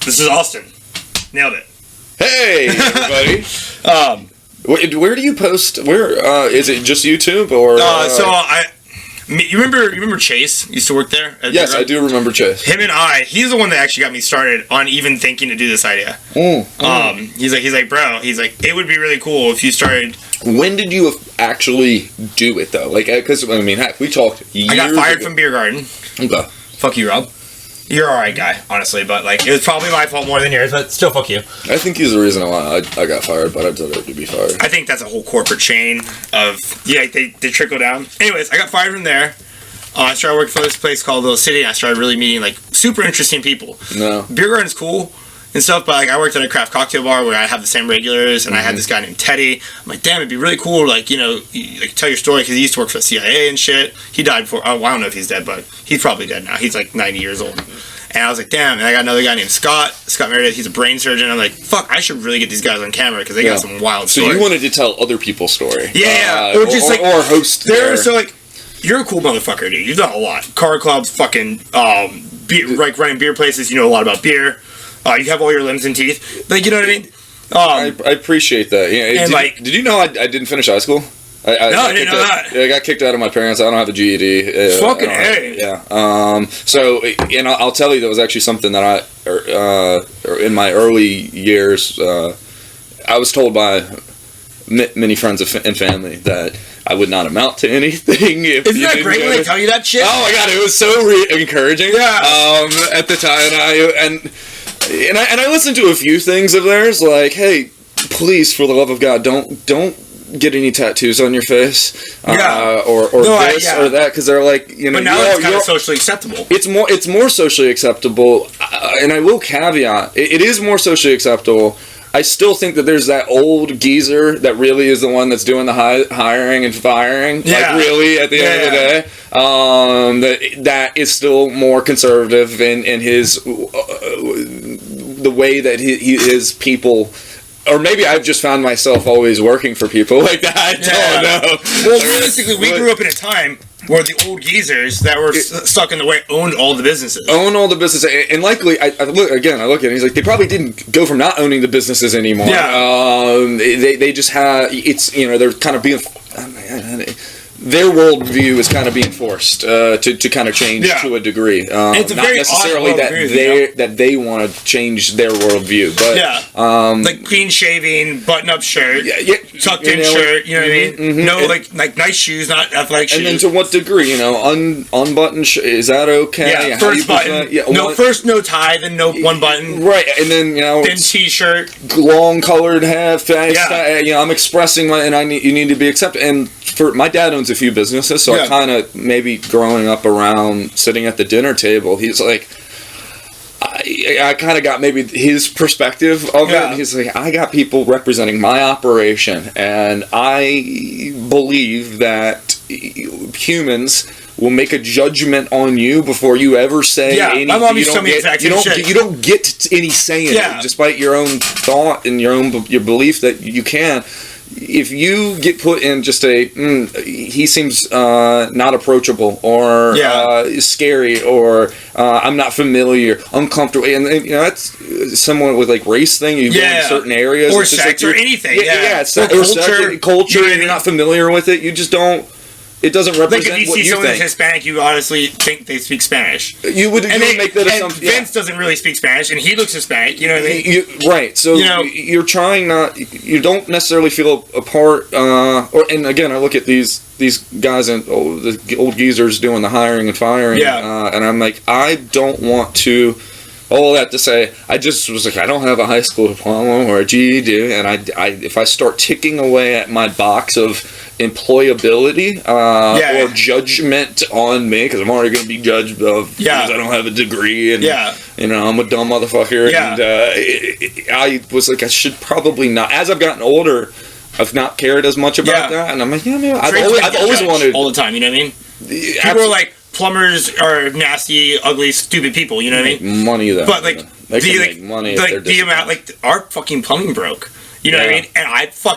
This is Austin. Nailed it. Hey, everybody. Where do you post? Where is it? Just YouTube or? You remember Chase used to work there? Yes, I do remember Chase. Him and he's the one that actually got me started on even thinking to do this idea. He's like, bro, it would be really cool if you started. When did you actually do it though? Like, because I mean, heck, we talked years I got fired ago. from Beer Garden. Okay. Fuck you, Rob. You're an alright guy, honestly, but like it was probably my fault more than yours, but still fuck you. I think he's the reason why I got fired, but I deserve to be fired. I think that's a whole corporate chain of they trickle down. Anyways, I got fired from there. I started working for this place called Little City. I started really meeting like super interesting people. No. Beer Garden's cool and stuff, but like I worked at a craft cocktail bar where I have the same regulars, and I had this guy named Teddy. I'm like, damn, it'd be really cool, like, you know, like tell your story, because he used to work for the CIA and shit. He died before. I don't know if he's dead, but he's probably dead now. He's like 90 years old. And I was like, damn. And I got another guy named Scott Meredith. He's a brain surgeon. I'm like, fuck, I should really get these guys on camera because they got some wild stories. So you wanted to tell other people's story, or host. So like, you're a cool motherfucker, dude. You've done a lot. Car clubs, fucking, like running beer places. You know a lot about beer. You have all your limbs and teeth. Like, you know what I mean? I appreciate that. Yeah. Did you know I didn't finish high school? I didn't know that. I got kicked out of my parents. I don't have a GED. Fucking A. Yeah. So, and I'll tell you, that was actually something that in my early years, I was told by many friends and family that I would not amount to anything. Isn't that great when they tell you that shit? Oh my god, it was so encouraging. Yeah. At the time, and I listened to a few things of theirs, like, hey, please, for the love of God, don't get any tattoos on your face, or that, because they're like, you know. But now it's kind of socially acceptable. It's more socially acceptable, and I will caveat, it is more socially acceptable. I still think that there's that old geezer that really is the one that's doing the hiring and firing. Yeah. Like, really, at the end of the day, that is still more conservative in his the way that his people. Or maybe I've just found myself always working for people like that. I don't know. Well, realistically, we grew up in a time where the old geezers that were stuck in the way owned all the businesses. And likely, I look at it, he's like, they probably didn't go from not owning the businesses anymore. Yeah. They just had, it's, you know, they're kind of being, their worldview is kind of being forced to kind of change to a degree. It's not necessarily that they want to change their worldview, but like clean shaving, button up shirt, tucked in shirt. You know what I mean? Mm-hmm. No, like nice shoes, not athletic shoes. And then to what degree? You know, unbuttoned. Is that okay? Yeah, first button. First no tie, then no one button. Right, and then, you know, thin t-shirt, long colored hat. You know, I'm expressing you need to be accepted. And for my dad owns a few businesses, so I kind of, maybe growing up around sitting at the dinner table, he's like, I kind of got maybe his perspective of it. He's like, I got people representing my operation, and I believe that humans will make a judgment on you before you ever say anything. My mom used to tell me exactly you don't get any saying it, despite your own thought and your belief that you can. If you get put in just he seems not approachable, or scary, or I'm not familiar, uncomfortable, and you know, that's someone with like race thing. You go in certain areas, or sex, or anything. Or culture. You're not familiar with it. You just don't. It doesn't represent like if you what see you someone think. that's Hispanic, you honestly think they speak Spanish. You would make that assumption. Vince doesn't really speak Spanish, and he looks Hispanic. You know what I mean? Right. So you're trying not. You don't necessarily feel a part. And again, I look at these guys and the old geezers doing the hiring and firing. Yeah. And I'm like, I don't want to. All that to say, I just was like, I don't have a high school diploma or a GED, and I if I start ticking away at my box of employability or judgment on me, because I'm already going to be judged of because I don't have a degree, and you know, I'm a dumb motherfucker, and I was like, I should probably not. As I've gotten older, I've not cared as much about that, and I'm like, I've always wanted all the time. You know what I mean? People are like, plumbers are nasty, ugly, stupid people. You know what I mean? Money though. But like, they can make money. Like the amount, like our fucking plumbing broke, You know what I mean? And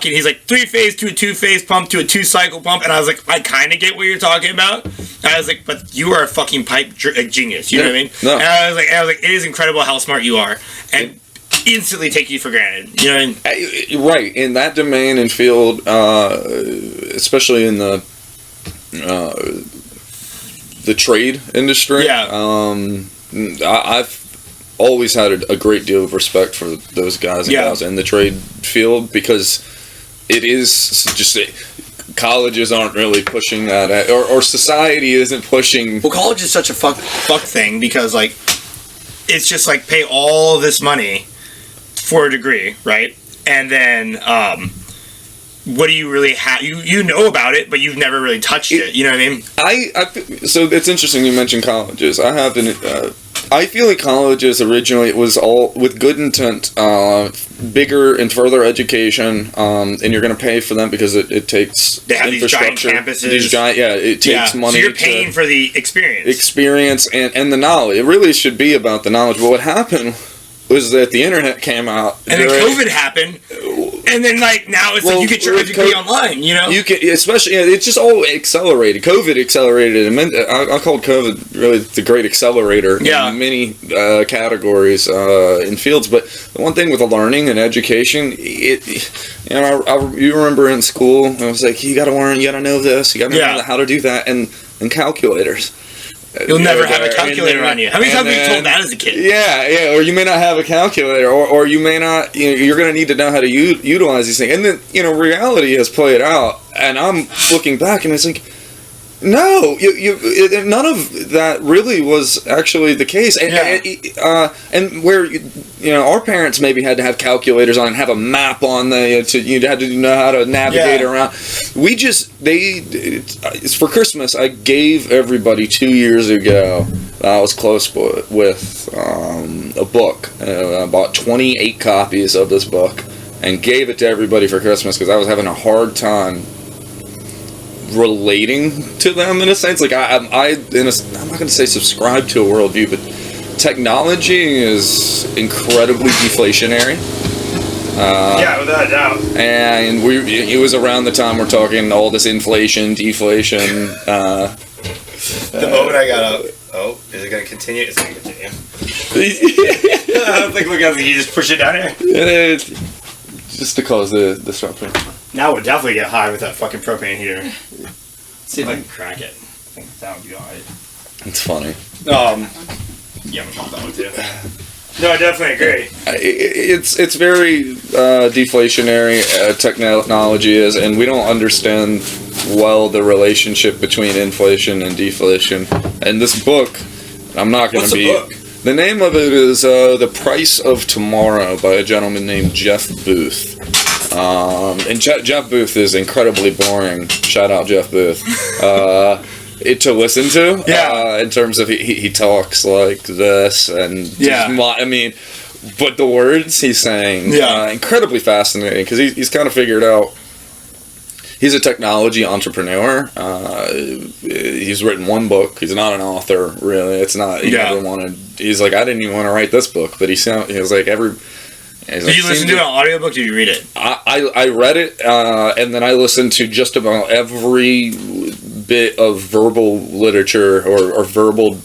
he's like 3-phase to a 2-phase pump to a 2-cycle pump. And I was like, I kind of get what you're talking about. And I was like, but you are a fucking pipe genius. You know what I mean? No. And I was like, it is incredible how smart you are. And instantly take you for granted. You know what I mean? Right. In that domain and field, especially in the trade industry. Yeah. I've always had a great deal of respect for those guys and gals in the trade field, because it is just colleges aren't really pushing that, or society isn't pushing. Well, college is such a fuck thing, because like it's just like pay all this money for a degree, right? And then what do you really have? You know about it, but you've never really touched it. You know what I mean? So it's interesting you mentioned colleges. I feel like colleges originally, it was all with good intent, bigger and further education, and you're going to pay for them because it takes they have infrastructure. These giant campuses. It takes money. So you're paying for the experience and the knowledge. It really should be about the knowledge. But what happened was that the internet came out, and then COVID happened, and then like now it's like you get your degree online. You know, you can, especially it's just all accelerated. COVID accelerated, and I called COVID really the great accelerator in many categories in fields. But the one thing with the learning and education, you remember in school, I was like, you got to learn, you got to know this, you got to know how to do that, and calculators. You'll never have a calculator on you. How many times have you told that as a kid? Yeah, or you may not have a calculator, or you may not. You're going to need to know how to utilize these things. And then reality has played out, and I'm looking back, and it's like, no, none of that really was actually the case. And where our parents maybe had to have calculators on and have a map on you had to know how to navigate around. For Christmas, I gave everybody 2 years ago. I was close with a book. I bought 28 copies of this book and gave it to everybody for Christmas because I was having a hard time relating to them in a sense. Like I'm not going to say subscribe to a worldview, but technology is incredibly deflationary. Without a doubt. And it was around the time we're talking all this inflation, deflation. The moment I got up, is it going to continue? It's going to continue. I was like, look, you just push it down here. Just to cause the disruption. Now we'll definitely get high with that fucking propane heater. Let's see if I can crack it. I think that would be alright. It's funny. I'm gonna pop that one too. No, I definitely agree. It's very deflationary. Technology is, and we don't understand well the relationship between inflation and deflation. And this book, I'm not going to be. What's the book? The name of it is The Price of Tomorrow by a gentleman named Jeff Booth. And Jeff Booth is incredibly boring. Shout out Jeff Booth. To listen to. In terms of he talks like this and but the words he's saying incredibly fascinating because he's kind of figured out. He's a technology entrepreneur. He's written one book. He's not an author, really. It's not. He never wanted. He's like, I didn't even want to write this book, but he was like every. Did you listen to an audiobook or did you read it? I read it, and then I listened to just about every bit of verbal literature or verbal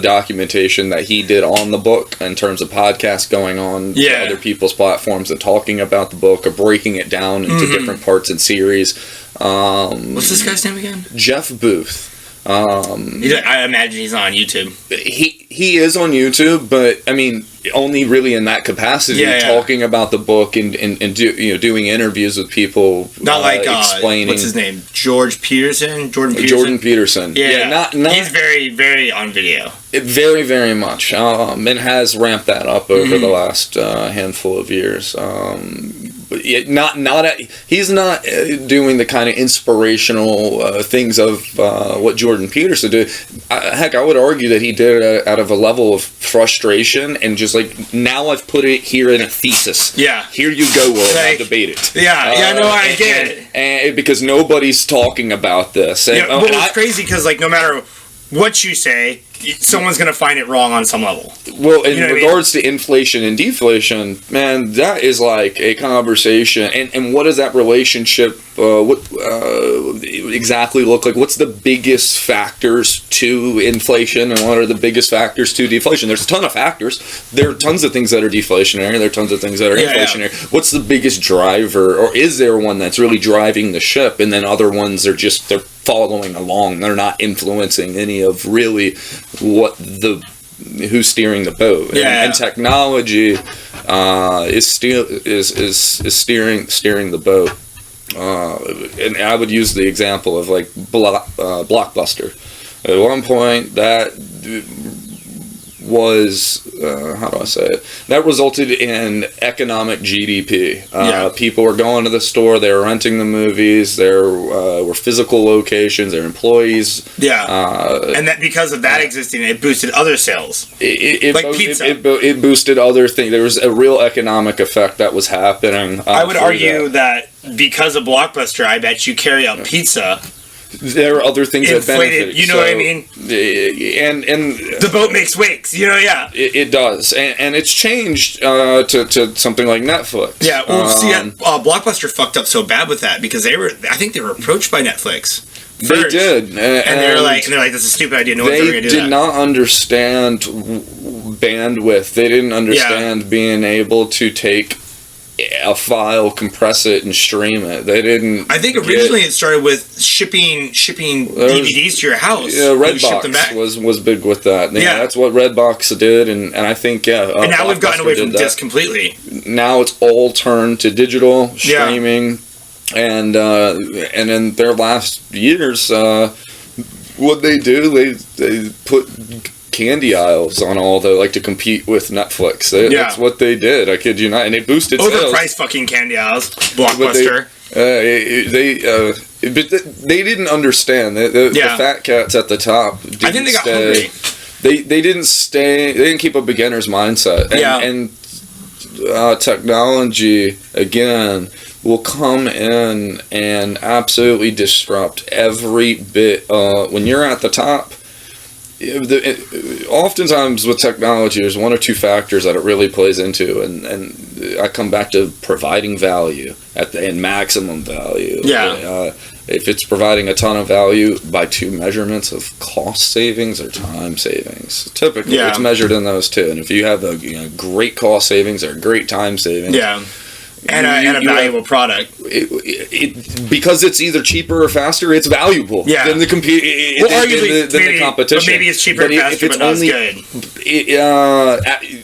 documentation that he did on the book in terms of podcasts going on to other people's platforms and talking about the book or breaking it down into different parts and series. What's this guy's name again? Jeff Booth. I imagine he's not on YouTube. He is on YouTube, but I mean, only really in that capacity, talking about the book and doing interviews with people. Not like explaining. What's his name? Jordan Peterson. Jordan Peterson. Yeah, not he's very, very on video. Very, very much, and has ramped that up over the last handful of years. But he's not doing the kind of inspirational things of what Jordan Peterson did. Heck, I would argue that he did it out of a level of frustration and just like, now I've put it here in a thesis. Yeah. Here you go, world. Now debate it. I get it. And because nobody's talking about this. But it's crazy because like no matter what you say, someone's going to find it wrong on some level. Well, in regards to inflation and deflation, man, that is like a conversation. And what does that relationship exactly look like? What's the biggest factors to inflation, and what are the biggest factors to deflation? There's a ton of factors. There are tons of things that are deflationary. There are tons of things that are inflationary. Yeah. What's the biggest driver, or is there one that's really driving the ship, and then other ones are just they're following along? They're not influencing any of really who's steering the boat. And technology is steering the boat. And I would use the example of like Blockbuster. At one point, that was how do I say it? That resulted in economic GDP. People were going to the store, they were renting the movies, there were physical locations, their employees. And that because of that existing, it boosted other sales. Pizza. It boosted other things. There was a real economic effect that was happening. I would argue that because of Blockbuster, I bet you carry out pizza. There are other things that benefit. You know what I mean? And the boat makes wakes. You know, It does, and it's changed to something like Netflix. Yeah. Well, Blockbuster fucked up so bad with that because I think they were approached by Netflix. First. They did, and they're like, that's a stupid idea. No one's ever gonna do that. They did not understand bandwidth. They didn't understand being able to take a file, compress it, and stream it. They didn't. I think originally it started with shipping DVDs to your house. Yeah, Redbox was big with that. That's what Redbox did, and I think and now we've gotten away from disc completely. Now it's all turned to digital streaming, and in their last years, what they do, they put candy aisles on all the to compete with Netflix. That's what they did. I kid you not, and it boosted sales. Overpriced fucking candy aisles, Blockbuster. But they didn't understand. The fat cats at the top. I think they got hungry. They didn't stay. They didn't keep a beginner's mindset. And technology again will come in and absolutely disrupt every bit. When you're at the top. Oftentimes with technology, there's one or two factors that it really plays into, and I come back to providing value and maximum value. If it's providing a ton of value by two measurements of cost savings or time savings, typically it's measured in those two. And if you have a great cost savings or great time savings, and a valuable product. Because it's either cheaper or faster, it's valuable than the the competition. But maybe it's cheaper and faster, but not as good.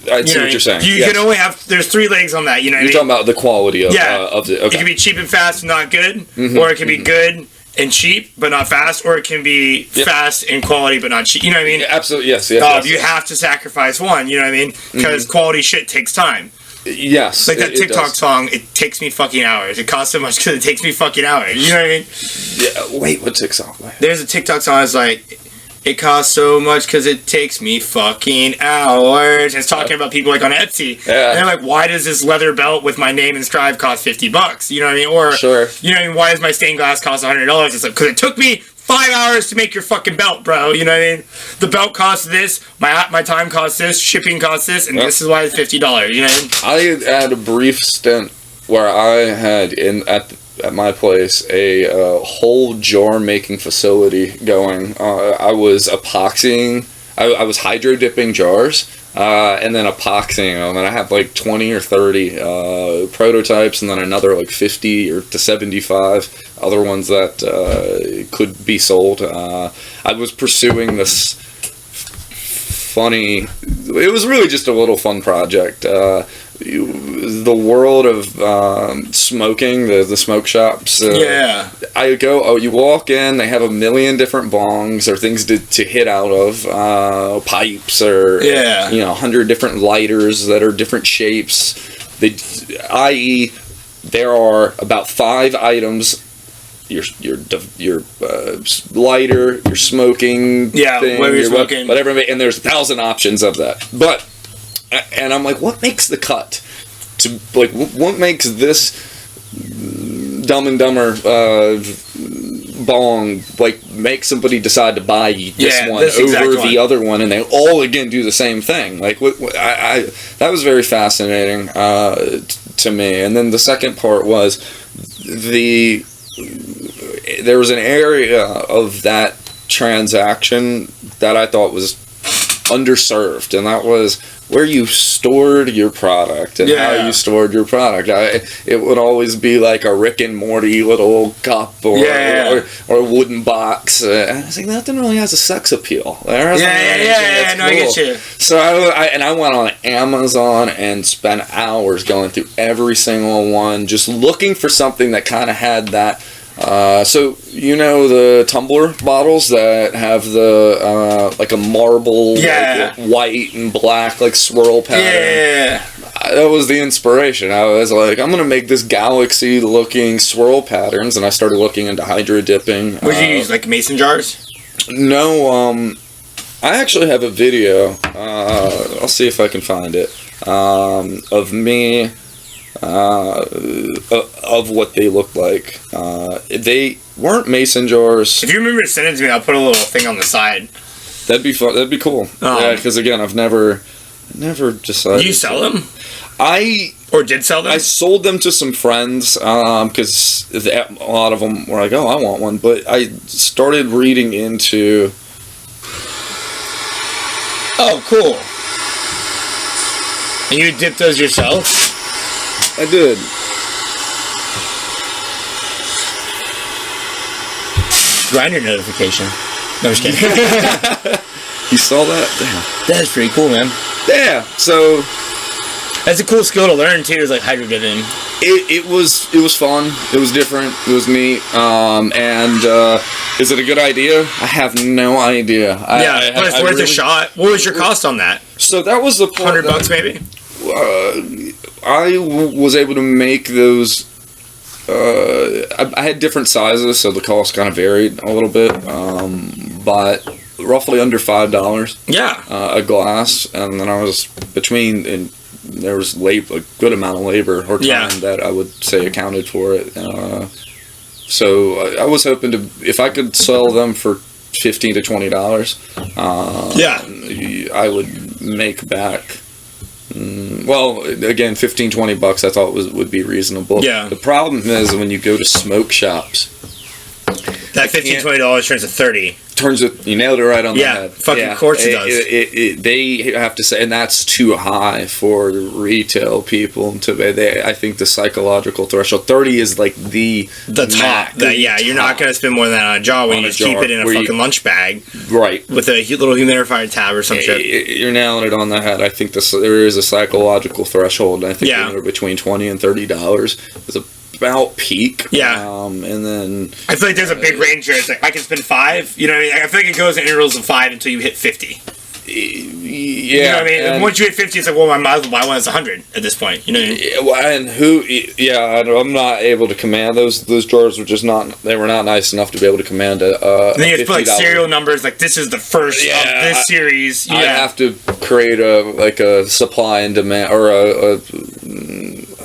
I see what you're saying. You can only have. There's three legs on that. You're talking about the quality of the. Okay. It can be cheap and fast and not good, or it can be good and cheap but not fast, or it can be fast and quality but not cheap. You know what I mean? Absolutely. Yes. You have to sacrifice one. You know what I mean? Because quality shit takes time. Yes. Like that TikTok song, it takes me fucking hours. It costs so much because it takes me fucking hours. You know what I mean? Yeah. Wait, what TikTok? There's a TikTok song that's like, it costs so much because it takes me fucking hours. And it's talking about people like on Etsy. Yeah. And they're like, why does this leather belt with my name and Strive cost $50? You know what I mean? Or, you know what I mean? Why does my stained glass cost $100? It's like, because it took me 5 hours to make your fucking belt, bro. You know what I mean? The belt costs this, my time costs this, shipping costs this, and this is why it's $50. You know what I mean? I had a brief stint where I had at my place a whole jar making facility going. I was epoxying. I was hydro dipping jars. And then epoxying them, and I have like 20 or 30 prototypes, and then another like 50 or to 75 other ones that could be sold. I was pursuing this funny. It was really just a little fun project. The world of smoking, the smoke shops. I go, you walk in, they have a million different bongs or things to hit out of, pipes or, 100 different lighters that are different shapes. I.e., there are about 5 items. Your lighter, your smoking thing, whatever you're smoking, whatever, and there's 1,000 options of that. And I'm like, what makes the cut? What makes this Dumb and Dumber bong, like, make somebody decide to buy this one this over the one. other one, and they all again do the same thing. Like, that was very fascinating to me. And then the second part was there was an area of that transaction that I thought was underserved, and that was where you stored your product and how you stored your product. It would always be like a Rick and Morty little cup or a wooden box. And I was like, nothing really has a sex appeal. No, I get you. So I went on Amazon and spent hours going through every single one, just looking for something that kind of had that. So you know the tumbler bottles that have the like a marble, like, white and black, like swirl pattern. That was the inspiration. I was like, I'm gonna make this galaxy-looking swirl patterns, and I started looking into hydro dipping. What did you use, like mason jars? No, I actually have a video. I'll see if I can find it of me. Of what they looked like. They weren't mason jars. If you remember to send it to me, I'll put a little thing on the side. That'd be fun. That'd be cool. Yeah, because again, I've never decided. Do you sell them? Or did sell them? I sold them to some friends because a lot of them were like, "Oh, I want one," but I started reading into. Oh, cool! And you dipped those yourself? I did. Grinder notification. No, I'm just kidding. You saw that? Damn. That is pretty cool, man. Yeah. So that's a cool skill to learn too. Is like hydro dipping. It was fun. It was different. It was neat. And is it a good idea? I have no idea. But it's worth a shot. What was your cost on that? So that was the $100 maybe. I was able to make those. I had different sizes, so the cost kind of varied a little bit. But roughly under $5. Yeah. A glass, and then I was between, and there was a good amount of labor or time that I would say accounted for it. So I was hoping to, if I could sell them for $15 to $20. I would make back. Well, again, $15-$20 I thought would be reasonable. Yeah. The problem is when you go to smoke shops, that $15-$20 turns to $30. You nailed it right on the head. Fucking course it does. They have to say, and that's too high for retail people to pay. I think the psychological threshold 30 is like the top. You're not going to spend more than that on a jar when you just keep it in a fucking lunch bag, right? With a little humidifier tab or some shit. You're nailing it on the head. I think there is a psychological threshold. I think anywhere between $20 and $30 is about peak. And then I feel like there's a big range here. It's like I can spend $5. You know what I mean? I feel like it goes in intervals of $5 until you hit $50. You know what I mean? And once you hit 50, it's like, well, I might as well buy one that's 100 at this point. You know what I mean? And I'm not able to command those jars. Were just not. They were not nice enough to be able to command a. And then you have to put like serial numbers. Like this is the first of this series. I have to create a supply and demand, or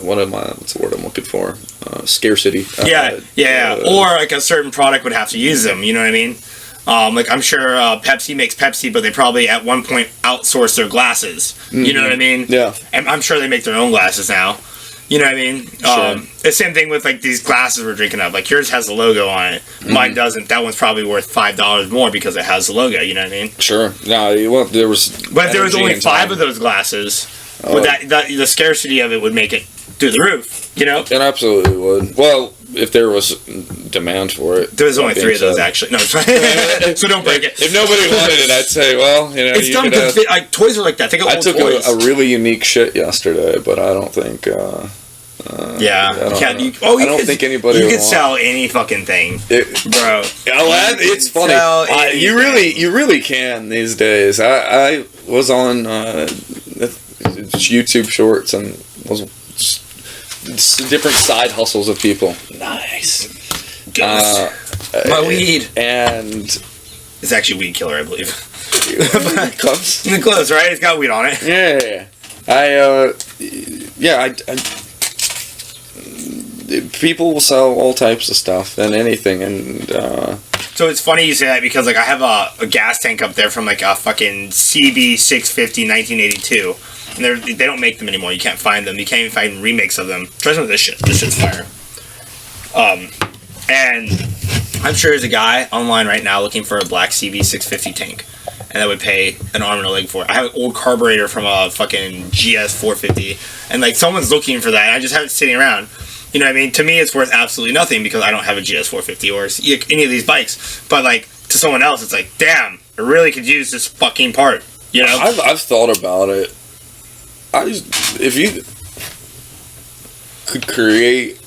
what's the word I'm looking for? Scarcity. Or like a certain product would have to use them. You know what I mean? Like I'm sure Pepsi makes Pepsi, but they probably at one point outsourced their glasses. Mm-hmm. You know what I mean? Yeah. And I'm sure they make their own glasses now. You know what I mean? Sure. The same thing with like these glasses we're drinking of. Like yours has the logo on it. Mine doesn't. That one's probably worth $5 more because it has the logo. You know what I mean? Sure. No, there was. But if there was only 5 of those glasses, would the scarcity of it would make it through the roof. You know? It absolutely would. Well, if there was demand for it. There was only 3 of those, actually. No, it's fine. So don't break it. If nobody wanted it, I'd say, well, you know. It's dumb because like, toys are like that. Think of old took toys. a really unique shit yesterday, but I don't think. I don't think anybody. You could sell any fucking thing, bro. It's funny. You really can these days. I was on YouTube Shorts and was. Different side hustles of people. Nice. My weed. And it's actually Weed Killer, I believe. Close. Close, right? It's got weed on it. Yeah. people will sell all types of stuff and anything, and so it's funny you say that because like I have a gas tank up there from like a fucking CB650 1982, and they don't make them anymore. You can't find them. You can't even find remakes of them. Try some of this shit. This shit's fire. And I'm sure there's a guy online right now looking for a black CB650 tank, and that would pay an arm and a leg for it. I have an old carburetor from a fucking GS450, and like someone's looking for that, and I just have it sitting around. You know what I mean? To me, it's worth absolutely nothing because I don't have a GS450 or any of these bikes. But like to someone else, it's like, damn, I really could use this fucking part. You know? I've thought about it. If you could create.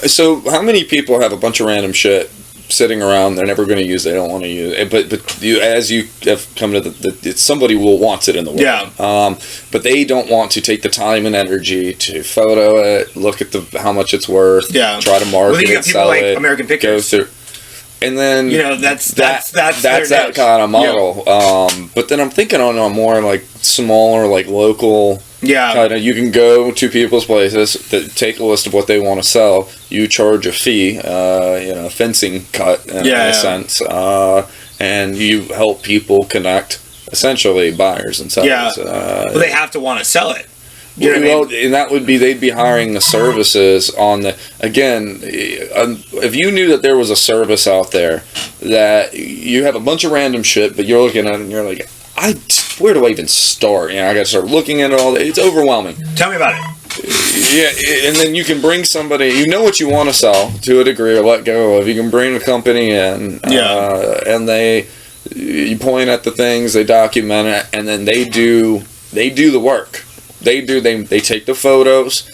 So how many people have a bunch of random shit sitting around they're never going to use, they don't want to use it, but you, as you have come to it's somebody will wants it in the world. Yeah. But they don't want to take the time and energy to photo it, look at how much it's worth, yeah, try to market it, sell like it, American Pickers. go through, and then you know that's that kind of model. Yeah. But then I'm thinking on a more like smaller, like local. Yeah. Kind of, you can go to people's places that take a list of what they want to sell. You charge a fee, fencing cut in a sense, and you help people connect, essentially buyers and sellers. Yeah. But they have to want to sell it. You know what I mean? And that would be they'd be hiring the services on the again. If you knew that there was a service out there that you have a bunch of random shit, but you're looking at it and you're like, where do I even start? I got to start looking at it all. It's overwhelming. Tell me about it. Yeah, and then you can bring somebody. You know what you want to sell to a degree, or let go of. You can bring a company in, and you point at the things, they document it, and then they do the work. They take the photos,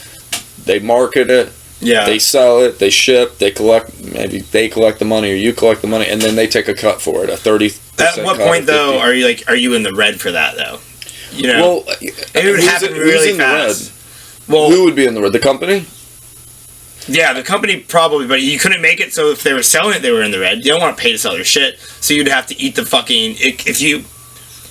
they market it. Yeah. They sell it, they ship, they collect the money or you collect the money, and then they take a cut for it, a 30%. At what point though are you in the red for that though? You know, well, it would happen really fast. Well, who would be in the red? The company? Yeah, the company probably, but you couldn't make it so if they were selling it, they were in the red. You don't want to pay to sell their shit, so you'd have to eat the fucking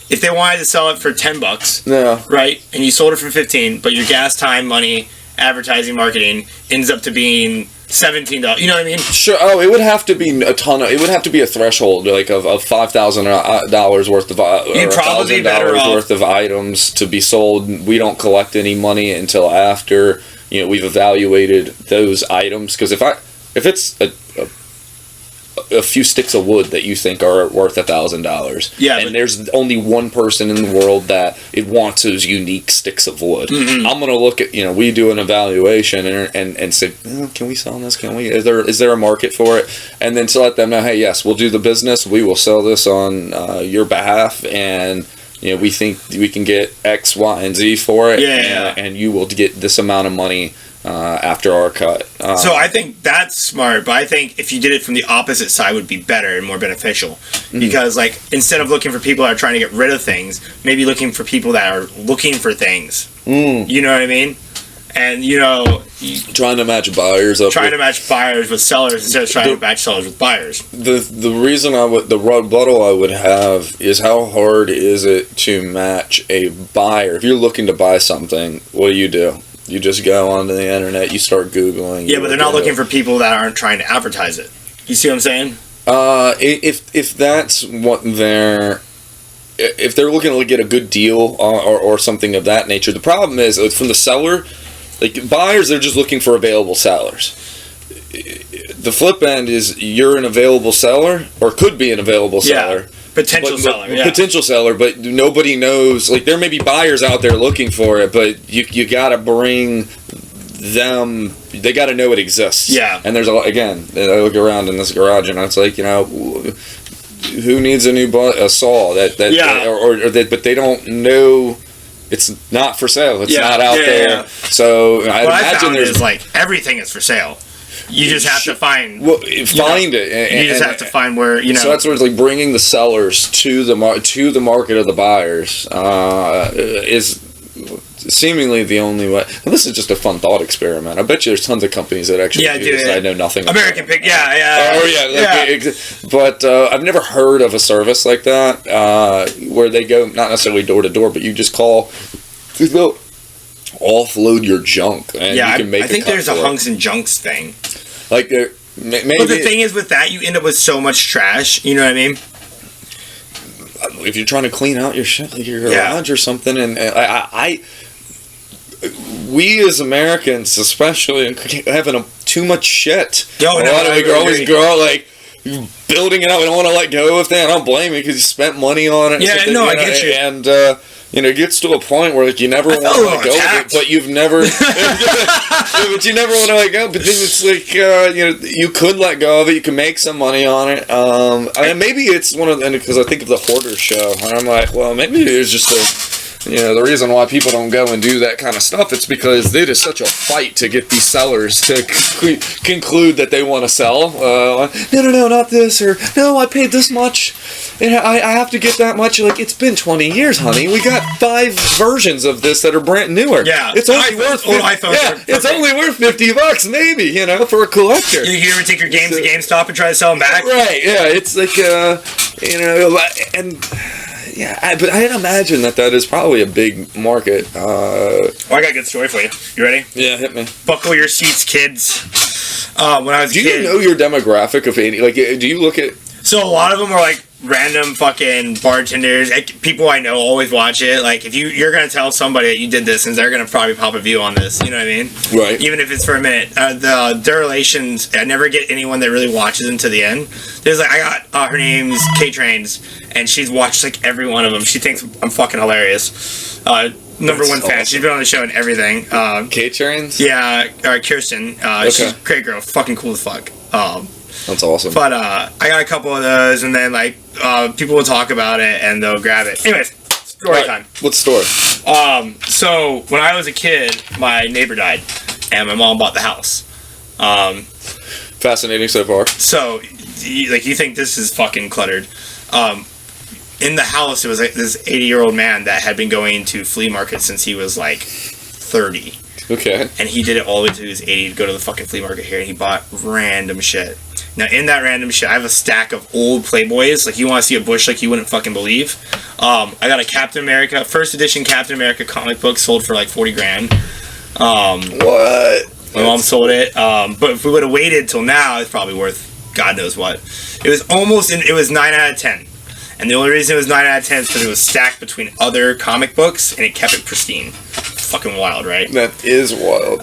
if they wanted to sell it for $10, yeah, right, and you sold it for 15, but your gas, time, money, advertising, marketing ends up to being $17. You know what I mean? Sure. Oh, it would have to be it would have to be a threshold like of $5,000 worth of You'd probably be better off worth of items to be sold. We don't collect any money until after we've evaluated those items. Because if it's a few sticks of wood that you think are worth $1,000. Yeah, and there's only one person in the world that it wants those unique sticks of wood. Mm-hmm. I'm gonna look at we do an evaluation and say, can we sell this? Can we? Is there a market for it? And then to let them know, hey, yes, we'll do the business. We will sell this on your behalf, and we think we can get X, Y, and Z for it. Yeah, and you will get this amount of money. After our cut. So I think that's smart, but I think if you did it from the opposite side would be better and more beneficial. Mm-hmm. Because like instead of looking for people that are trying to get rid of things, maybe looking for people that are looking for things. You know what I mean? And trying to match buyers up. Trying to match buyers with sellers instead of trying to match sellers with buyers. The reason the rebuttal I would have is how hard is it to match a buyer? If you're looking to buy something, what do? You just go onto the internet, you start Googling. Yeah, but they're not looking for people that aren't trying to advertise it. You see what I'm saying? If that's what if they're looking to get a good deal or something of that nature, the problem is from the seller, like buyers, they're just looking for available sellers. The flip end is you're an available seller or could be an available seller. Yeah. Potential seller, but nobody knows. Like there may be buyers out there looking for it, but you got to bring them. They got to know it exists. Yeah. And there's again, I look around in this garage and it's like who needs a saw but they don't know. It's not for sale. It's not out there. Yeah. So I imagine there's everything is for sale. You just have to find. Well, find it. You just have to find where So that's where it's like bringing the sellers to the market of the buyers is seemingly the only way. And this is just a fun thought experiment. I bet you there's tons of companies that actually do this. I know nothing. American Pick, But I've never heard of a service like that where they go not necessarily door to door, but you just call. offload your junk, and yeah, you can make I think there's a it. hunks and junks thing. Like there, maybe. But the thing is, with that, you end up with so much trash. You know what I mean? If you're trying to clean out your shit, like your garage or something, and we as Americans, especially, having too much shit. A lot of always grow like building it up. We don't want to let go of that. I don't blame you because you spent money on it. Yeah, no, I get you. And it gets to a point where like you never want to let go of it, but you've never. But you never want to let go. But then it's like you could let go of it. You can make some money on it. And maybe it's one of because I think of the Hoarder Show, and I'm like, well, maybe there's just the reason why people don't go and do that kind of stuff, it's because it is such a fight to get these sellers to conclude that they want to sell. No, not this, or no, I paid this much, and I have to get that much. Like, it's been 20 years, honey. We got 5 versions of this that are brand newer. Yeah, it's only worth it's only worth $50, maybe, for a collector. You ever take your games to GameStop and try to sell them back? Right? Yeah, it's like and. Yeah, but I'd imagine that is probably a big market. I got a good story for you. You ready? Yeah, hit me. Buckle your seats, kids. When I was a kid... Do you know your demographic of any... Like, do you look at... So a lot of them are, like, random fucking bartenders. People I know always watch it. Like, if you're going to tell somebody that you did this, and they're going to probably pop a view on this. You know what I mean? Right. Even if it's for a minute. Their relations, I never get anyone that really watches them to the end. There's, like, I got... her name's K-Trains, and she's watched, like, every one of them. She thinks I'm fucking hilarious. Number one fan. Awesome. She's been on the show and everything. K-Trains? Yeah, Kirsten. She's a great girl. Fucking cool as fuck. That's awesome. But I got a couple of those, and then like people will talk about it and they'll grab it. Anyways, story time. What's the story? So when I was a kid, my neighbor died, and my mom bought the house. Fascinating so far. So, you think this is fucking cluttered? In the house, it was like this 80-year-old man that had been going to flea markets since he was like 30. Okay. And he did it all the way to his 80 to go to the fucking flea market here, and he bought random shit. Now, in that random shit, I have a stack of old Playboys. Like, you want to see a bush like you wouldn't fucking believe. I got a Captain America, first edition Captain America comic book sold for like 40 grand. What? My mom sold it. But if we would have waited till now, it's probably worth God knows what. It was it was 9 out of 10. And the only reason it was 9 out of 10 is because it was stacked between other comic books, and it kept it pristine. Fucking wild, right? That is wild.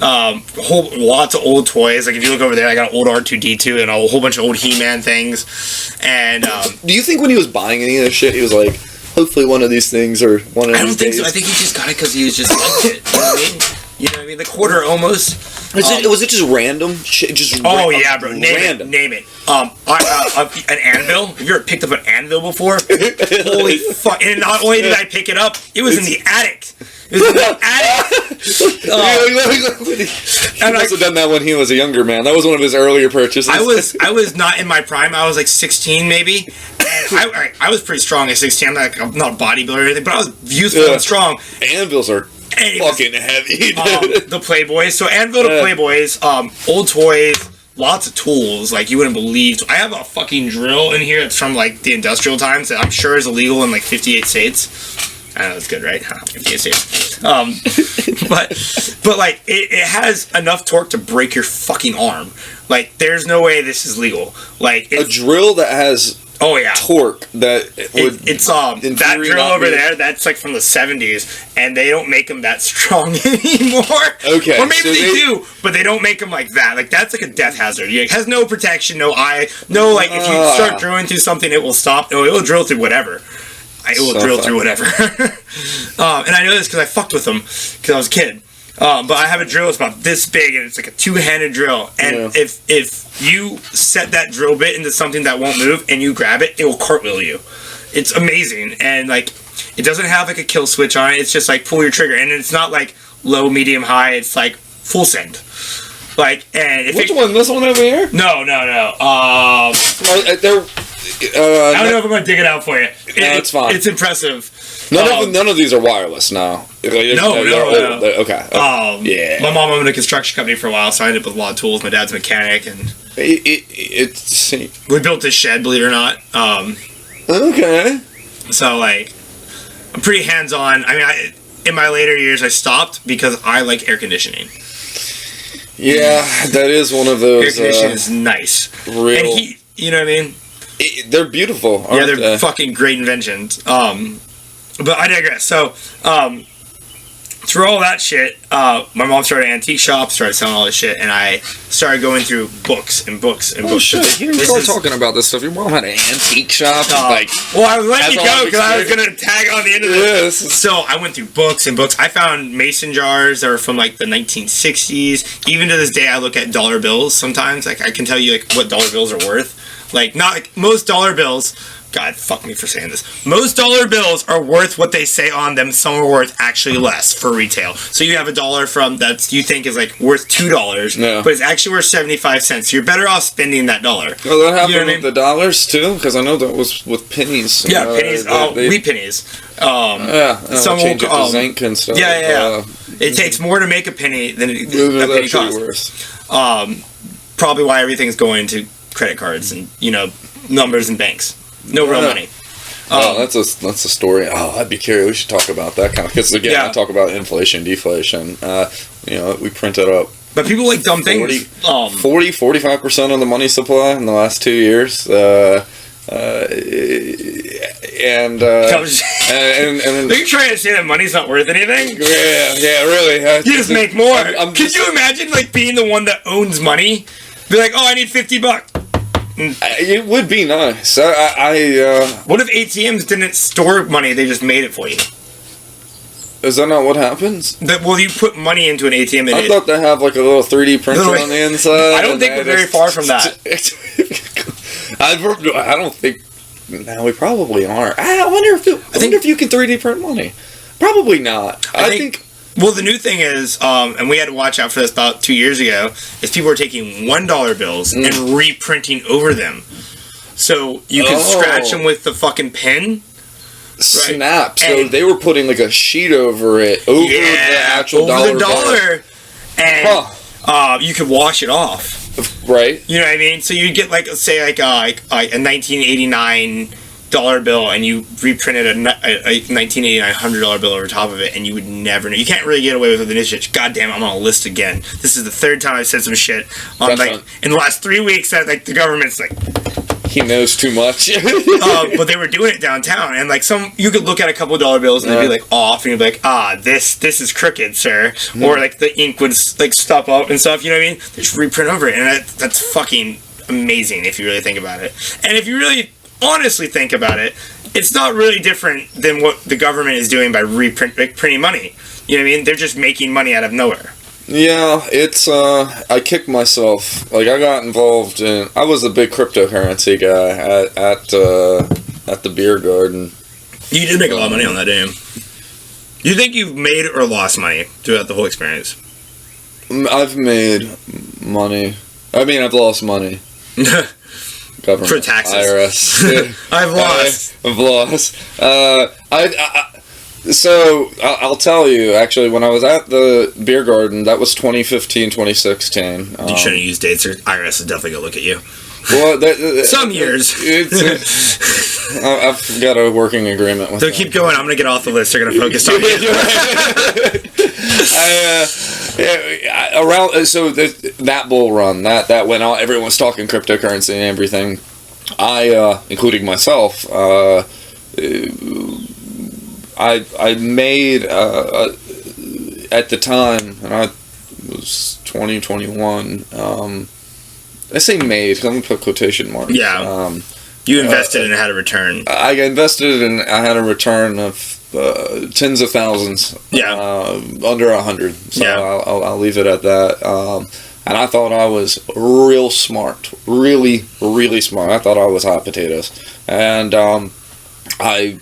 Lots of old toys. Like, if you look over there, I got an old R2-D2 and a whole bunch of old He-Man things. And do you think when he was buying any of this shit, he was like, hopefully one of these things or one of these days? I don't think so. I think he just got it because he was just liked it. You know what I mean? You know what I mean? The quarter almost. Was it just random shit? Yeah, bro. Name it. An anvil. Have you ever picked up an anvil before? Holy fuck! And not only did I pick it up, it was in the attic. It was in the attic. He must have done that when he was a younger man. That was one of his earlier purchases. I was not in my prime. I was like 16 maybe, and I was pretty strong at 16. I'm not a bodybuilder or anything, but I was youthful and strong. Anvils are fucking heavy, dude. The Playboys. So Anvil to Playboys, old toys, lots of tools like you wouldn't believe. I have a fucking drill in here that's from like the industrial times that I'm sure is illegal in like 58 states. I know, it's good, right? 58 states. But like it has enough torque to break your fucking arm. Like, there's no way this is legal. Like, a drill that has torque that would it's that drill over there, that's like from the 70s, and they don't make them that strong anymore. Okay, or maybe they do, but they don't make them like that. Like, that's like a death hazard. It has no protection, no eye, no, like, if you start drilling through something, it will stop. No, it will drill through whatever. It will drill through whatever. And I know this because I fucked with them because I was a kid. But I have a drill that's about this big, and it's like a two-handed drill. And if you set that drill bit into something that won't move and you grab it, it will cartwheel you. It's amazing. And like, it doesn't have like a kill switch on it. It's just like pull your trigger, and it's not like low, medium, high. It's like full send. Like, and if which one? This one over here? No. I don't know if I'm gonna dig it out for you. It's fine. It's impressive. None of these are wireless now. No. Okay. Yeah. My mom owned a construction company for a while, so I ended up with a lot of tools. My dad's a mechanic, and we built this shed, believe it or not. Okay. So like, I'm pretty hands-on. I mean, in my later years, I stopped because I like air conditioning. Yeah, that is one of those. Air conditioning is nice. Real. And heat, you know what I mean? They're beautiful, aren't they're they? fucking great inventions. But I digress. So, through all that shit, my mom started an antique shop, started selling all this shit, and I started going through books and books and books. Shit, here we are talking about this stuff. Your mom had an antique shop. Well, I was letting you go because I was going to tag on the end of this. Yes. So I went through books and books. I found mason jars that were from like the 1960s. Even to this day, I look at dollar bills sometimes. Like I can tell you like what dollar bills are worth. Like not like most dollar bills. God, fuck me for saying this. Most dollar bills are worth what they say on them. Some are worth actually less for retail. So you have a dollar from that you think is like worth $2, but it's actually worth 75 cents. So you're better off spending that dollar. Well, that happened with the dollars too, because I know that was with pennies. Yeah, pennies. Wheat pennies. Some change it to zinc and stuff. Yeah. It takes more to make a penny than a penny costs. Probably why everything's going to credit cards and numbers and banks. No real money. That's a story. I'd be curious. We should talk about that kind of, because again, I talk about inflation, deflation. We printed up. But people like dumb things. 45% of the money supply in the last 2 years. And you're trying to say that money's not worth anything? Yeah, really. You just make more. Could you imagine like being the one that owns money? Be like, I need $50. It would be nice. What if ATMs didn't store money? They just made it for you. Is that not what happens? You put money into an ATM. And I thought they have like a little 3D printer on the inside. I don't think we're very far from that. I don't think. No, we probably aren't. I wonder if you can 3D print money. Probably not. I think. Well, the new thing is, and we had to watch out for this about 2 years ago, is people are taking $1 bills and reprinting over them. So you can scratch them with the fucking pen. Snap. So they were putting like a sheet over it, over the actual dollar. And you could wash it off. Right. You know what I mean? So you get like, say like a 1989 dollar bill, and you reprinted a 1989 $100 bill over top of it, and you would never know. You can't really get away with the niche. God damn, I'm on a list again. This is the third time I've said some shit on in the last 3 weeks that like the government's like, he knows too much. But they were doing it downtown, and like you could look at a couple dollar bills and they'd be like off, and you'd be like, this is crooked, sir. Or like the ink would like stop up and stuff. You know what I mean? They just reprint over it, and that's fucking amazing if you really think about it. And if you really honestly think about it, it's not really different than what the government is doing by printing money. You know what I mean? They're just making money out of nowhere. Yeah, it's I kicked myself. Like I got involved in. I was a big cryptocurrency guy at the beer garden. You did make a lot of money on that, didn't you? You think you've made or lost money throughout the whole experience? I've made money. I mean, I've lost money. Government, for taxes. IRS. I've lost. I've lost. So I'll tell you, actually, when I was at the beer garden, that was 2015, 2016. You shouldn't use dates, or IRS is definitely going to look at you. Well, some years. I've got a working agreement with them. So keep going. I'm going to get off the list. They're going to focus on you. That bull run, that went out. Everyone's talking cryptocurrency and everything. Including myself, I made at the time, and I was 2021. I say made, because I'm going to put quotation marks. Yeah. You invested and had a return. I invested and I had a return of tens of thousands. Yeah. Under 100. So yeah. I'll leave it at that. And I thought I was real smart. Really, really smart. I thought I was hot potatoes. And I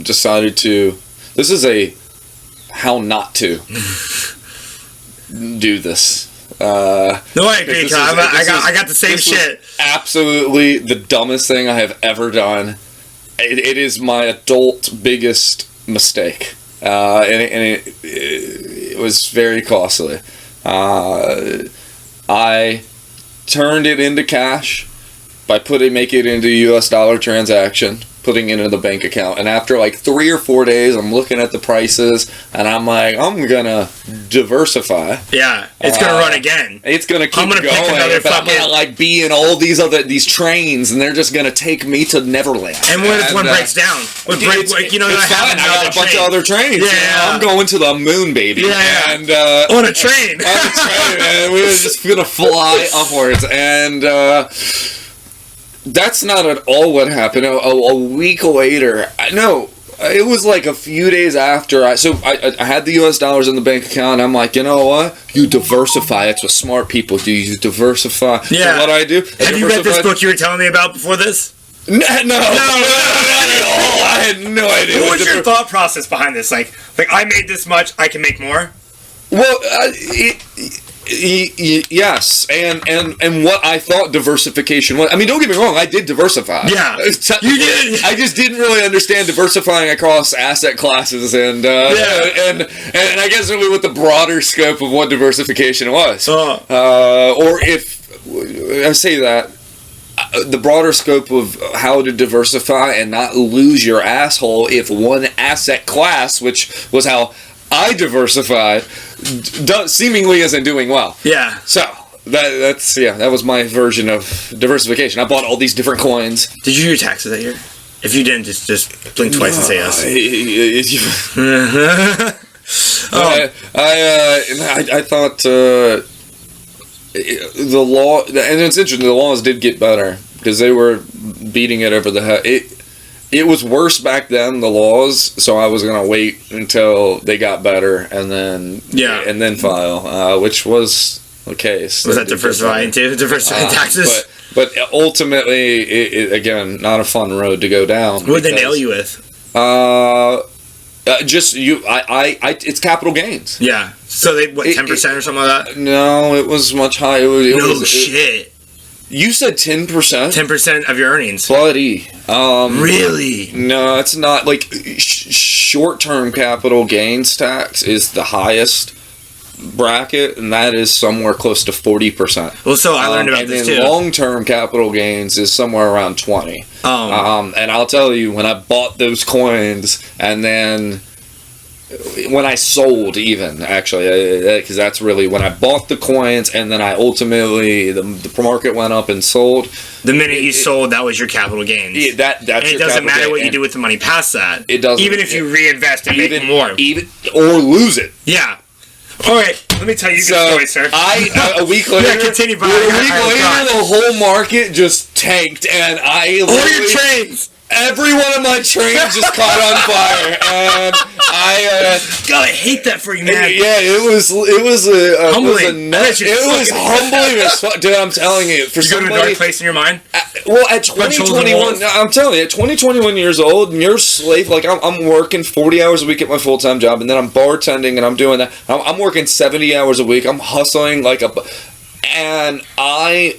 decided to... This is a how not to do this. No, I agree. I got the same shit. Absolutely the dumbest thing I have ever done. It is my adult biggest mistake, and it was very costly. I turned it into cash by making it into a US dollar transaction. putting it into the bank account. And after like 3 or 4 days, I'm looking at the prices, and I'm like, I'm gonna diversify. Yeah, it's gonna run again. It's gonna keep going, but I'm gonna like be in all these trains, and they're just gonna take me to Neverland. And what if one breaks down? It's fine. I got a bunch of other trains. Yeah, I'm going to the moon, baby. Yeah, and on a train. And we were just gonna fly upwards, and that's not at all what happened. A week later, it was like a few days after. I had the U.S. dollars in the bank account. And I'm like, you know what? You diversify. That's what smart people do. You diversify. Yeah. So what I do? Have you read this book you were telling me about before this? No, not at all. I had no idea. What was your thought process behind this? Like I made this much, I can make more. Well, yes, and what I thought diversification was. I mean, don't get me wrong, I did diversify. Yeah, you did. I just didn't really understand diversifying across asset classes, and I guess really what the broader scope of what diversification was. Or if I say that. The broader scope of how to diversify and not lose your asshole if one asset class, which was how I diversified, seemingly isn't doing well. Yeah. So that was my version of diversification. I bought all these different coins. Did you do your taxes that year? If you didn't, just blink twice and say yes. I thought. The law, and it's interesting, the laws did get better because they were beating it over the head. It was worse back then, the laws, so I was going to wait until they got better and then file, which was the case. Was that diversifying too? Diversifying taxes? But ultimately, it again, not a fun road to go down. What did they nail you with? It's capital gains. Yeah. So they 10% or something like that? No, it was much higher. Shit. You said 10%? 10% of your earnings. Bloody. Really? No, it's not. Like, short-term capital gains tax is the highest bracket, and that is somewhere close to 40%. Well, so I learned about this too. And then long-term capital gains is somewhere around 20. And I'll tell you, when I bought those coins, and then when I sold, even actually, because that's really when I bought the coins, and then I ultimately the market went up and sold. The minute you sold, that was your capital gains. Yeah, that's and it doesn't matter what you do with the money past that. It doesn't. Even if you reinvest and make more, or lose it. Yeah. All right, let me tell you a good story, sir. A week later, continue the whole market just tanked, and I all your trains. Every one of my trains just caught on fire, and God, I hate that for you, man. Yeah, it was humbling. It was humbling as fuck, dude. I'm telling you, for you go to a dark place in your mind. Well, at 2021, I'm telling you, at 21 years old, and you're a slave. Like I'm working 40 hours a week at my full-time job, and then I'm bartending, and I'm doing that. I'm working 70 hours a week. I'm hustling and I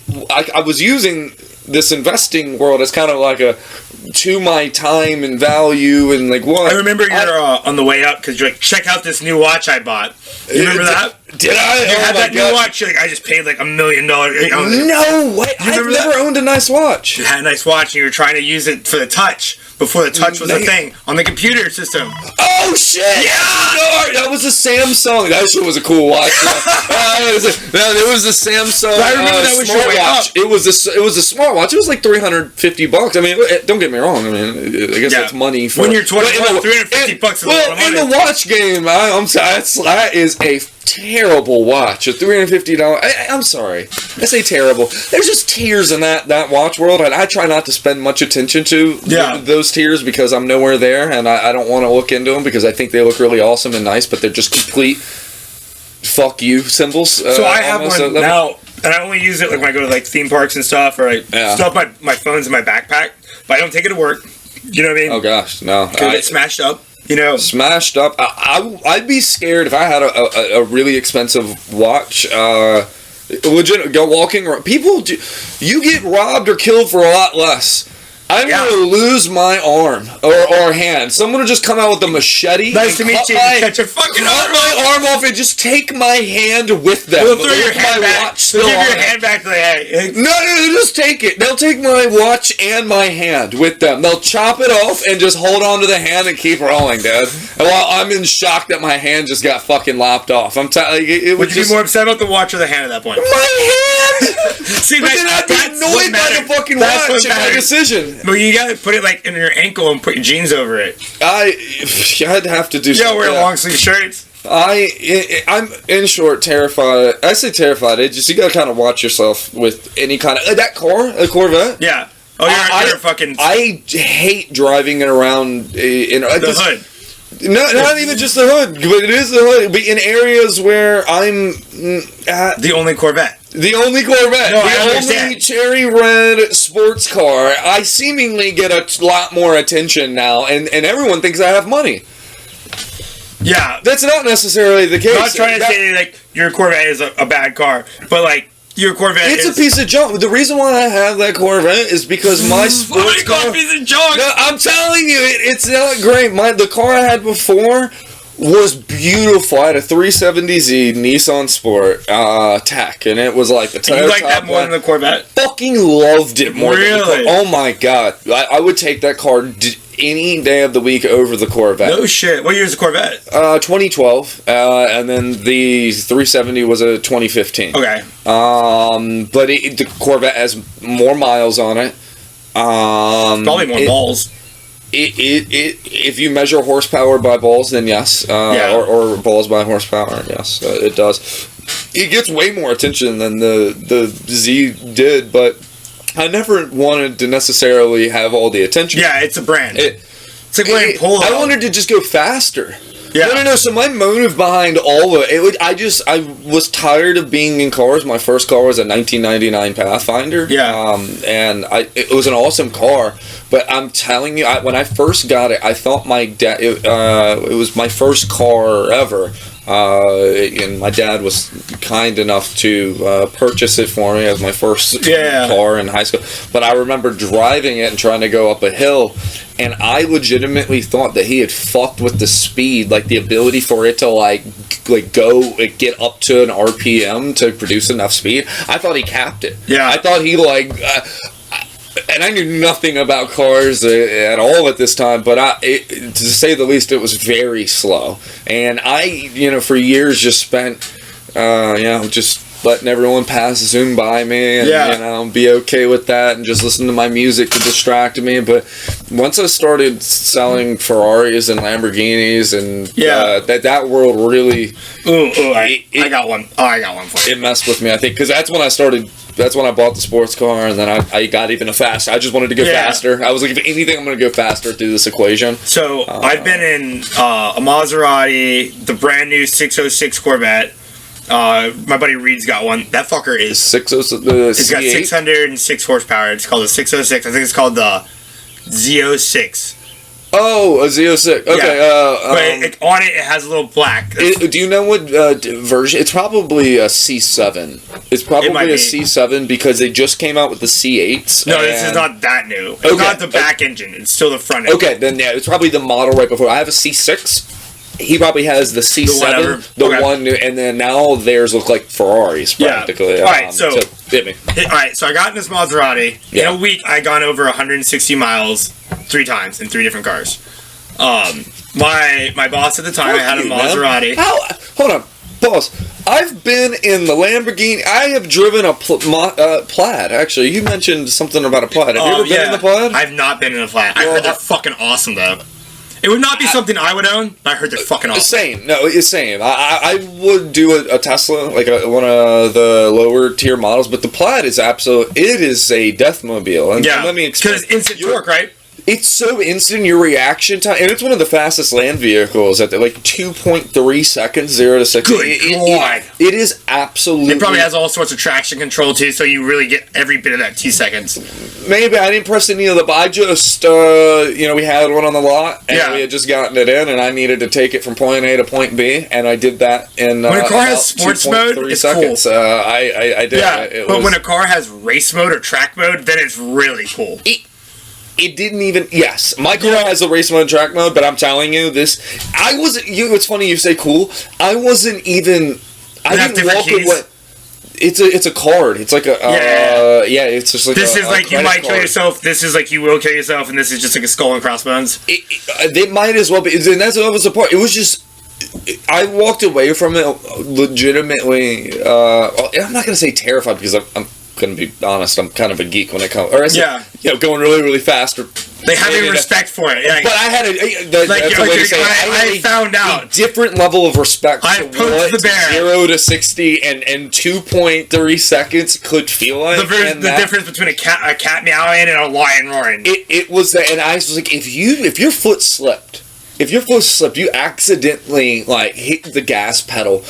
was using this investing world as kind of like to my time and value and like what. I remember you're on the way up because you're like, check out this new watch I bought. You remember that? Did I? You had that new watch. You're like, I just paid like $1 million. No way! I've never owned a nice watch. You had a nice watch and you were trying to use it for the touch before the touch was a thing on the computer system. Oh shit! Yeah, that was a Samsung. That shit was a cool watch. It was a Samsung. I remember that was your way up. It was a smartwatch. It was like $350. I mean, don't get me wrong. I mean, I guess that's money for when you're 21. $350 is a lot of money. In the watch game, I'm sorry, that is a terrible watch. A $350. I'm sorry, I say terrible. There's just tiers in that watch world, and I try not to spend much attention to those tiers because I'm nowhere there, and I don't want to look into them because I think they look really awesome and nice, but they're just complete fuck you symbols. So I have one now, and I only use it like when I go to like theme parks and stuff, or I stuff my phones in my backpack, but I don't take it to work. You know what I mean? Oh gosh, no. Because it's smashed up. You know, smashed up. I'd be scared if I had a really expensive watch. Legit, go walking around. People, you get robbed or killed for a lot less I'm gonna lose my arm or hand. Someone will just come out with a machete. Nice to meet you. Catch your fucking arm my arm off and just take my hand with them. They'll throw your hand back. They'll give your hand back. Like, no, just take it. They'll take my watch and my hand with them. They'll chop it off and just hold on to the hand and keep rolling, dude. And while I'm in shock that my hand just got fucking lopped off. I'm telling you, would you be more upset about the watch or the hand at that point? My hand. See, but then I'd be annoyed by the fucking watch and my decision. But you gotta put it like in your ankle and put your jeans over it. I'd have to do. Yeah, wear long sleeve shirts. I'm in short terrified. I say terrified. You gotta kind of watch yourself with any kind of that car, a Corvette. Yeah. Oh, you're fucking. I hate driving it around in the hood. No, not even just the hood, but it is the hood. But in areas where I'm the only Corvette. The only Corvette. No, the only cherry red sports car. I seemingly get a lot more attention now, and everyone thinks I have money. Yeah. That's not necessarily the case. I'm not trying to say, like, your Corvette is a bad car, but, like, your Corvette it's a piece of junk. The reason why I have that Corvette is because my sports car... a piece of junk? No, I'm telling you, it's not great. The car I had before was beautiful. I had a 370Z Nissan Sport Tech, and it was like the Toyota. You like that more than the Corvette? Fucking loved it more. Really? Oh my god, I would take that car any day of the week over the Corvette. No shit. What year is the Corvette? 2012, and then the 370 was a 2015. Okay. But the Corvette has more miles on it. Probably more balls. If you measure horsepower by balls, then yes. Or balls by horsepower, yes, it does. It gets way more attention than the Z did, but I never wanted to necessarily have all the attention. Yeah, it's a brand. It's like wearing polo. I wanted to just go faster. Yeah. No. So my motive behind all of it, I was tired of being in cars. My first car was a 1999 Pathfinder. Yeah. And it was an awesome car. But I'm telling you, when I first got it, I thought my dad. It was my first car ever. And my dad was kind enough to purchase it for me as my first car in high school. But I remember driving it and trying to go up a hill, and I legitimately thought that he had fucked with the speed, like the ability for it to get up to an RPM to produce enough speed. I thought he capped it. Yeah, I thought he and I knew nothing about cars at all at this time, but to say the least, it was very slow. And I, for years just spent, just letting everyone zoom by me and, be okay with that and just listen to my music to distract me. But once I started selling Ferraris and Lamborghinis and that world really... I got one. Oh, I got one for you. It messed with me, I think, because that's when I bought the sports car, and then I got even faster. I just wanted to go faster. I was like, if anything, I'm going to go faster through this equation. So, I've been in a Maserati, the brand new 606 Corvette. My buddy Reed's got one. That fucker is... 606, it's got 606 horsepower. It's called the 606. I think it's called the Z06. Oh, a Z06. Okay. Yeah. But on it has a little black. Do you know what version? It's probably a C7. It's probably a C7 because they just came out with the C8s. No, this is not that new. It's not the back engine. It's still the front engine. Okay, then it's probably the model right before. I have a C6. He probably has the C7, the one new, and then now theirs look like Ferraris practically. Yeah. All right, so hit me. All right, so I got in this Maserati. In a week, I gone over 160 miles 3 times in 3 different cars. My boss at the time, I had a Maserati. Hold on, boss. I've been in the Lamborghini. I have driven a Plaid. Actually, you mentioned something about a Plaid. Have you ever been in the Plaid? I've not been in a Plaid. I heard they're fucking awesome though. It would not be something I would own, but I heard they're fucking awesome. Same. No, it's same. I would do a Tesla, like one of the lower tier models, but the Plaid is it is a deathmobile. And let me explain. Because it's instant torque, right? It's so instant, your reaction time, and it's one of the fastest land vehicles at 2.3 seconds, 0 to 60. Good God. It is absolutely... It probably has all sorts of traction control, too, so you really get every bit of that 2 seconds. Maybe. I didn't press any of the... But I just, we had one on the lot, and we had just gotten it in, and I needed to take it from point A to point B, and I did that in when a car has sports mode, it's seconds. Cool. I did. Yeah, but when a car has race mode or track mode, then it's really cool. It didn't even. Yes, my car has a race mode and track mode, but I'm telling you, I wasn't. It's funny you say cool. I wasn't even. I didn't walk away. It's a card. It's like a yeah. It's just like this is like you might kill yourself. This is like you will kill yourself, and this is just like a skull and crossbones. They might as well be, and that's what was the part. It was just. I walked away from it legitimately. I'm not gonna say terrified because I'm gonna be honest. I'm kind of a geek when it comes. Or going really really fast. Or they have a respect for it. Yeah. But I had I found out a different level of respect. I poked the bear 0 to 60 and 2.3 seconds could feel like. The difference between a cat meowing and a lion roaring. It was that, and I was like, if your foot slipped. If your foot slipped, you accidentally like hit the gas pedal.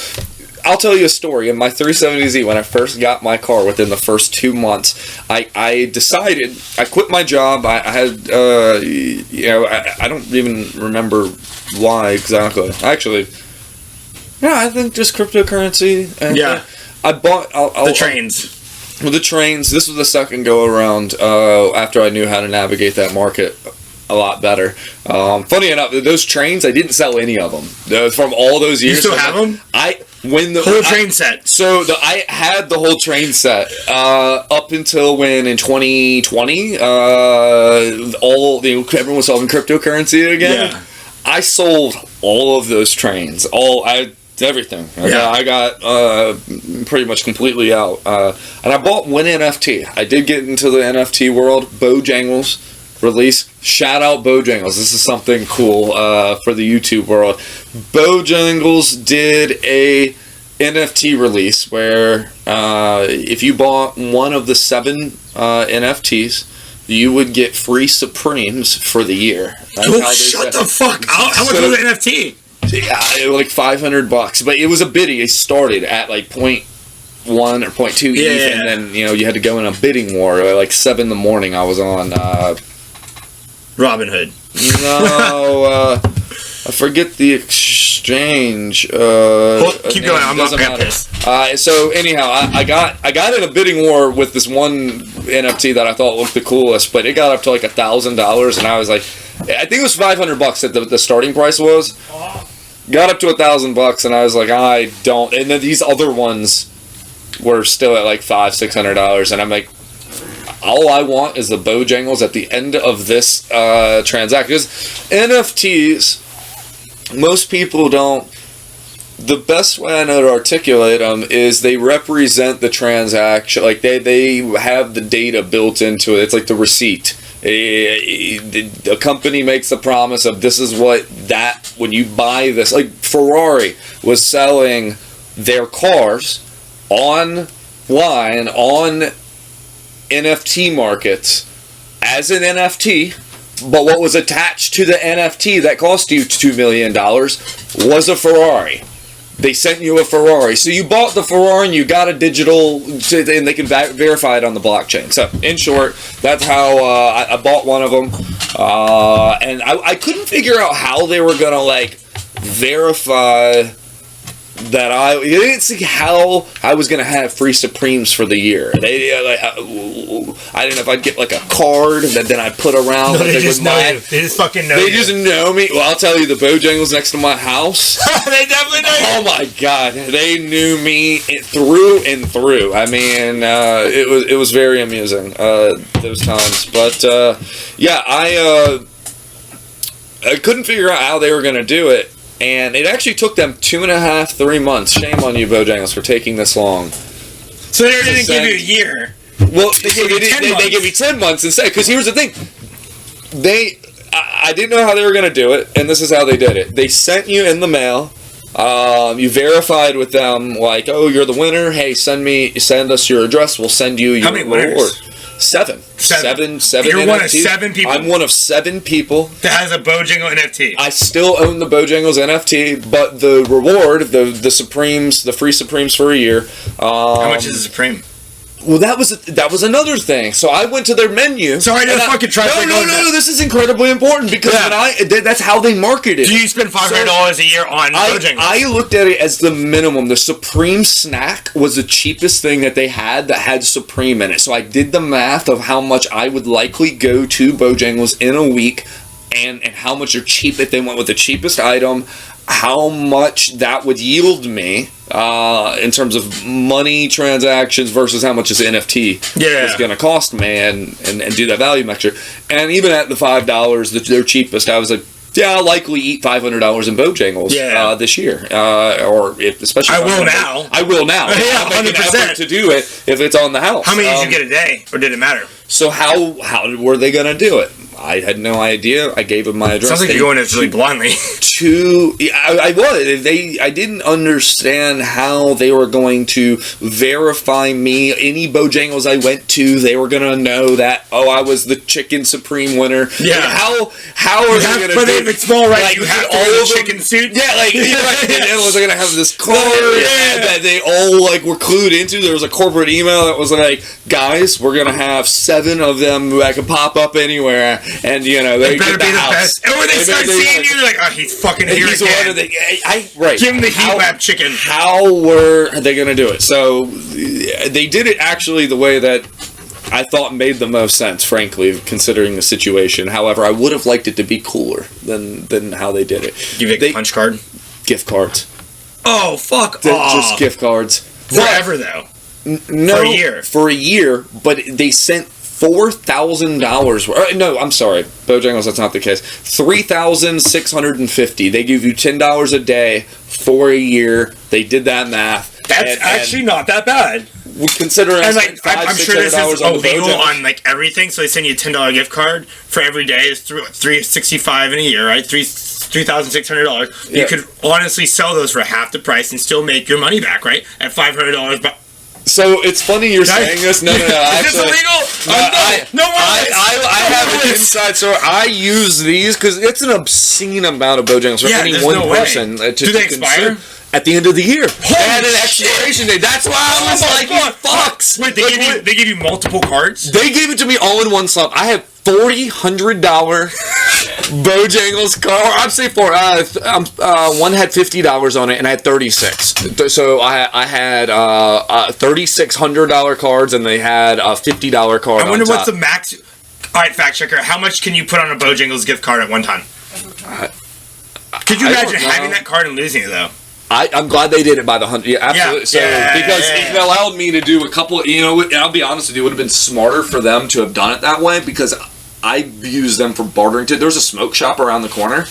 I'll tell you a story. In my 370Z, when I first got my car, within the first 2 months, I decided I quit my job. I had I don't even remember why exactly. Actually, I think just cryptocurrency. And I bought the trains. The trains. This was the second go around after I knew how to navigate that market a lot better. Funny enough, those trains, I didn't sell any of them from all those years. You still have them? Whole train set. So I had the whole train set up until when in 2020, everyone was solving cryptocurrency again. Yeah. I sold all of those trains. Everything. I got pretty much completely out. And I bought one NFT. I did get into the NFT world. Bojangles release. Shout out Bojangles. This is something cool for the YouTube world. Bojangles did a NFT release where if you bought one of the 7 NFTs, you would get free Supremes for the year. Shut the fuck! How much was the NFT? Yeah, like $500, but it was a bidding. It started at like 0.1 or 0.2 ETH, and then you had to go in a bidding war. Like 7 in the morning, I was on. Robinhood. No, I forget the exchange. Keep going. I'm not pissed. So anyhow, I got in a bidding war with this one NFT that I thought looked the coolest, but it got up to like $1,000, and I was like, I think it was $500 that the starting price was. Got up to $1,000, and I was like, I don't. And then these other ones were still at like $500-$600, and I'm like, all I want is the Bojangles at the end of this transaction. Because NFTs, most people don't. The best way I know to articulate them is they represent the transaction. Like they have the data built into it. It's like the receipt. A company makes the promise of this is what that when you buy this. Like Ferrari was selling their cars online on NFT markets as an NFT, but what was attached to the NFT that cost you $2 million was a Ferrari. They sent you a Ferrari. So you bought the Ferrari and you got a digital, and they can verify it on the blockchain. So in short, that's how I bought one of them. And I couldn't figure out how they were going to like verify that I didn't see how I was gonna have free Supremes for the year. I didn't know if I'd get like a card that then I put around. No, they just know you. They just fucking know you. They just know me. Well, I'll tell you, the Bojangles next to my house. They definitely know you. Oh my god, they knew me through and through. I mean, it was very amusing those times. But I couldn't figure out how they were gonna do it. And it actually took them 2.5-3 months. Shame on you, Bojangles, for taking this long. So they didn't give you a year. Well, they gave you 10 months instead. Because here's the thing. I didn't know how they were going to do it, and this is how they did it. They sent you in the mail. You verified with them, like, oh, you're the winner. Hey, send us your address. We'll send you your reward. 7. You're one of 7 people. I'm one of 7 people that has a Bojangle NFT. I still own the Bojangles NFT, but the reward, the Supremes, the free Supremes for a year. How much is a Supreme? Well, that was another thing. So I went to their menu. So I just fucking tried. No. This is incredibly important because that's how they market it. Do you spend $500 a year on Bojangles? I looked at it as the minimum. The Supreme snack was the cheapest thing that they had that had Supreme in it. So I did the math of how much I would likely go to Bojangles in a week, and how much are cheap if they went with the cheapest item. How much that would yield me in terms of money transactions versus how much this NFT is going to cost me, and do that value measure. And even at the $5, their cheapest, I was like, yeah, I'll likely eat $500 in Bojangles this year, especially. I will now. Yeah, 100% to do it if it's on the house. How many did you get a day, or did it matter? So how were they going to do it? I had no idea. I gave them my address. Sounds like you're going in really blindly. I was. I didn't understand how they were going to verify me. Any Bojangles I went to, they were going to know that, I was the Chicken Supreme winner. Yeah. Like, how are they going to do it? But if it's small, right, like, you have to wear the chicken suit. Yeah, like, was going to have this card that they all, like, were clued into. There was a corporate email that was like, guys, we're going to have 7 of them that can pop up anywhere. And, they better be the best. And when they start seeing you, they're like, he's fucking here again. Right. Give him the heat lab chicken. How were they going to do it? So, they did it actually the way that I thought made the most sense, frankly, considering the situation. However, I would have liked it to be cooler than how they did it. Give you a punch card? Gift cards. Oh, fuck off. Just gift cards. Forever, though. No. For a year. For a year, but they sent $4,000. No, I'm sorry, Bojangles. That's not the case. $3,650. They give you $10 a day for a year. They did that math. That's actually not that bad. Considering, and like, I'm sure this is illegal on like everything. So they send you a $10 gift card for every day. It's $365 in a year, right? $3,600. You could honestly sell those for half the price and still make your money back, right? At $500. But so it's funny you're saying this. No. Is this illegal? I have an inside story. I use these because it's an obscene amount of Bojangles for any one person to Do they expire? At the end of the year. They had an expiration date. That's why I was like, you fucks. Wait, they give you multiple cards? They gave it to me all in one slot. I have $100 Bojangles card. I'd say one had $50 on it, and I had 36. So I had $3,600 cards, and they had a $50 card. I wonder what's the max. All right, fact checker. How much can you put on a Bojangles gift card at one time? Could you imagine having that card and losing it though? I'm glad they did it by the 100. Yeah, absolutely. Because it allowed me to do a couple. And I'll be honest with you, it would have been smarter for them to have done it that way because I used them for bartering. There's a smoke shop around the corner.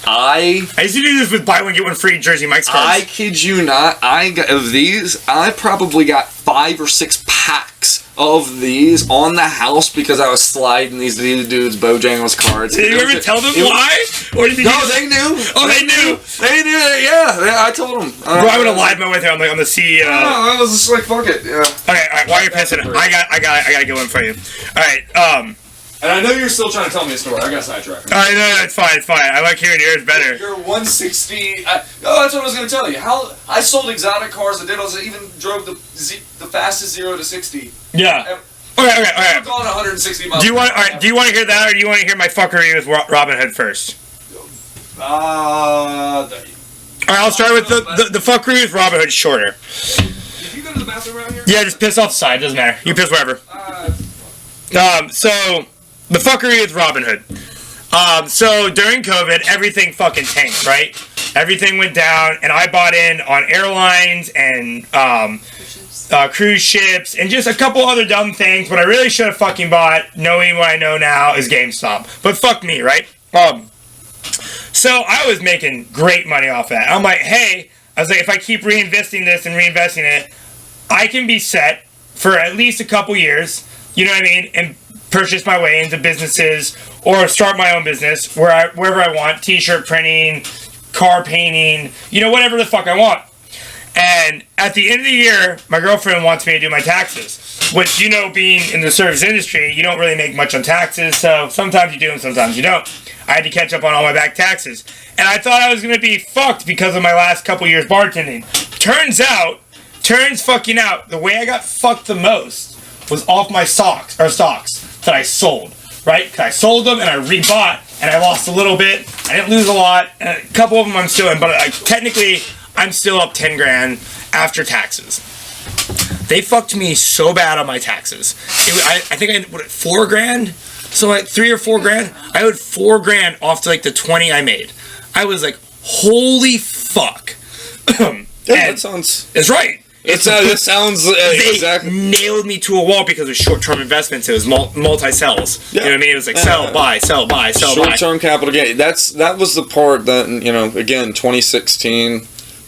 I used to do this with buy one get one free Jersey Mike's cards. I kid you not. Of these, I probably got 5 or 6 packs of these on the house because I was sliding these dudes Bojangles cards. Did you ever tell them why? Or did you they knew. Oh, they knew. They knew. Yeah, I told them. Bro, I would have lied my way through. I'm like, I'm the CEO. No, I was just like, fuck it. Yeah. All right. While you're pissing, I got to get one for you. All right. And I know you're still trying to tell me a story. I got sidetracked. I know, it's fine. I like hearing yours better. You're 160. That's what I was going to tell you. How I sold exotic cars. I even drove the fastest 0 to 60. Yeah. Okay. I'm going 160 miles. Do you want to hear that, or do you want to hear my fuckery with Robin Hood first? All right, I'll start with the fuckery with Robin Hood shorter. Did you go to the bathroom around here? Yeah, just piss off the side. Doesn't matter. You piss wherever. So the fuckery with Robin Hood. So during COVID, everything fucking tanked, right? Everything went down, and I bought in on airlines and cruise ships and just a couple other dumb things. What I really should have fucking bought, knowing what I know now, is GameStop. But fuck me, right? So I was making great money off that. I'm like, hey, if I keep reinvesting this and reinvesting it, I can be set for at least a couple years, you know what I mean, and purchase my way into businesses or start my own business wherever I want, t-shirt printing, car painting, whatever the fuck I want. And at the end of the year, my girlfriend wants me to do my taxes, which, being in the service industry, you don't really make much on taxes, so sometimes you do and sometimes you don't. I had to catch up on all my back taxes. And I thought I was going to be fucked because of my last couple years bartending. Turns out turns fucking out, the way I got fucked the most was off my stocks that I sold, right? Because I sold them and I rebought, and I lost a little bit. I didn't lose a lot, and a couple of them I'm still in, but technically I'm still up 10 grand after taxes. They fucked me so bad on my taxes. I think I owed 4 grand, so like 3 or 4 grand. I owed 4 grand off to like the 20 I made. I was like, holy fuck. That sounds. It's right. It sounds exactly. Nailed me to a wall because it was short-term investments. It was multi-sells. Yeah. You know what I mean? It was like sell, buy, sell, buy, sell, buy. Short-term capital gain. That was the part that, again, 2016,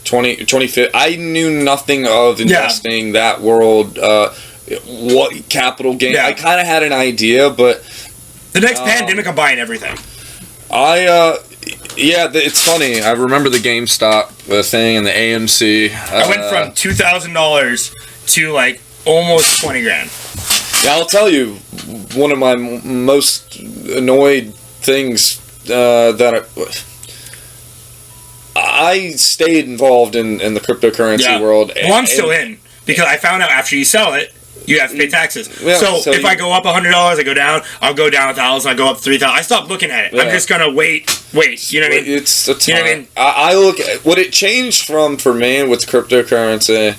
2015. I knew nothing of investing that world. What capital gain? Yeah. I kind of had an idea, but the next pandemic, I'm buying everything. It's funny. I remember the GameStop thing and the AMC. I went from $2,000 to like almost 20 grand. Yeah, I'll tell you, one of my most annoyed things that I stayed involved in the cryptocurrency world. Well, I'm still in because I found out after you sell it, you have to pay taxes. Yeah, so if I go up $100, I go down. I'll go down 1,000. I go up 3,000. I stopped looking at it. Yeah. I'm just gonna wait. You know what I mean? It's a time. You know what I mean? I look at what it changed from for me with cryptocurrency,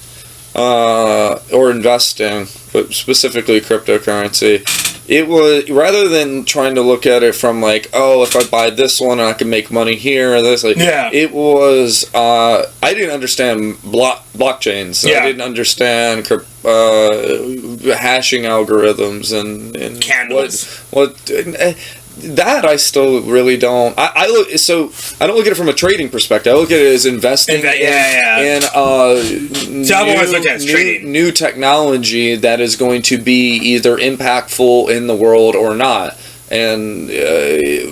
or investing, but specifically cryptocurrency. It was, rather than trying to look at it from like, oh, if I buy this one, I can make money here or this. It was, I didn't understand blockchains. Yeah. I didn't understand hashing algorithms and candles. What that I still really don't. I don't look at it from a trading perspective. I look at it as investing in new technology that is going to be either impactful in the world or not. And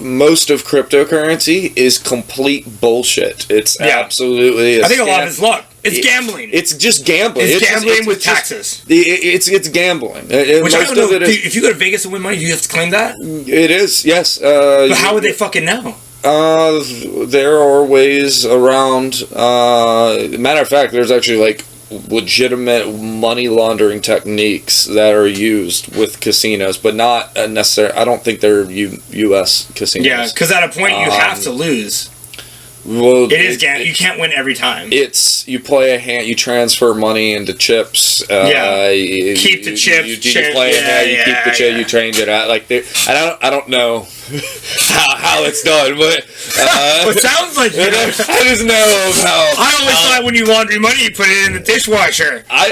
most of cryptocurrency is complete bullshit. It's absolutely. I think a lot of it's luck. It's gambling. It's just gambling. It's gambling with taxes. It's gambling. Which I don't know. If you go to Vegas and win money, do you have to claim that? It is, yes. But how would they fucking know? There are ways around. Matter of fact, there's actually like legitimate money laundering techniques that are used with casinos, but not necessarily. I don't think they're U.S. casinos. Yeah, because at a point you have to lose. Well, it is gambling. You can't win every time. You play a hand. You transfer money into chips. Keep the chips. You play a hand. You keep the chip. You change it out. Like I don't know how it's done, but it sounds like I just know how. I always thought when you laundry money, you put it in the dishwasher. I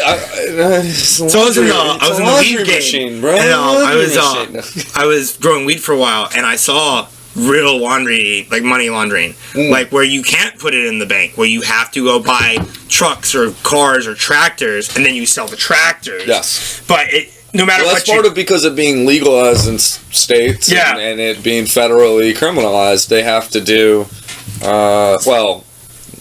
was in the weed game, bro. I was growing weed for a while, and I saw real laundry, like money laundering, like where you can't put it in the bank, where you have to go buy trucks or cars or tractors, and then you sell the tractors. Yes, but no matter what, that's part of because of being legalized in states, and it being federally criminalized, they have to do.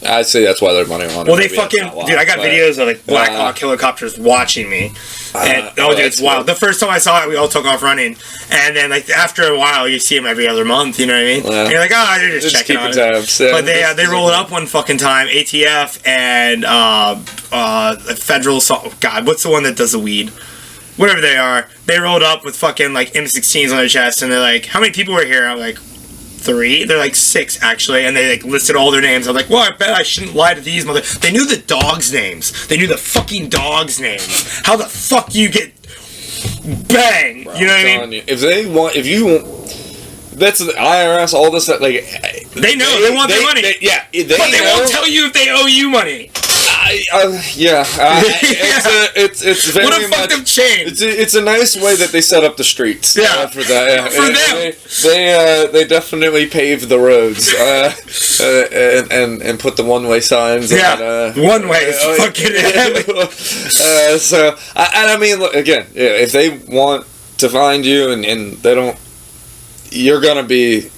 I'd say that's why they're money laundering. Well, they dude. I got videos of like Black Hawk helicopters watching me. And, dude, it's wild. The first time I saw it, we all took off running, and then like after a while, you see them every other month. You know what I mean? Yeah. And you're like, they're just checking on it. But they rolled it up one fucking time. ATF and federal. God, what's the one that does the weed? Whatever they are, they rolled up with fucking like M16s on their chest, and they're like, "How many people were here?" I'm like, 3. They're like 6 actually, and they like listed all their names. I'm like, well, I bet I shouldn't lie to these mother. They knew the dogs' names. They knew the fucking dogs' names. How the fuck do you get bang? Bro, you know what I mean? If you want, that's the IRS. All this like they know they want their money. But they won't tell you if they owe you money. It's very what a fucked up chain. It's a nice way that they set up the streets. For that. For them, they definitely paved the roads and put the one-way signs. One way is fucking. So I mean, look, again, if they want to find you and they don't, you're gonna be.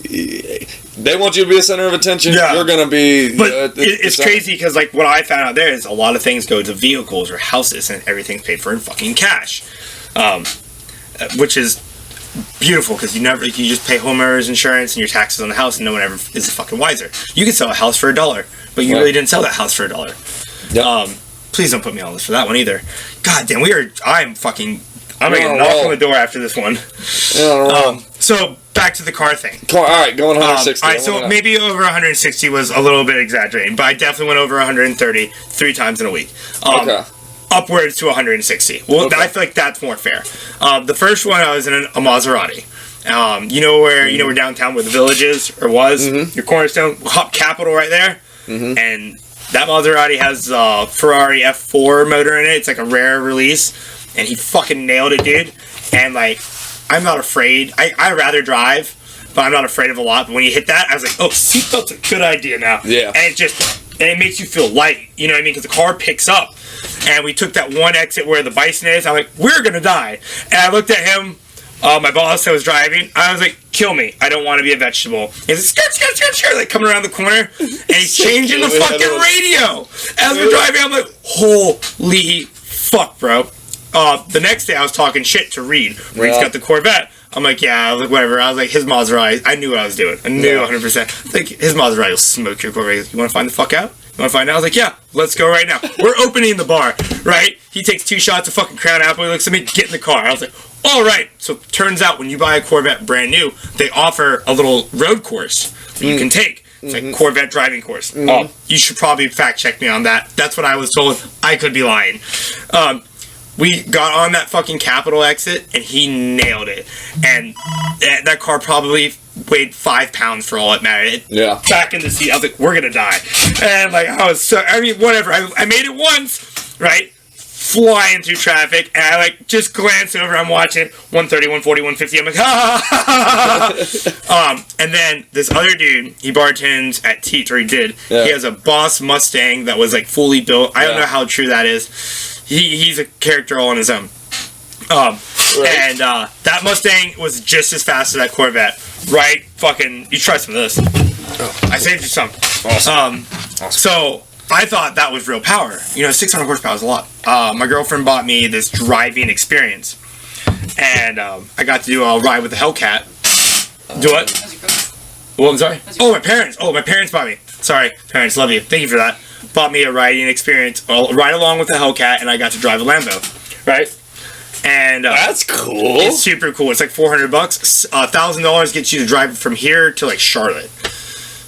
They want you to be a center of attention. Yeah. You're going to be... But it's crazy because, like, what I found out there is a lot of things go to vehicles or houses and everything's paid for in fucking cash. Which is beautiful because you just pay homeowners insurance and your taxes on the house and no one ever is fucking wiser. You could sell a house for $1, but you really didn't sell that house for $1. Yep. Please don't put me on the list for that one either. God damn, I'm gonna get knocked on the door after this one. So back to the car thing. All right, going 160. All right, so maybe over 160 was a little bit exaggerating, but I definitely went over 130 3 times in a week. Okay. Upwards to 160. Well, okay. I feel like that's more fair. The first one, I was in a Maserati. You know where downtown where the Village is or was? Mm-hmm. Your Cornerstone, Hop Capital right there, and that Maserati has a Ferrari F4 motor in it. It's like a rare release, and he fucking nailed it, dude. And like, I'm not afraid. I rather drive, but I'm not afraid of a lot. But when you hit that, I was like, oh, seatbelt's a good idea now. Yeah. And it makes you feel light. You know what I mean? Because the car picks up. And we took that one exit where the Bison is. I'm like, we're gonna die. And I looked at him. My boss that was driving, I was like, kill me. I don't want to be a vegetable. He's like, skirt, skirt, skirt, skirt, like coming around the corner, and he's changing the fucking radio. As we're driving, I'm like, holy fuck, bro. The next day, I was talking shit to Reed. Reed's got the Corvette. I'm like, yeah, like, whatever. I was like, his Maserati, I knew what I was doing. I knew 100%. Like, his Maserati will smoke your Corvette. You want to find the fuck out? You want to find out? I was like, yeah, let's go right now. We're opening the bar, right? He takes 2 shots of fucking Crown Apple. He looks at me, get in the car. I was like, all right. So turns out when you buy a Corvette bran new, they offer a little road course that you can take. It's like Corvette driving course. Oh, you should probably fact check me on that. That's what I was told. I could be lying. We got on that fucking Capitol exit, and he nailed it. And that car probably weighed 5 pounds for all it mattered. Back in the seat, I was like, we're gonna die. And like, whatever. I made it once, right? Flying through traffic, and I like just glance over. I'm watching 130, 140, 150. I'm like, ha ha ha. And then this other dude, he bartends at Teats, or he did. Yeah. He has a Boss Mustang that was like fully built. I don't know how true that is. He's a character all on his own. And that Mustang was just as fast as that Corvette. Right? Fucking, you try some of this. I saved you some. Awesome. So I thought that was real power. 600 horsepower is a lot. My girlfriend bought me this driving experience. And I got to do a ride with the Hellcat. Do what? Well, I'm sorry? Oh, my parents. My parents bought me. Sorry, parents, love you. Thank you for that. Bought me a riding experience, right along with the Hellcat, and I got to drive a Lambo. Right? And that's cool. It's super cool. It's like $400. $1,000 gets you to drive from here to like Charlotte.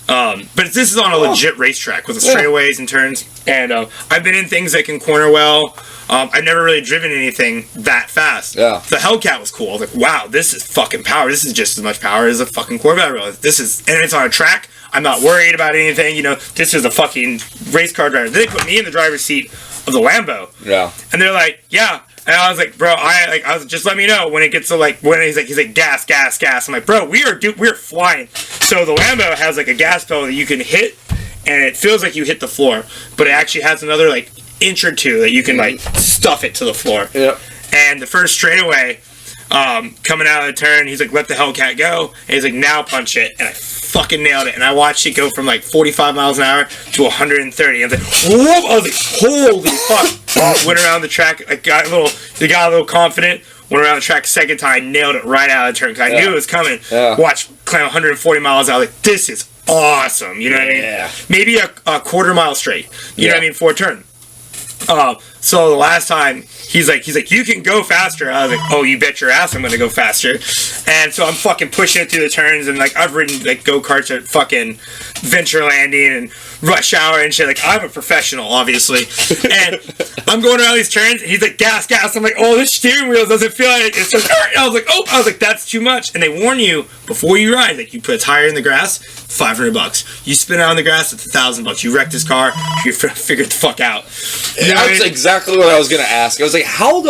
But this is on a legit racetrack with the straightaways and turns. And I've been in things that can corner well. I've never really driven anything that fast. Yeah. The Hellcat was cool. I was like, wow, this is fucking power. This is just as much power as a fucking Corvette. I realized and it's on a track. I'm not worried about anything. This is a fucking race car driver. They put me in the driver's seat of the Lambo. Yeah. And they're like, yeah. And I was like, bro, I was just let me know when it gets to when he's like gas, gas, gas. I'm like, bro, we're flying. So the Lambo has like a gas pedal that you can hit, and it feels like you hit the floor, but it actually has another like inch or two that you can like stuff it to the floor. Yep. And the first straightaway, coming out of the turn, he's like, let the Hellcat go, and he's like, now punch it, and I fucking nailed it, and I watched it go from like 45 miles an hour to 130. I was like, whoop! I was like, holy fuck! Went around the track, got a little confident. Went around the track second time, nailed it right out of the turn because I knew it was coming. Yeah. Watched climb 140 miles out. Like, this is awesome. You know what I mean? Yeah. Maybe a quarter mile straight. You know what I mean? For a turn. So the last time he's like, you can go faster. I was like, oh, you bet your ass I'm gonna go faster. And so I'm fucking pushing it through the turns, and like I've ridden like go-karts at fucking Venture Landing and Rush Hour and shit. Like, I'm a professional, obviously. And I'm going around these turns, and he's like, gas, gas. I'm like, oh, this steering wheel doesn't feel like it's just. I was like, that's too much. And they warn you before you ride, like, you put a tire in the grass, $500. You spin it on the grass, it's $1,000. You wreck this car, you figure the fuck out. That's exactly what I was gonna ask. I was like, how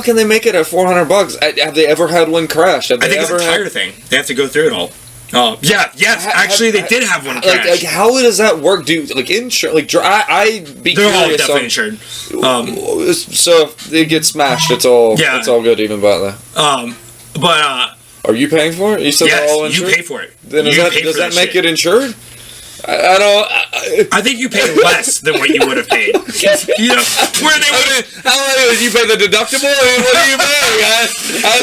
can they make it at $400? Have they ever had one crash? I think it's a tire thing. They have to go through it all. Actually, they did have one crash. Like, how does that work? Do like insure? Like, I'd be They're curious. They're all definitely insured. So if they get smashed, it's all good, even about that. But are you paying for it? You said they're all insured? You pay for it. Then does that make it insured? I think you pay less than what you would have paid. You know, where they would. How did you pay the deductible? I mean, what do you pay?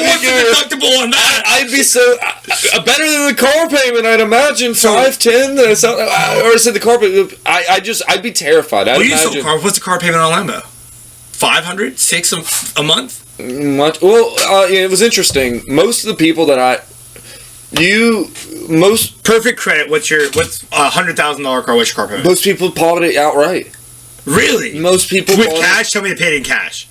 What's the deductible on that? I'd be so better than the car payment. I'd imagine 5-10. Or is it the car payment? I'd be terrified. What's the car payment on Lambo? $500, $600 a month. Much. Well, it was interesting. Most of the people that most perfect credit. What's $100,000 car? What's your car payment? Most people bought it outright. Really? Most people with cash. Tell me they paid in cash.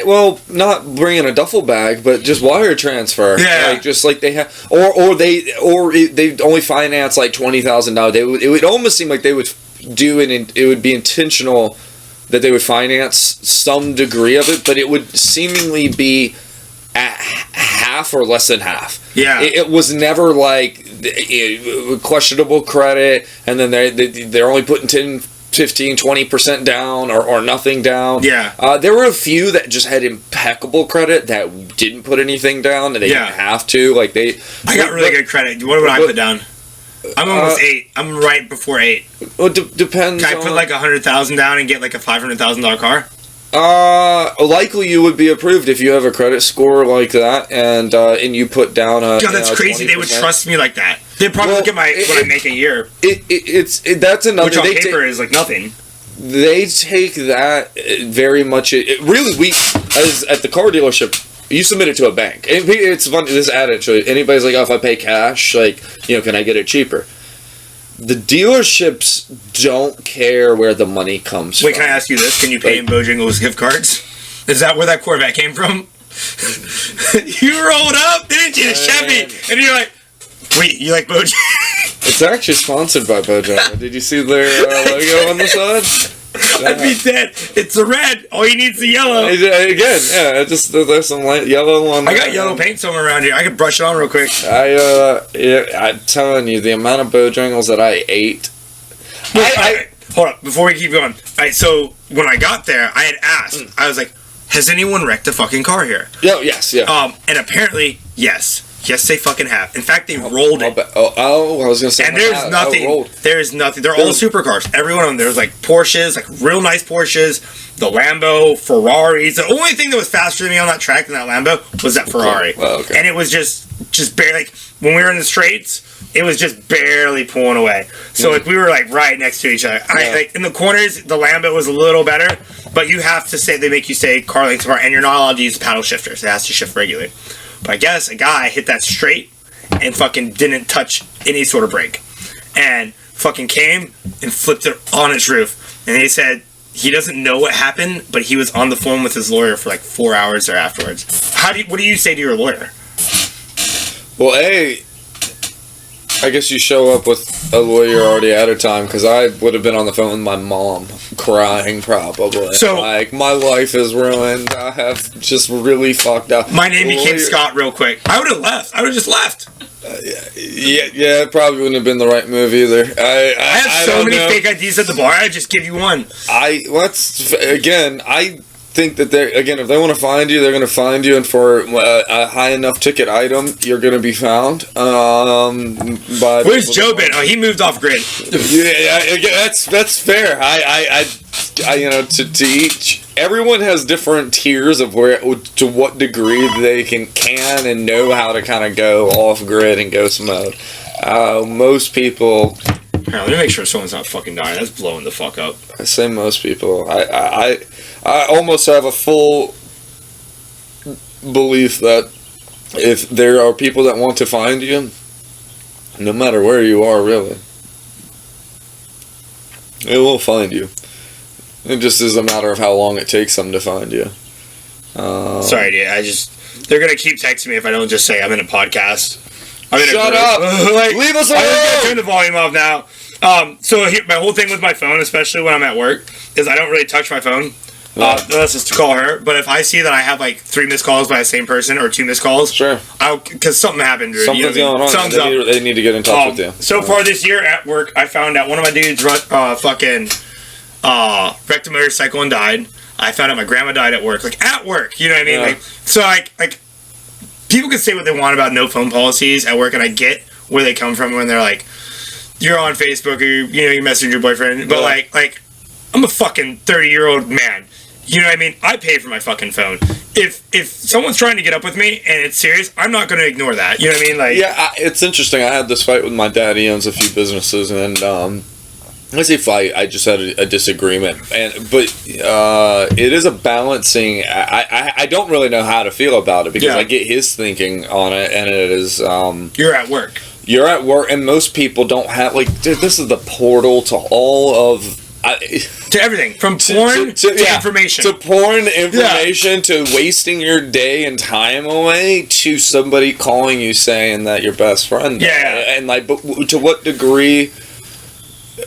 Well, not bringing a duffel bag, but just wire transfer. Yeah. Like, just like they have, or they only finance like $20,000. It would almost seem like they would do it, and it would be intentional that they would finance some degree of it, but it would seemingly be at half or less than half. Yeah. It was never like questionable credit, and then they're only putting 10, 15, 20% down or nothing down. Yeah. There were a few that just had impeccable credit that didn't put anything down, and they didn't have to. Like I got really good credit. What would I put down? I'm almost 8. I'm right before 8. Well, depends. Can I put like $100,000 down and get like a $500,000 car? Likely you would be approved if you have a credit score like that, and you put down a. God, that's crazy. 20%. They would trust me like that. They'd probably look at what I make a year. That's another. Which on paper is like nothing. They take that very much. Really, as at the car dealership. You submit it to a bank. It's funny, this adage. Anybody's like, oh, if I pay cash, like, can I get it cheaper? The dealerships don't care where the money comes from. Wait, can I ask you this? Can you pay in Bojangles gift cards? Is that where that Corvette came from? You rolled up, didn't you? Chevy. And you're like, wait, you like Bojangles? It's actually sponsored by Bojangles. Did you see their logo on the side? I'd be dead. It's the red. All you need is the yellow. Again, yeah. Just there's some light yellow on. I got yellow paint somewhere around here. I could brush it on real quick. I'm telling you, the amount of Bojangles that I ate. Hold up, before we keep going. Alright, so when I got there, I had asked. I was like, "Has anyone wrecked a fucking car here?" Yes. And apparently, yes. Yes, they fucking have. In fact, they rolled it. I was gonna say. And there's nothing. There's nothing. They're all supercars. Every one of them. There's like Porsches, like real nice Porsches, the Lambo, Ferraris. The only thing that was faster than me on that track than that Lambo was that Ferrari. Okay. And it was just barely. Like, when we were in the straights, it was just barely pulling away. So like we were like right next to each other. Like in the corners, the Lambo was a little better, but you have to say they make you stay car lengths apart, and you're not allowed to use paddle shifters. It has to shift regularly. But I guess a guy hit that straight and fucking didn't touch any sort of brake. And fucking came and flipped it on its roof. And he said he doesn't know what happened, but he was on the phone with his lawyer for like 4 hours there afterwards. What do you say to your lawyer? Well, I guess you show up with a lawyer already at a time, because I would have been on the phone with my mom crying probably. So, like, my life is ruined. I have just really fucked up. My name became Scott real quick. I would have left. I would have just left. Yeah, it probably wouldn't have been the right move either. I have so many fake IDs at the bar. I'd just give you one. I think that if they want to find you, they're going to find you, and for a high enough ticket item, you're going to be found. Where's Joe been? Oh, he moved off grid. Yeah, that's fair. To each, everyone has different tiers of to what degree they can and know how to kind of go off grid and ghost mode. Most people. Let me make sure someone's not fucking dying. That's blowing the fuck up. I say most people. I almost have a full belief that if there are people that want to find you, no matter where you are, really, it will find you. It just is a matter of how long it takes them to find you. Sorry, dude. They're gonna keep texting me if I don't just say I'm in a podcast. Shut up! Leave us alone! I'm gonna turn the volume off now. My whole thing with my phone, especially when I'm at work, is I don't really touch my phone. Unless it's to call her. But if I see that I have like 3 missed calls by the same person or 2 missed calls, sure, because something happened. Something's going on. They need to get in touch with you. So far this year at work, I found out one of my dudes wrecked a motorcycle and died. I found out my grandma died at work. Like at work, you know what I mean? Yeah. Like people can say what they want about no phone policies at work, and I get where they come from when they're like, you're on Facebook or you message your boyfriend, but like I'm a fucking 30-year-old man. You know what I mean? I paid for my fucking phone. If someone's trying to get up with me and it's serious, I'm not going to ignore that. You know what I mean? Like, yeah, it's interesting. I had this fight with my dad. He owns a few businesses, and I say fight. I just had a disagreement, but it is a balancing. I don't really know how to feel about it because I get his thinking on it, and it is you're at work. You're at work, and most people don't have dude, this is the portal to all of. To everything from porn to information, to porn information, to wasting your day and time away, to somebody calling you saying that your best friend. And but to what degree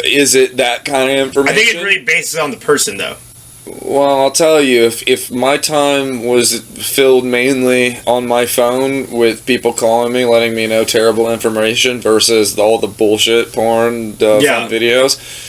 is it that kind of information? I think it really bases on the person, though. Well, I'll tell you, if my time was filled mainly on my phone with people calling me, letting me know terrible information versus all the bullshit porn fun videos,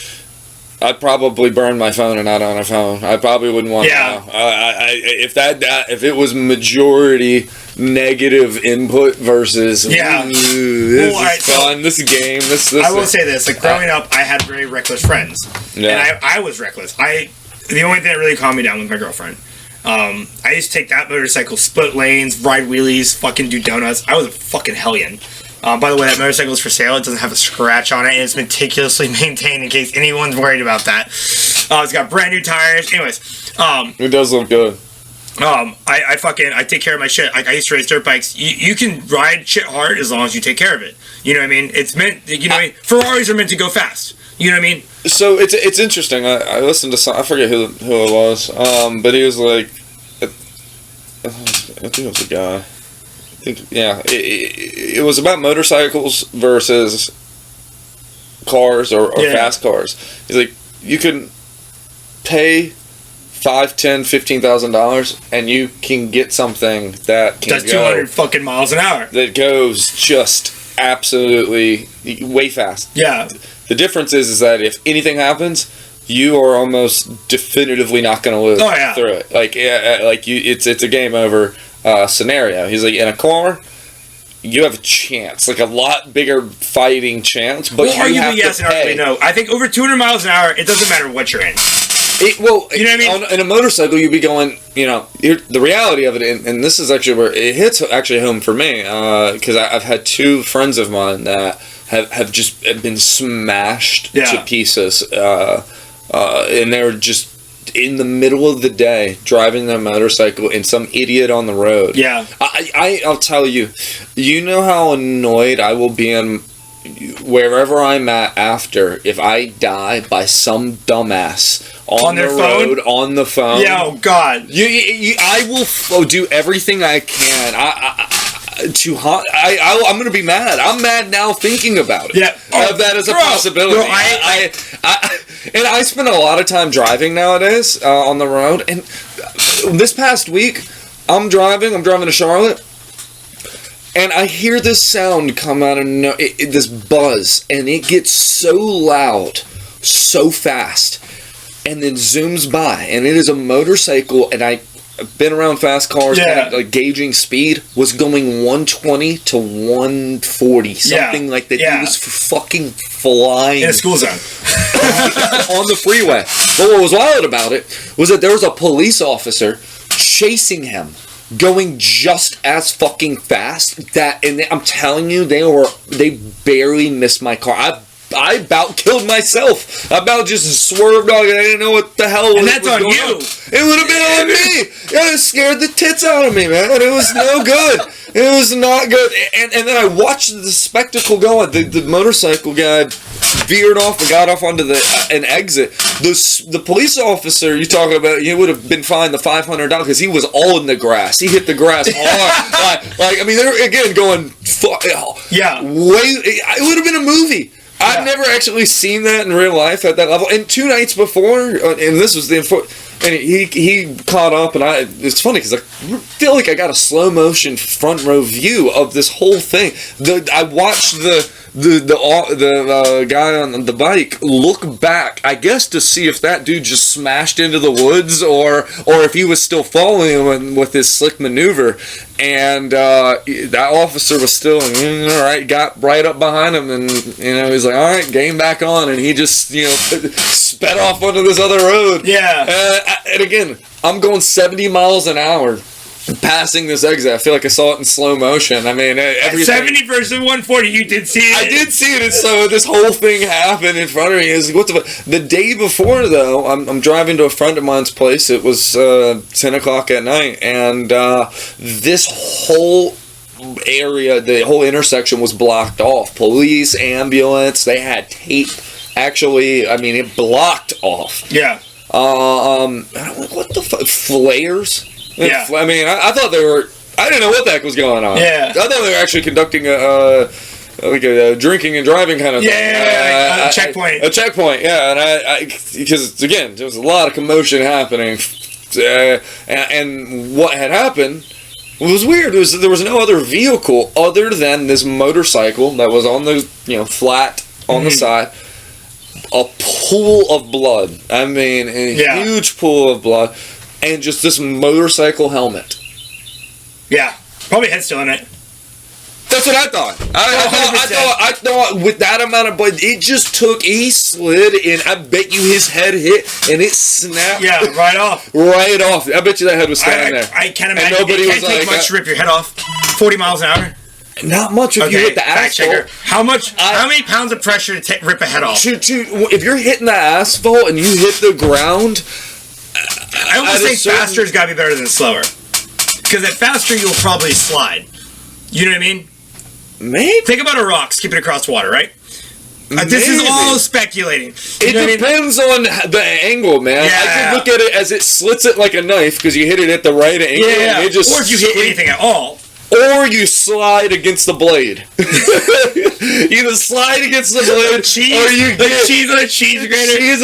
I'd probably burn my phone and not on a phone. I probably wouldn't want to know. If it was majority negative input versus this is fun, this game, this. I will say this: growing up, I had very reckless friends, and I was reckless. The only thing that really calmed me down was my girlfriend. I used to take that motorcycle, split lanes, ride wheelies, fucking do donuts. I was a fucking hellion. By the way, that motorcycle is for sale. It doesn't have a scratch on it, and it's meticulously maintained in case anyone's worried about that. It's got brand new tires. Anyways, it does look good. I take care of my shit. I used to race dirt bikes. You can ride shit hard as long as you take care of it. You know what I mean? It's meant. You know what I mean? Ferraris are meant to go fast. You know what I mean? So it's interesting. I listened to some. I forget who it was. But he was like, I think it was a guy. It was about motorcycles versus cars or fast cars. He's like, you can pay $5,000, $10,000, $15,000 and you can get something that can that's 200 fucking miles an hour. That goes just absolutely way fast. Yeah. The difference is that if anything happens, you are almost definitively not going to live through it. It's a game over. Scenario. He's like, in a car, you have a chance, a lot bigger fighting chance, but you have to pay. And no. I think over 200 miles an hour, it doesn't matter what you're in. You know what I mean? In a motorcycle, you'd be going, the reality of it, and this is actually where it hits actually home for me, because I've had two friends of mine that have just been smashed to pieces, and they're just in the middle of the day driving their motorcycle and some idiot on the road. Yeah. I'll tell you, how annoyed I will be in wherever I'm at after if I die by some dumbass on the road on the phone. Yeah, oh God. I will do everything I can. I'm gonna be mad. I'm mad now thinking about it. Yeah, that is a possibility. Bro, and I spend a lot of time driving nowadays on the road. And this past week, I'm driving to Charlotte, and I hear this sound come out of this buzz, and it gets so loud, so fast, and then zooms by, and it is a motorcycle, and I've been around fast cars, gauging speed, was going 120 to 140, something like that. He was fucking flying. In a school zone. On the freeway. But what was wild about it was that there was a police officer chasing him, going just as fucking fast, and I'm telling you, they barely missed my car. I about killed myself. I about just swerved off. I didn't know what the hell was going on. And that's on you. It would have been on me. It scared the tits out of me, man. It was no good. It was not good. And then I watched the spectacle go on. The motorcycle guy veered off and got off onto an exit. The police officer you talking about, he would have been fined the $500 because he was all in the grass. He hit the grass hard. They're again going. It would have been a movie. I've never actually seen that in real life at that level. And 2 nights before, and this was and he caught up, and it's funny because I feel like I got a slow motion front row view of this whole thing. I watched the guy on the bike look back, I guess, to see if that dude just smashed into the woods or if he was still following him with his slick maneuver. And that officer was still, all right, got right up behind him, and he's like, all right, game back on, and he just sped off onto this other road. Yeah. And again, I'm going 70 miles an hour. Passing this exit, I feel like I saw it in slow motion. I mean, everything. 70 versus 140, you did see it? I did see it, and so this whole thing happened in front of me. Is what the day before, though, I'm driving to a friend of mine's place. It was 10 o'clock at night, and this whole area, the whole intersection was blocked off. Police, ambulance, they had tape. Actually, I mean, it blocked off. Yeah. What the fuck? Flares? Yeah. I mean, I thought they were. I didn't know what the heck was going on. Yeah. I thought they were actually conducting a drinking and driving kind of thing. Yeah, a checkpoint. A checkpoint, yeah. And because again, there was a lot of commotion happening, and what had happened was weird. There was no other vehicle other than this motorcycle that was on the flat on the side. A pool of blood. I mean, a huge pool of blood. And just this motorcycle helmet. Yeah. Probably head still in it. That's what I thought. I thought with that amount of blood, it just took, he slid, and I bet you his head hit, and it snapped. Yeah, right off. Right off. I bet you that head was standing there. I can't imagine. It can't take much to rip your head off. 40 miles an hour. Not much if you hit the asphalt. How many pounds of pressure to rip a head off? If you're hitting the asphalt and you hit the ground... I almost think faster has got to be better than slower. Because at faster, you'll probably slide. You know what I mean? Maybe. Think about a rock skipping across water, right? This is all speculating. It depends on the angle, man. Yeah. I could look at it as it slits it like a knife because you hit it at the right angle. Yeah. And it just or if you hit anything at all. Or you slide against the blade. Either slide against the blade, or you get cheese on a cheese grater, you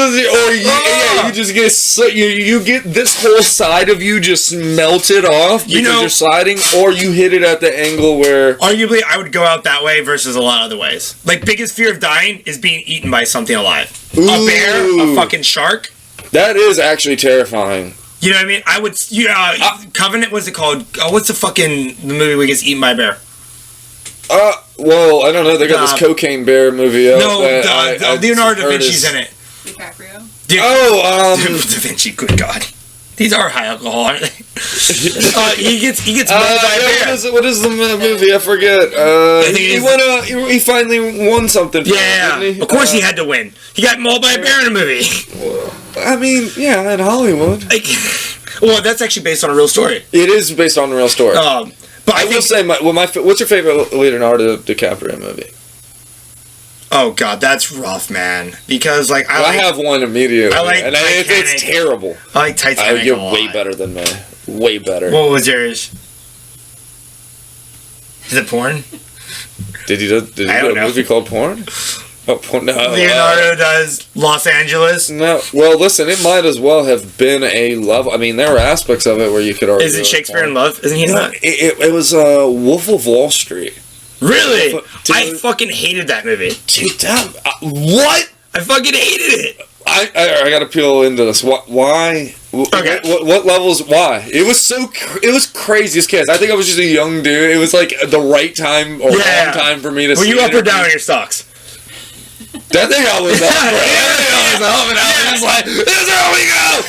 just get you get this whole side of you just melted off because you're sliding, or you hit it at the angle where. Arguably, I would go out that way versus a lot of other ways. Like, biggest fear of dying is being eaten by something alive. Ooh. A bear, a fucking shark. That is actually terrifying. You know what I mean? I would. Covenant, what's it called? What's the movie where he gets eaten by a bear? Well, I don't know. They got this cocaine bear movie. Leonardo da Vinci's in it. DiCaprio. Da Vinci. Good God, these are high alcohol, aren't they? He gets mauled by a bear. What is the movie? I forget. He finally won something. Yeah, didn't he? Of course he had to win. He got mauled by a bear in a movie. I mean, yeah, in Hollywood. Well, that's actually based on a real story. It is based on a real story. But I will say, what's your favorite Leonardo DiCaprio movie? Oh God, that's rough, man. Because I have one immediately. I like Titanic. It's terrible. I like Titanic. You're way better than me. Way better. What was yours? Is it porn? Did he do a movie called Porn? Oh, no. Leonardo does Los Angeles. No, well, listen, it might as well have been a love. I mean, there were aspects of it where you could argue. Is it Shakespeare in Love? Isn't he not? It was Wolf of Wall Street. Really? I fucking hated that movie. Dude, what? I fucking hated it. I gotta peel into this. Why? Okay. What levels? Why? It was crazy as kids. I think I was just a young dude. It was like the right time or wrong time for me to. Were you up or down on your stocks? That thing I was up. I was like, this is how we go.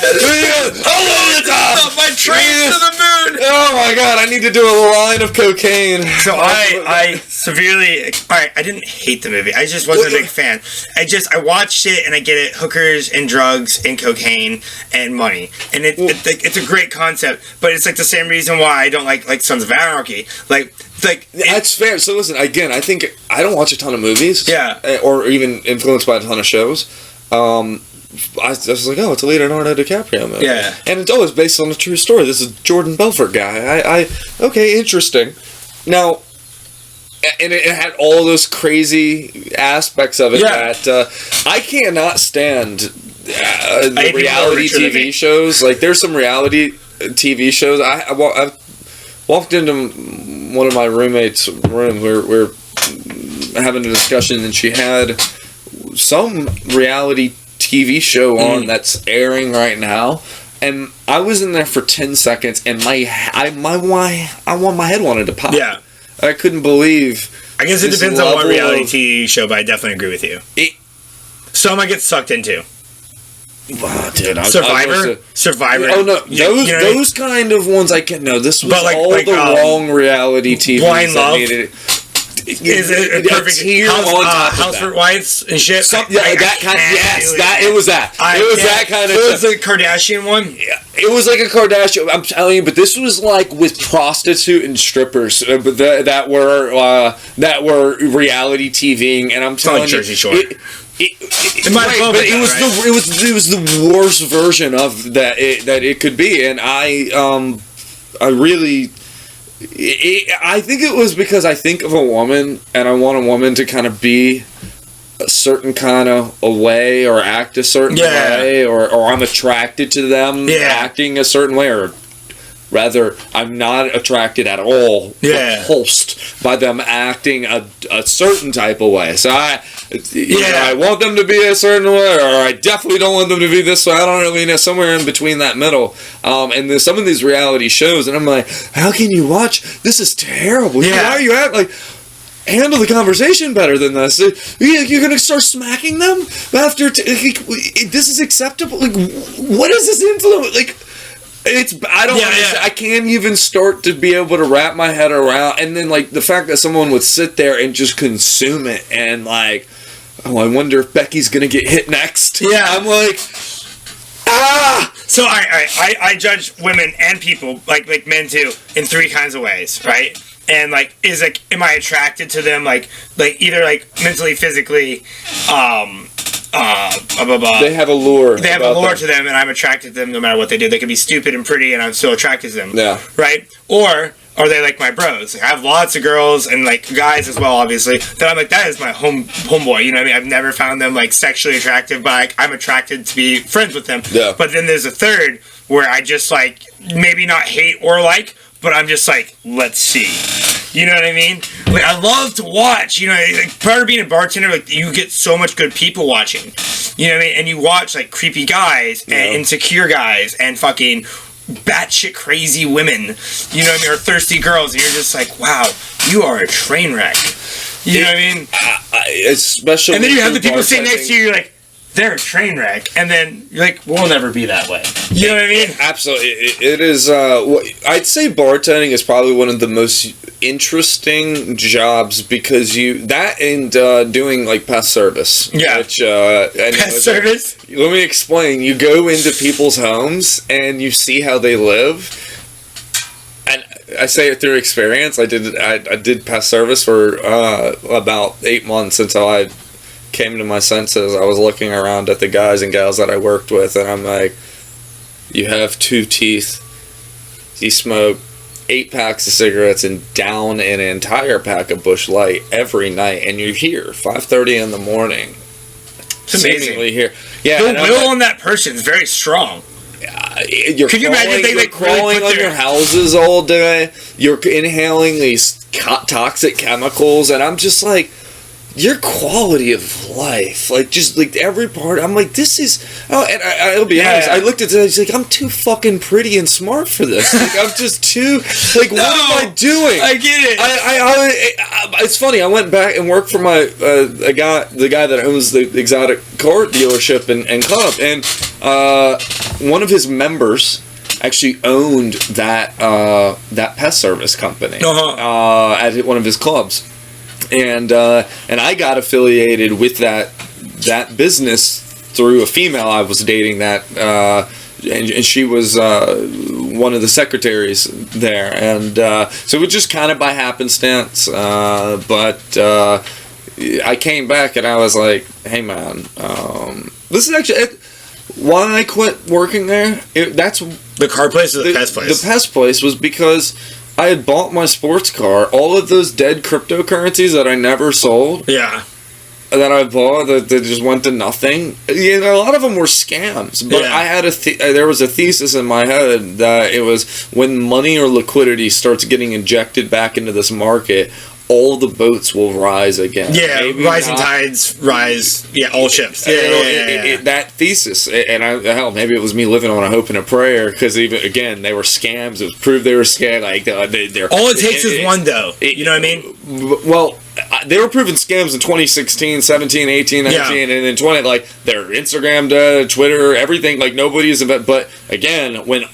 Over the top. My train to the moon. Oh my God! I need to do a line of cocaine. So I severely. All right, I didn't hate the movie. I just wasn't a big fan. I watched it and I get it. Hookers and drugs and cocaine and money, and it's a great concept. But it's like the same reason why I don't like Sons of Anarchy. That's fair. So listen, again, I think I don't watch a ton of movies. Yeah. Or even influenced by a ton of shows. I was like, oh, it's a Leonardo DiCaprio movie. Yeah. And it's always based on a true story. This is Jordan Belfort guy. Okay, interesting. Now, and it had all those crazy aspects of it that I cannot stand the reality TV shows. Like, there's some reality TV shows. I walked into one of my roommates' room where having a discussion, and she had some reality TV show on that's airing right now, and I was in there for 10 seconds, and my head wanted to pop. Yeah, I couldn't believe. I guess it depends on what reality TV show, but I definitely agree with you. Some I get sucked into. Wow, dude, Survivor. Oh no, those kind of ones I can. No, this was all the wrong reality TV. Blind Love. Is it perfect? House for Wives and shit. It was that. That kind of. It was the Kardashian one. Yeah, it was like a Kardashian. I'm telling you, but this was like with prostitute and strippers, that were reality TVing, and I'm telling you, Jersey Shore. It was the worst version of that it could be, and I really. I think it was because I think of a woman and I want a woman to kind of be a certain kind of a way or act a certain way or I'm attracted to them acting a certain way, or rather I'm not attracted at all, repulsed by them acting a certain type of way. So I want them to be a certain way, or I definitely don't want them to be this way. I don't really know, somewhere in between that middle. And there's some of these reality shows, and I'm like, how can you watch? This is terrible. Why are you handle the conversation better than this? You're gonna start smacking them after? This is acceptable? Like, what is this influence? Like. I can't even start to be able to wrap my head around, and then like the fact that someone would sit there and just consume it, and like, oh, I wonder if Becky's gonna get hit next. Yeah, I'm like, So I judge women and people like men too in 3 kinds of ways, right? And like, am I attracted to them like either like mentally, physically, they have a lure. They have a lure to them, and I'm attracted to them no matter what they do. They can be stupid and pretty, and I'm still attracted to them. Yeah. Right? Or are they like my bros? I have lots of girls and like guys as well, obviously, that I'm like, that is my homeboy. You know what I mean? I've never found them like sexually attractive, but like, I'm attracted to be friends with them. Yeah. But then there's a third where I just like maybe not hate or like, but I'm just like, let's see. You know what I mean? Like, I love to watch. You know, like, part of being a bartender, like, you get so much good people watching. You know what I mean? And you watch, like, creepy guys and insecure guys and fucking batshit crazy women. You know what I mean? Or thirsty girls. And you're just like, wow, you are a train wreck. You know what I mean? Especially. And then you have the people sitting next to you, you're like, they're a train wreck, and then you're like, we'll never be that way. You know what I mean? Absolutely. It is, I'd say bartending is probably one of the most interesting jobs, because doing like pest service. Yeah. Which, pest service? Let me explain. You go into people's homes and you see how they live. And I say it through experience. I did pest service for about 8 months until I came to my senses. I was looking around at the guys and gals that I worked with, and I'm like, you have 2 teeth, you smoke 8 packs of cigarettes and down an entire pack of Busch Light every night, and you're here 5:30 in the morning. It's amazing. Seemingly here. Yeah, the will on that person is very strong. Could you imagine they like crawling on your houses all day? You're inhaling these toxic chemicals, and I'm just like, your quality of life, like, just like every part, I'm like, this is, and I'll be honest, I looked at it, I was like, I'm too fucking pretty and smart for this. Like, I'm just too, like, what am I doing? I get it. It's funny, I went back and worked for the guy that owns the exotic car dealership and club, and one of his members actually owned that pest service company at one of his clubs. And I got affiliated with that business through a female I was dating, and she was one of the secretaries there, and so it was just kind of by happenstance. But I came back and I was like, hey man, this is actually why I quit working there. That's the car place or the pest place? The pest place was because I had bought my sports car, all of those dead cryptocurrencies that I never sold. Yeah. That I bought that just went to nothing. You know, a lot of them were scams. But I had there was a thesis in my head that it was when money or liquidity starts getting injected back into this market, all the boats will rise again. Yeah, maybe rising tides rise. Yeah, all ships. Yeah, that thesis, and hell, maybe it was me living on a hope and a prayer, because even again, they were scams. It was proved they were scams. Like they're all it takes is one, though. You know what I mean? Well, they were proven scams in 2016, 17, 18, 19, and then 20. Like their Instagram, Twitter, everything. Like nobody's. But again, when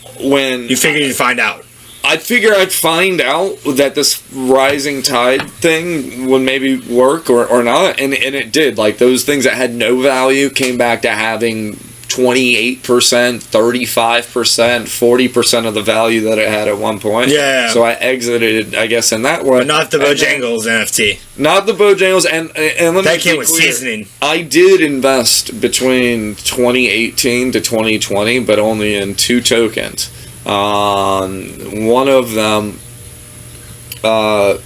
you figure you'd find out. I figure I'd find out that this rising tide thing would maybe work or not, and it did. Like those things that had no value came back to having 28%, 35%, 40% of the value that it had at one point. Yeah. So I exited, I guess, in that way. But not the Bojangles NFT. Not the Bojangles, and let me that came with clear, seasoning. I did invest between 2018 to 2020, but only in 2 tokens. One of them, I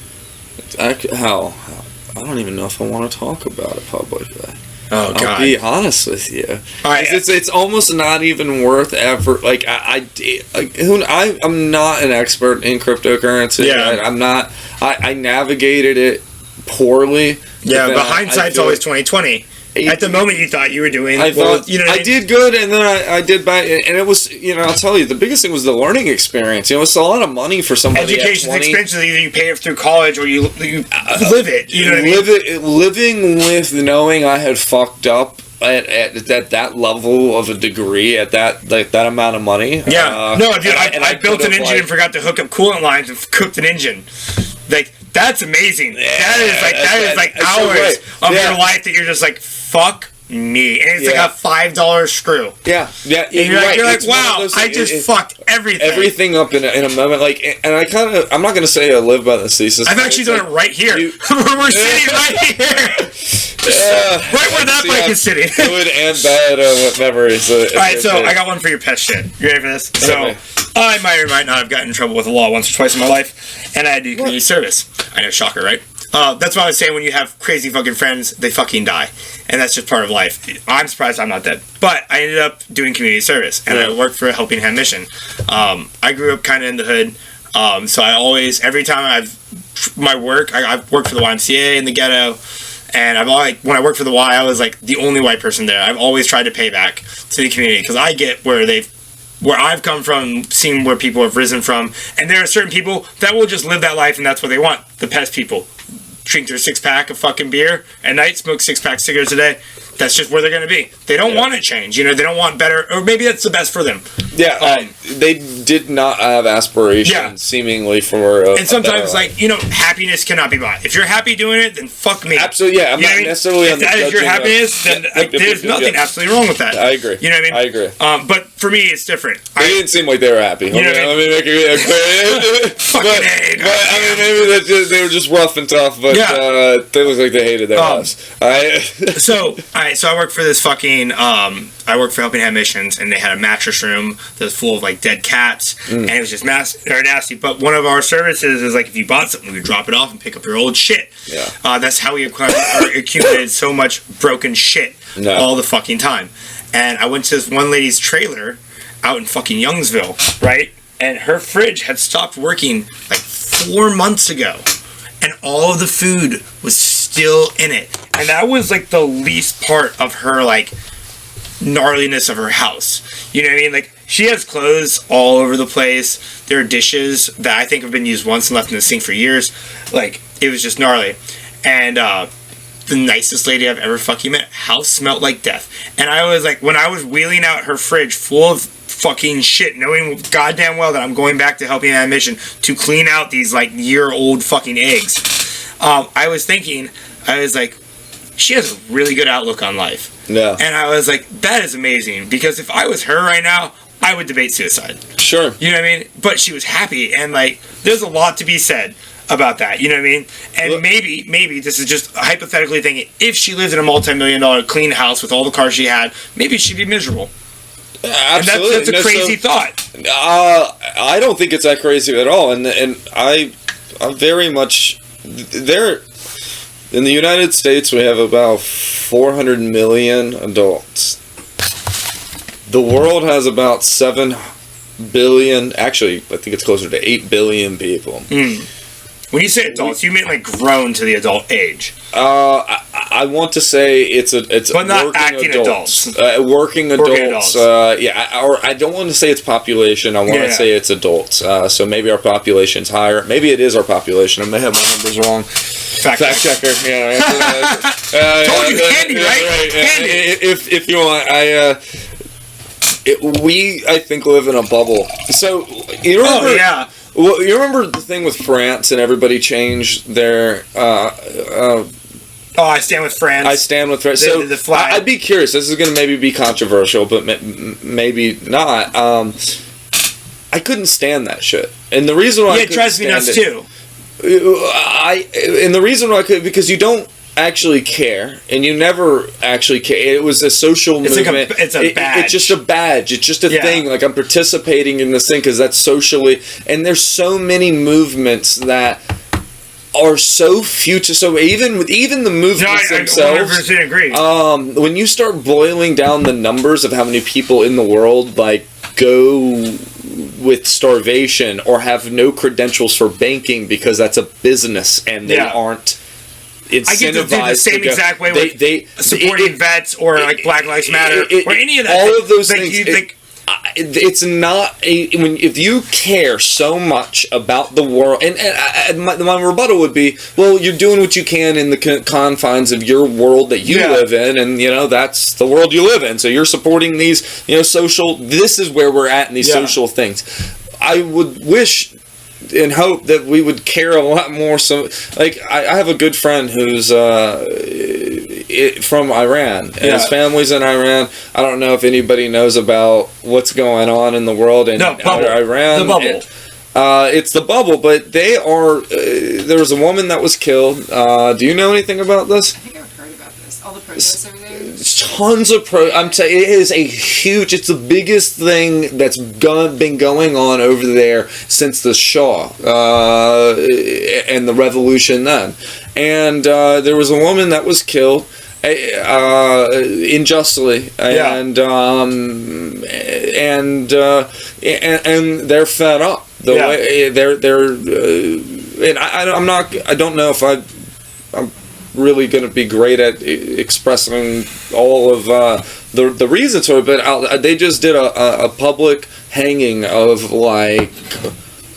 don't even know if I want to talk about it publicly. Oh God! I'll be honest with you. It's almost not even worth effort. Like I'm not an expert in cryptocurrency. Yeah. I'm not. I navigated it poorly. Yeah, but hindsight's always 20/20. At the moment, you thought you were doing. I did good, and then I did bad, and it was. I'll tell you, the biggest thing was the learning experience. It's a lot of money for somebody. Education's expensive. Either you pay it through college or you live it. You know what I mean? Living with knowing I had fucked up at that level of a degree at that amount of money. Yeah. Dude, I built an engine and forgot to hook up coolant lines and cooked an engine. Like that's amazing. Yeah, that is like hours of your life that you're just like, fuck me. And it's like a $5 screw. Yeah. And you're like, wow, I just fucked everything. Everything up in a moment. Like, and I'm not going to say I live by this thesis. I've actually done it right here. We're sitting right here. Right where that bike is sitting. Good and bad memories. Alright, so I got one for your pest shit. You ready for this? So, I might or might not have gotten in trouble with the law once or twice in my life, and I had to do community service. I know, shocker, right? That's what I was saying. When you have crazy fucking friends, they fucking die, and that's just part of life. I'm surprised I'm not dead, but I ended up doing community service, and I worked for a Helping Hand mission. I grew up kind of in the hood, so I always, every time I've worked for the YMCA in the ghetto, and when I worked for the Y, I was like the only white person there. I've always tried to pay back to the community because I get where I've come from, seeing where people have risen from, and there are certain people that will just live that life, and that's what they want. The pest people drink their 6-pack of fucking beer at night, smoke 6-pack cigarettes a day. That's just where they're going to be. They don't want to change. They don't want better, or maybe that's the best for them. Yeah, they did not have aspirations, seemingly, for and sometimes, happiness cannot be bought. If you're happy doing it, then fuck me. Absolutely, yeah. I'm not necessarily if that is your happiness, then there's nothing absolutely wrong with that. I agree. You know what I mean? I agree. But for me, it's different. They didn't seem like they were happy. You know what I mean? Let me make it clear. But maybe they were just rough and tough, but they looked like they hated their lives. So I worked for this fucking I worked for Helping Hand Missions, and they had a mattress room that was full of like dead cats, and it was just nasty. But one of our services is like, if you bought something, we would drop it off and pick up your old shit. Yeah. That's how we accumulated so much broken shit all the fucking time. And I went to this one lady's trailer out in fucking Youngsville, right? And her fridge had stopped working like 4 months ago, and all of the food was still in it. And that was like the least part of her like gnarliness of her house. You know what I mean? Like, she has clothes all over the place. There are dishes that I think have been used once and left in the sink for years. Like, it was just gnarly. And the nicest lady I've ever fucking met. House smelled like death. And I was like, when I was wheeling out her fridge full of fucking shit, knowing goddamn well that I'm going back to Helping Hand Mission to clean out these like year-old fucking eggs, I was thinking, I was like, she has a really good outlook on life. Yeah. And I was like, that is amazing, because if I was her right now, I would debate suicide. Sure. You know what I mean? But she was happy, and like, there's a lot to be said about that. You know what I mean? And maybe this is just hypothetically thinking, if she lived in a multi-million-dollar clean house with all the cars she had, maybe she'd be miserable. Absolutely. And that's a crazy thought. I don't think it's that crazy at all. And I'm very much there. In the United States, we have about 400 million adults. The world has about 7 billion, actually, I think it's closer to 8 billion people. When you say adults, you mean like grown to the adult age? I want to say it's but not working acting adults. Working adults. Or I don't want to say it's population. I want to say it's adults. So maybe our population's higher. Maybe it is our population. I may have my numbers wrong. Fact checker. Yeah. Told you, handy, right? Handy. If you want, I think live in a bubble. So you remember? Oh yeah. Well, you remember the thing with France and everybody changed their. I stand with France. I stand with France. So the flag. I'd be curious. This is going to maybe be controversial, but maybe not. I couldn't stand that shit, and the reason why it drives me nuts too. And the reason why I could, because you don't actually care, and you never actually care. It was a social movement. It's a badge. It's just a badge. It's just a thing. Like, I'm participating in this thing because that's socially. And there's so many movements that are so future. So even the movements themselves. I 100% agree. When you start boiling down the numbers of how many people in the world like go with starvation or have no credentials for banking because that's a business and they aren't incentivized. I get to do the same exact way with supporting vets or like Black Lives Matter or any of that. All of those things. It's not if you care so much about the world, and my rebuttal would be, well, you're doing what you can in the confines of your world that you live in, and that's the world you live in. So you're supporting these, social. This is where we're at in these social things. I would wish and hope that we would care a lot more. So, like, I have a good friend who's from Iran, and his family's in Iran. I don't know if anybody knows about what's going on in the world in Iran. The bubble. It's the bubble, but they are. There was a woman that was killed. Do you know anything about this? I think I've heard about this. All the protests over there. Tons of I'm telling you, it is a huge. It's the biggest thing that's been going on over there since the Shah and the revolution then. And there was a woman that was killed unjustly, and they're fed up. The way they're and I don't know if I'm really going to be great at expressing all of the reasons for it, but they just did a public hanging of, like,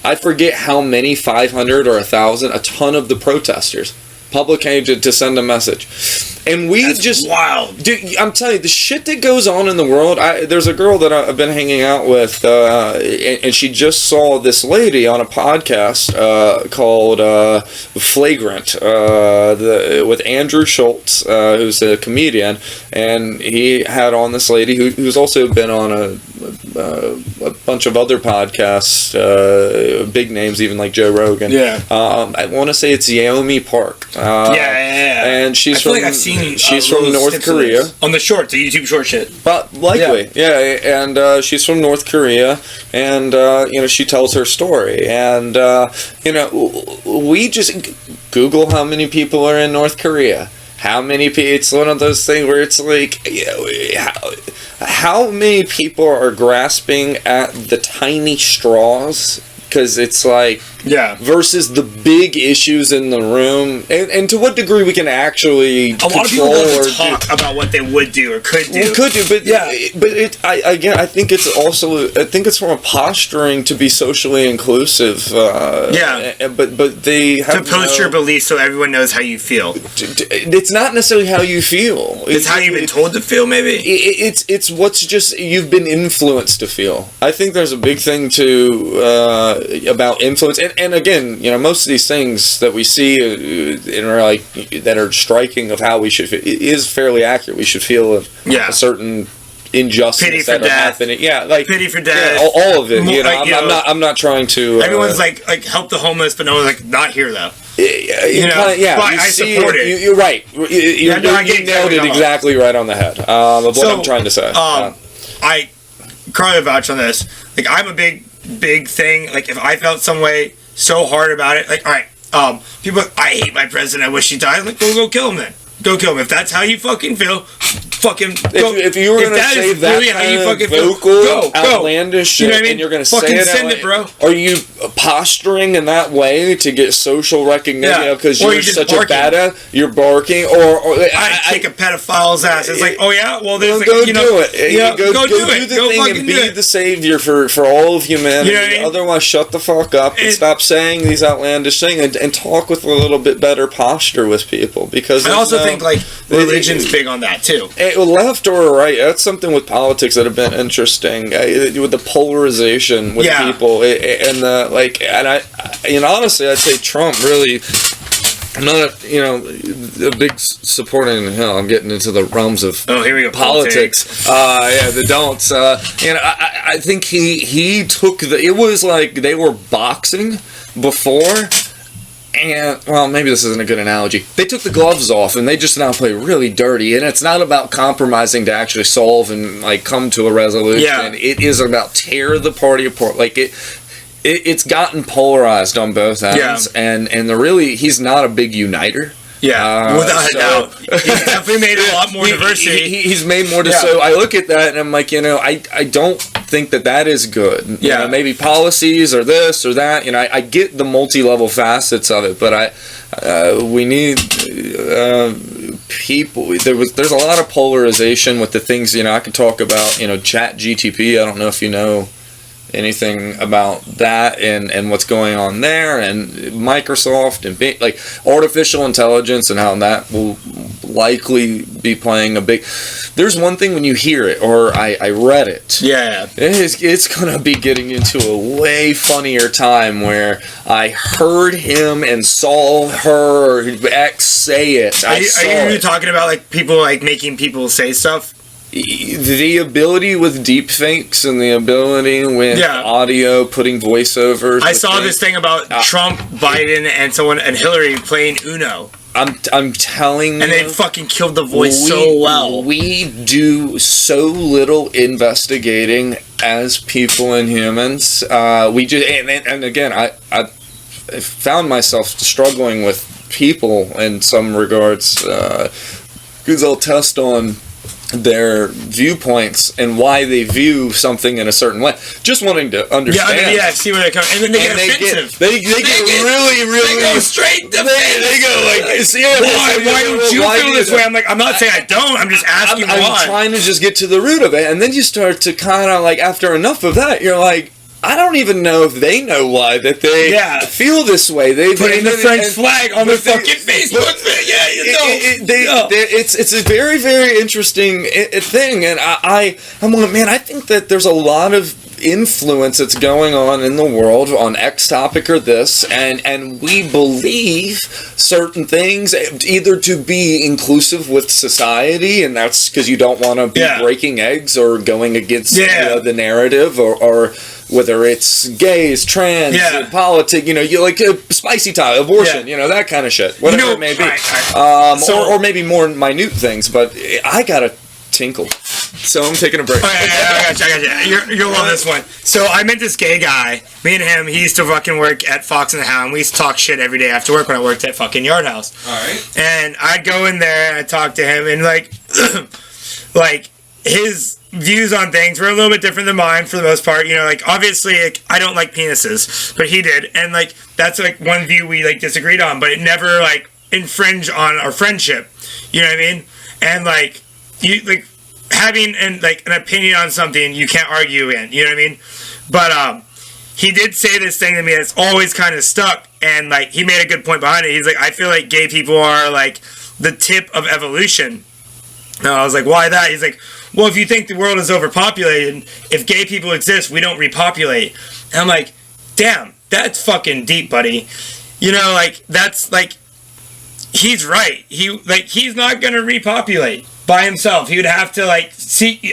I forget how many, 500 or 1,000, a ton of the protesters. Public hanging to send a message. And that's wild. Dude, I'm telling you, the shit that goes on in the world. There's a girl that I've been hanging out with, and she just saw this lady on a podcast called Flagrant with Andrew Schultz, who's a comedian, and he had on this lady who's also been on a bunch of other podcasts, big names, even like Joe Rogan. Yeah. I want to say it's Yeomi Park. And she's from North Korea. On the YouTube short shit. But likely, and she's from North Korea, and she tells her story, and we just Google how many people are in North Korea. How many people? It's one of those things where it's like, how many people are grasping at the tiny straws? Because it's like, versus the big issues in the room, and to what degree we can actually a lot of people don't talk about what they would do or could do. I think it's also, from a posturing to be socially inclusive. But they have to post your beliefs so everyone knows how you feel. It's not necessarily how you feel. It's how you've been told to feel. Maybe it's what's just you've been influenced to feel. I think there's a big thing about influence, and again, most of these things that we see that are striking of how we should feel is fairly accurate. We should feel a certain injustice that are happening. Pity for death. All of it. I'm not trying to. Everyone's like help the homeless, but no one's like not here though. I support it. You're right. You nailed it exactly right on the head of what I'm trying to say. I can't vouch on this. Like, I'm a big thing. Like, if I felt some way so hard about it, like, all right, people, I hate my president. I wish he died. I'm like, go kill him then. go kill him. If that's how you fucking feel, fucking go. If you were going to say that really kind of vocal, outlandish shit, you know what I mean? And you're going to say it, send it, bro. Are you posturing in that way to get social recognition? Because you're such a badass. You're barking, or I take a pedophile's ass. It's like, oh yeah, well there's go do it. Go do the thing and be the savior for all of humanity. You know what I mean? Otherwise, shut the fuck up and stop saying these outlandish things and talk with a little bit better posture with people. Because I also think like religion's big on that too. Left or right, that's something with politics that have been interesting. With the polarization with people, and honestly, I'd say Trump really. I'm not, a big supporter in hell. I'm getting into the realms of here we go, politics. The don'ts. And I think he took it was like they were boxing before. And, well, maybe this isn't a good analogy. They took the gloves off, and they just now play really dirty. And it's not about compromising to actually solve and, come to a resolution. Yeah. It is about tear the party apart. It's gotten polarized on both ends. Yeah. And he's not a big uniter. Yeah, without a doubt. He's definitely made a lot more diversity. He's made more. So I look at that and I'm like, I don't think that is good. Yeah, maybe policies or this or that. I get the multi-level facets of it, but we need people. There's a lot of polarization with the things. I could talk about. Chat GTP. I don't know if you know anything about that and what's going on there, and Microsoft and artificial intelligence and how that will likely be playing a big. There's one thing when you hear it, or I read it. Yeah, it's gonna be getting into a way funnier time where I heard him and saw her X say it. Are you talking about people making people say stuff? The ability with deep fakes and the ability with audio, putting voiceovers. I saw this thing about Trump, Biden, and Hillary playing Uno. I'm telling you. And they fucking killed the voice so well. We do so little investigating as people and humans. We just and again, I found myself struggling with people in some regards because I'll test on their viewpoints and why they view something in a certain way. Just wanting to understand. See where they come. And then they get offensive. They get really, really. They go straight to They go why don't you feel this way? I'm like, I'm not saying I don't. I'm just asking why. I'm trying to just get to the root of it, and then you start to kind of after enough of that, you're like, I don't even know if they know why that they feel this way. They putting the French flag on their fucking Facebook. It's a very, very interesting thing, and I'm like, man, I think that there's a lot of influence that's going on in the world on X topic or this, and we believe certain things either to be inclusive with society, and that's because you don't want to be breaking eggs or going against the narrative or whether it's gays, trans, politics, you like spicy time, abortion, that kind of shit, whatever it may be. Or maybe more minute things, but I gotta tinkle. So I'm taking a break. I got you. You'll love this one. So I met this gay guy. Me and him, he used to fucking work at Fox and the Hound. We used to talk shit every day after work when I worked at fucking Yard House. Alright. And I'd go in there and I'd talk to him and his views on things were a little bit different than mine for the most part. Obviously, I don't like penises, but he did. And that's one view we disagreed on, but it never infringed on our friendship. You know what I mean? And you having an opinion on something you can't argue in, you know what I mean? But he did say this thing to me that's always kind of stuck, and he made a good point behind it. He's like, I feel like gay people are the tip of evolution. And I was like, why that? He's like, well, if you think the world is overpopulated, if gay people exist, we don't repopulate. And I'm like, damn, that's fucking deep, buddy. That's he's right. He's not gonna repopulate by himself. He would have to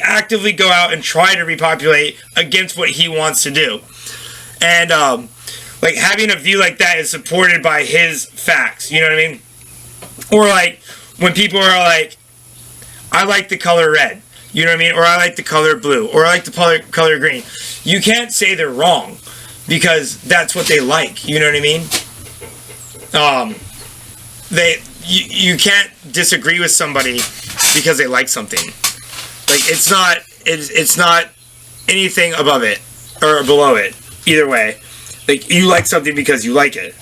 actively go out and try to repopulate against what he wants to do. And having a view like that is supported by his facts. You know what I mean? Or when people are I like the color red. You know what I mean? Or I like the color blue. Or I like the color green. You can't say they're wrong because that's what they like. You know what I mean? you can't disagree with somebody because they like something. Like it's not anything above it or below it. Either way, like you like something because you like it.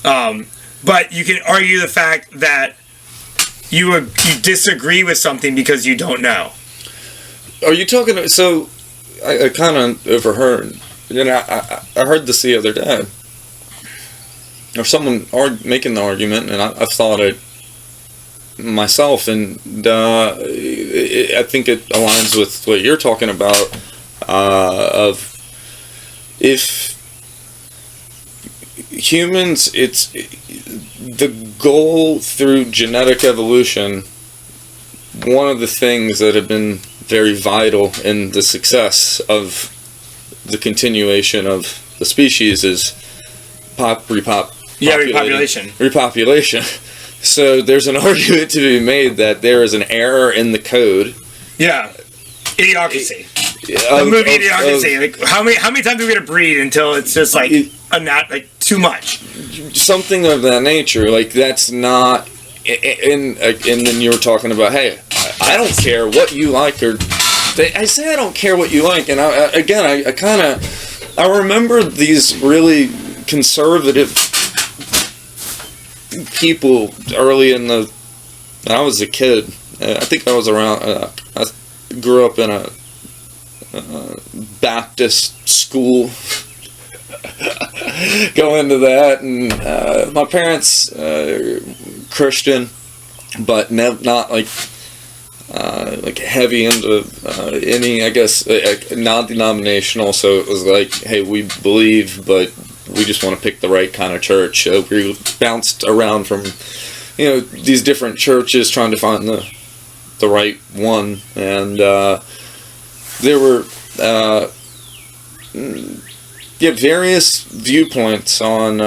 But you can argue the fact that you disagree with something because you don't know. Are you talking? So I kind of overheard. I heard this the other day. Or someone making the argument, and I've thought it myself, and I think it aligns with what you're talking about. Of if humans, it's the goal through genetic evolution. One of the things that have been very vital in the success of the continuation of the species is repopulation. So there's an argument to be made that there is an error in the code. Yeah, idiocracy. The movie Idiocracy. Like how many times are we gonna breed until it's just like too much? Something of that nature. Like that's not. And then you were talking about, hey, I don't care what you like, or I say I don't care what you like, and I remember these really conservative people early when I was a kid. I think I was around. I grew up in a Baptist school. Go into that, and my parents Christian, but not like heavy into any, I guess, non-denominational. So it was like, hey, we believe, but we just want to pick the right kind of church. We bounced around from these different churches trying to find the right one, and there were various viewpoints on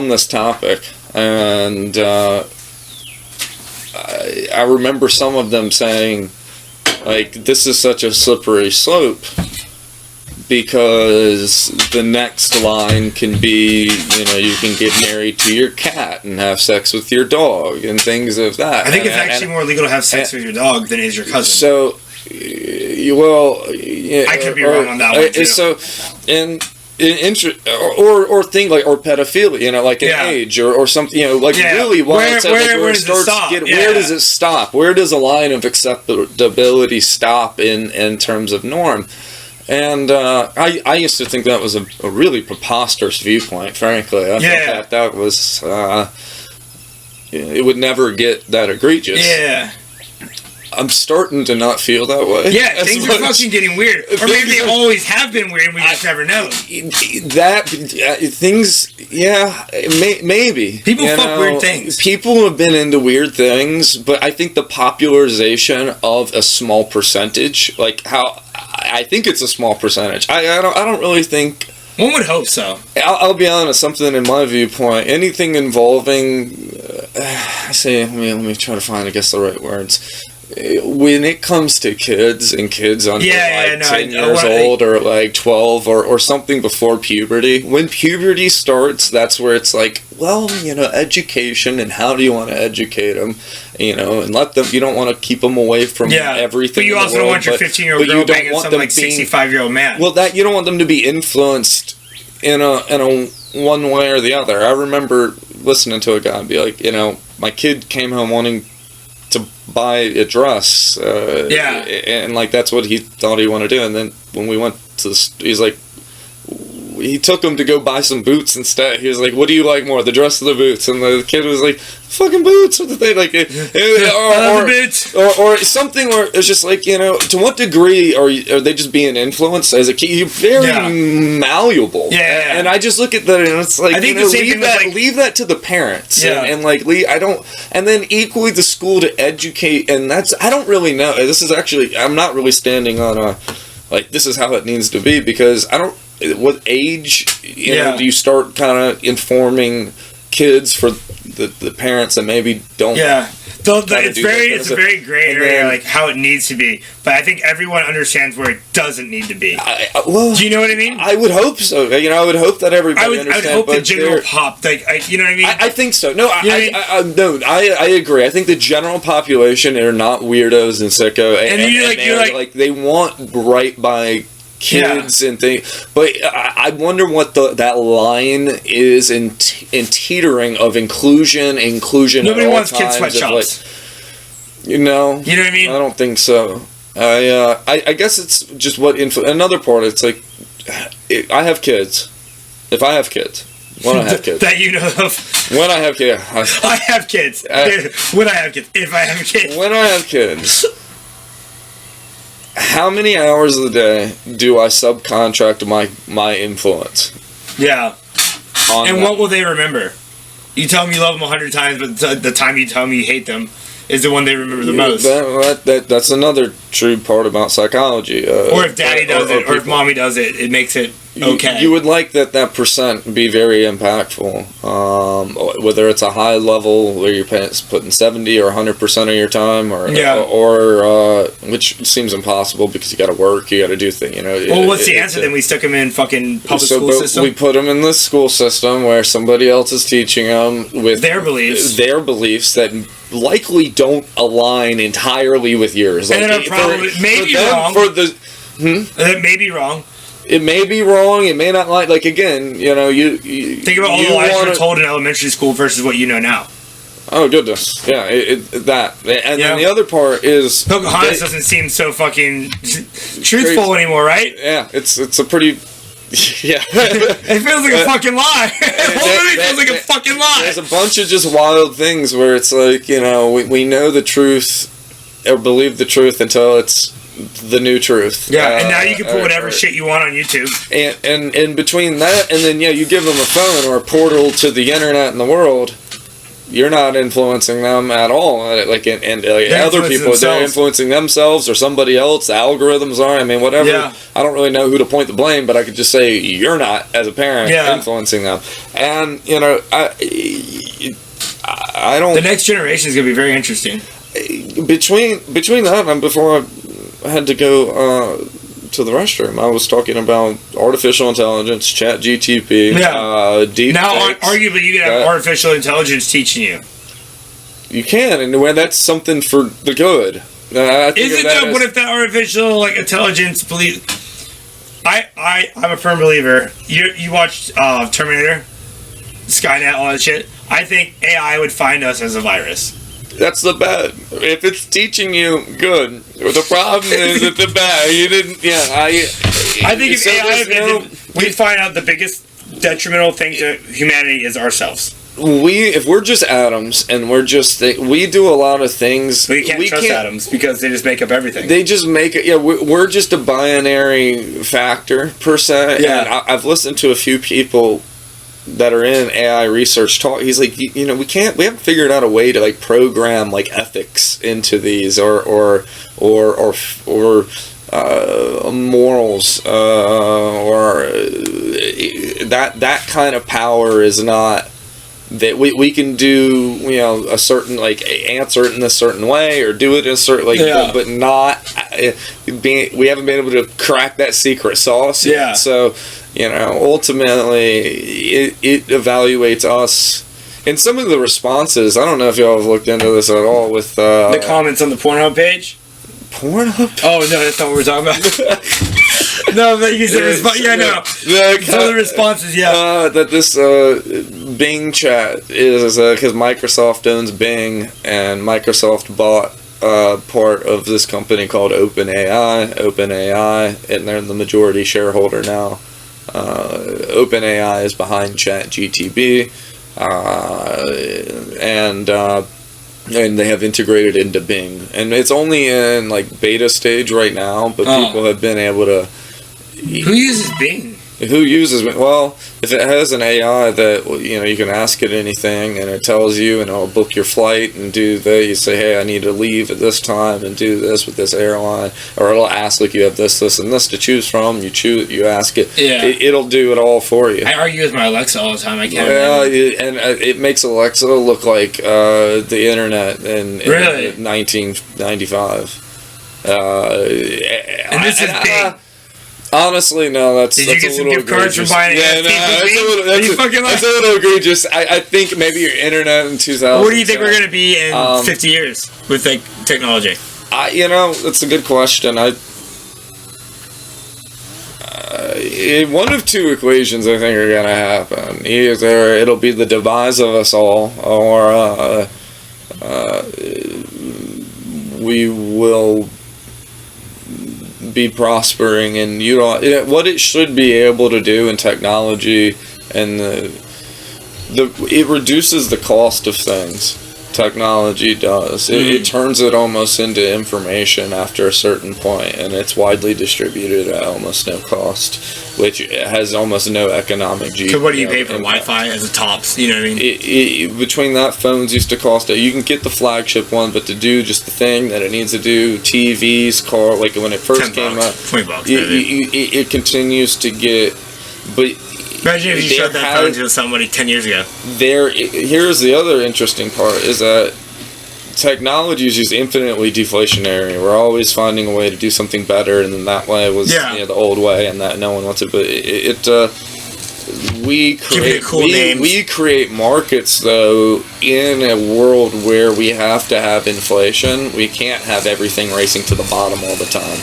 this topic, and I remember some of them saying, like, this is such a slippery slope because the next line can be, you can get married to your cat and have sex with your dog and things of that. I think it's actually more legal to have sex with your dog than it is your cousin. So, I could be wrong on that one too. So, or thing like, or pedophilia, like an age or something, really where does it stop? Where does a line of acceptability stop in terms of norm? And I used to think that was a really preposterous viewpoint, frankly. I thought that was it would never get that egregious. Yeah. I'm starting to not feel that way. Yeah, things are fucking getting weird. Or maybe they always have been weird and we just never know. Maybe. People fuck weird things. People have been into weird things, but I think the popularization of a small percentage, I think it's a small percentage. I don't really think... One would hope so. I'll be honest, something in my viewpoint, anything involving... let me try to find, I guess, the right words. When it comes to kids and kids under 10 years old or 12 or something before puberty, when puberty starts, that's where it's like, education, and how do you want to educate them, and let them, you don't want to keep them away from everything. But you also don't want your 15-year-old girl banging some 65-year-old man. Well, you don't want them to be influenced in a one way or the other. I remember listening to a guy and be like, my kid came home wanting to buy a dress, and that's what he thought he wanted to do. And then when we went to he's like, he took him to go buy some boots instead. He was like, what do you like more, the dress or the boots? And the kid was like, fucking boots. What the thing, or something where it's just like, to what degree are they just being influenced as a kid? You're very malleable. Yeah. And I just look at that and it's like, I think leave that to the parents. Yeah. And then equally the school to educate, and I don't really know. This is actually, I'm not really standing on this is how it needs to be, because I don't, what age do you start kind of informing kids for the parents that maybe don't It's a very gray area, like how it needs to be. But I think everyone understands where it doesn't need to be. Well, do you know what I mean? I would hope so. I would hope that everybody understands. I would hope the general pop, you know what I mean? I think so. No, I agree. I think the general population are not weirdos and sicko, and they want right by kids and things. But I wonder what that line is in teetering of inclusion. Nobody wants kids sweatshops. You know what I mean? I don't think so. I guess it's just another part. It's like I have kids. If I have kids, when I have kids, that you know of. When I have kids, I have kids. When I have kids, if I have kids, when I have kids. How many hours of the day do I subcontract my influence? Yeah. And what will they remember? You tell them you love them 100 times, but the time you tell them you hate them is the one they remember the most. That's another true part about psychology. Or if daddy does it, or if mommy does it, it makes it okay. You would like that percent be very impactful. Whether it's a high level where you're putting 70 or 100% of your time, or which seems impossible because you got to work, you got to do things. Well, what's the answer then? We stuck them in fucking public school system. We put them in the school system where somebody else is teaching them with their beliefs that likely don't align entirely with yours. And they're probably wrong. That may be wrong. It may be wrong. It may not again. You think about all the lies you were told in elementary school versus what you know now. Oh goodness, yeah, that. And then the other part is Pocahontas doesn't seem so fucking truthful anymore, right? Yeah, it's a pretty. Yeah, it feels like a fucking lie. It feels like a fucking lie. There's a bunch of just wild things where it's like we know the truth or believe the truth until it's the new truth. Yeah, and now you can put whatever shit you want on YouTube. And between that and then you give them a phone or a portal to the internet and the world. You're not influencing them at all. Other people, they're influencing themselves or somebody else. The algorithms are. I mean, whatever. Yeah. I don't really know who to point the blame, but I could just say you're not, as a parent, influencing them. And I don't. The next generation is going to be very interesting. Between that and before I had to go to the restroom, I was talking about artificial intelligence, ChatGPT, deep now fakes, arguably you can have artificial intelligence teaching you. You can, and that's something for the good. What if that artificial intelligence I'm a firm believer. You watched Terminator, Skynet, all that shit. I think AI would find us as a virus. That's the bad. If it's teaching you good, the problem is that the bad. You didn't. Yeah, I think if AI we'd find out the biggest detrimental thing to humanity is ourselves. If we're just atoms and we're just we do a lot of things. We can't trust atoms because they just make up everything. They just make it. Yeah, we're just a binary factor per se. Yeah, and I've listened to a few people that are in AI research talk. He's like, we haven't figured out a way to program ethics into these or morals or that kind of power is not that we can do a certain answer it in a certain way or do it in a certain but not we haven't been able to crack that secret sauce yet. So ultimately it evaluates us. And some of the responses, I don't know if y'all have looked into this at all with the comments on the Pornhub page. Pornhub? Oh no, that's not what we're talking about. No, but you said response. Yeah, no. Some of the responses, that this Bing chat is because Microsoft owns Bing, and Microsoft bought part of this company called OpenAI, and they're the majority shareholder now. OpenAI is behind ChatGPT, and they have integrated into Bing, and it's only in beta stage right now. But people have been able to. Who uses Bing? who uses it? Well, if it has an AI that, you know, you can ask it anything and it tells you and it'll book your flight and do you say, hey, I need to leave at this time and do this with this airline, or it'll ask like you have this, and this to choose from. You ask it. Yeah. It'll do it all for you. I argue with my Alexa all the time. I can't. And it makes Alexa look like the internet in Really? 1995. And this is big. Honestly, no. That's Did you get some gift cards from buying that's a little egregious. I think maybe your internet in 2000. What do you think we're gonna be in 50 years with like technology? You know, that's a good question. One of two equations I think are gonna happen. Either it'll be the demise of us all, or we will be prospering. And what it should be able to do in technology, and it reduces the cost of things. Technology does. It turns it almost into information after a certain point, and it's widely distributed at almost no cost, which has almost no economic G. So what do you pay for Wi-Fi as a tops? You know what I mean? Between that, phones used to cost you can get the flagship one, but to do just the thing that it needs to do, TVs, car, like when it first came out, $20, it continues to get, but. Imagine if you showed that phone to somebody 10 years ago. Here's the other interesting part, is that technology is just infinitely deflationary. We're always finding a way to do something better, and then that way was the old way, and that no one wants it. But we create markets, though, in a world where we have to have inflation. We can't have everything racing to the bottom all the time.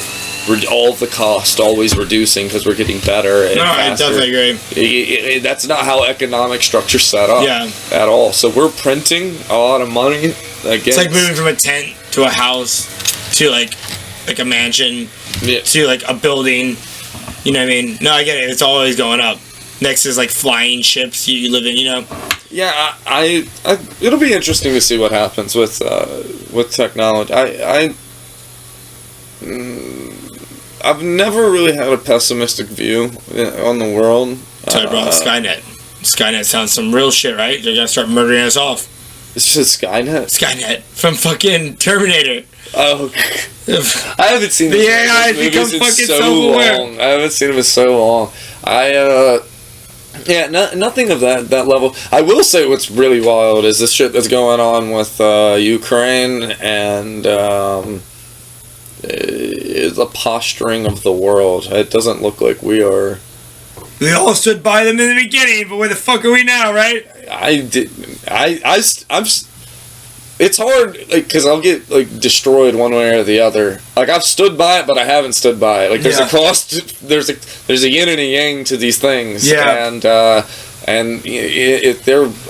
All the cost always reducing because we're getting better and faster. I definitely agree. That's not how economic structure's set up at all. So we're printing a lot of money. It's like moving from a tent to a house to like a mansion to like a building. You know what I mean? No, I get it. It's always going up. Next is like flying ships you live in. You know. Yeah, it'll be interesting to see what happens with technology. I've never really had a pessimistic view on the world. Sorry, bro. Skynet. Skynet sounds some real shit, right? They're gonna start murdering us off. It's just Skynet? Skynet. From fucking Terminator. Oh. I haven't seen the AI has become fucking self-aware. I haven't seen it in so long. Nothing of that level. I will say what's really wild is this shit that's going on with Ukraine and the posturing of the world. It doesn't look like we are. We all stood by them in the beginning, but where the fuck are we now, right? It's hard, like, because I'll get like destroyed one way or the other. Like, I've stood by it, but I haven't stood by it. Like, there's a cost. There's a yin and a yang to these things. Yeah. And I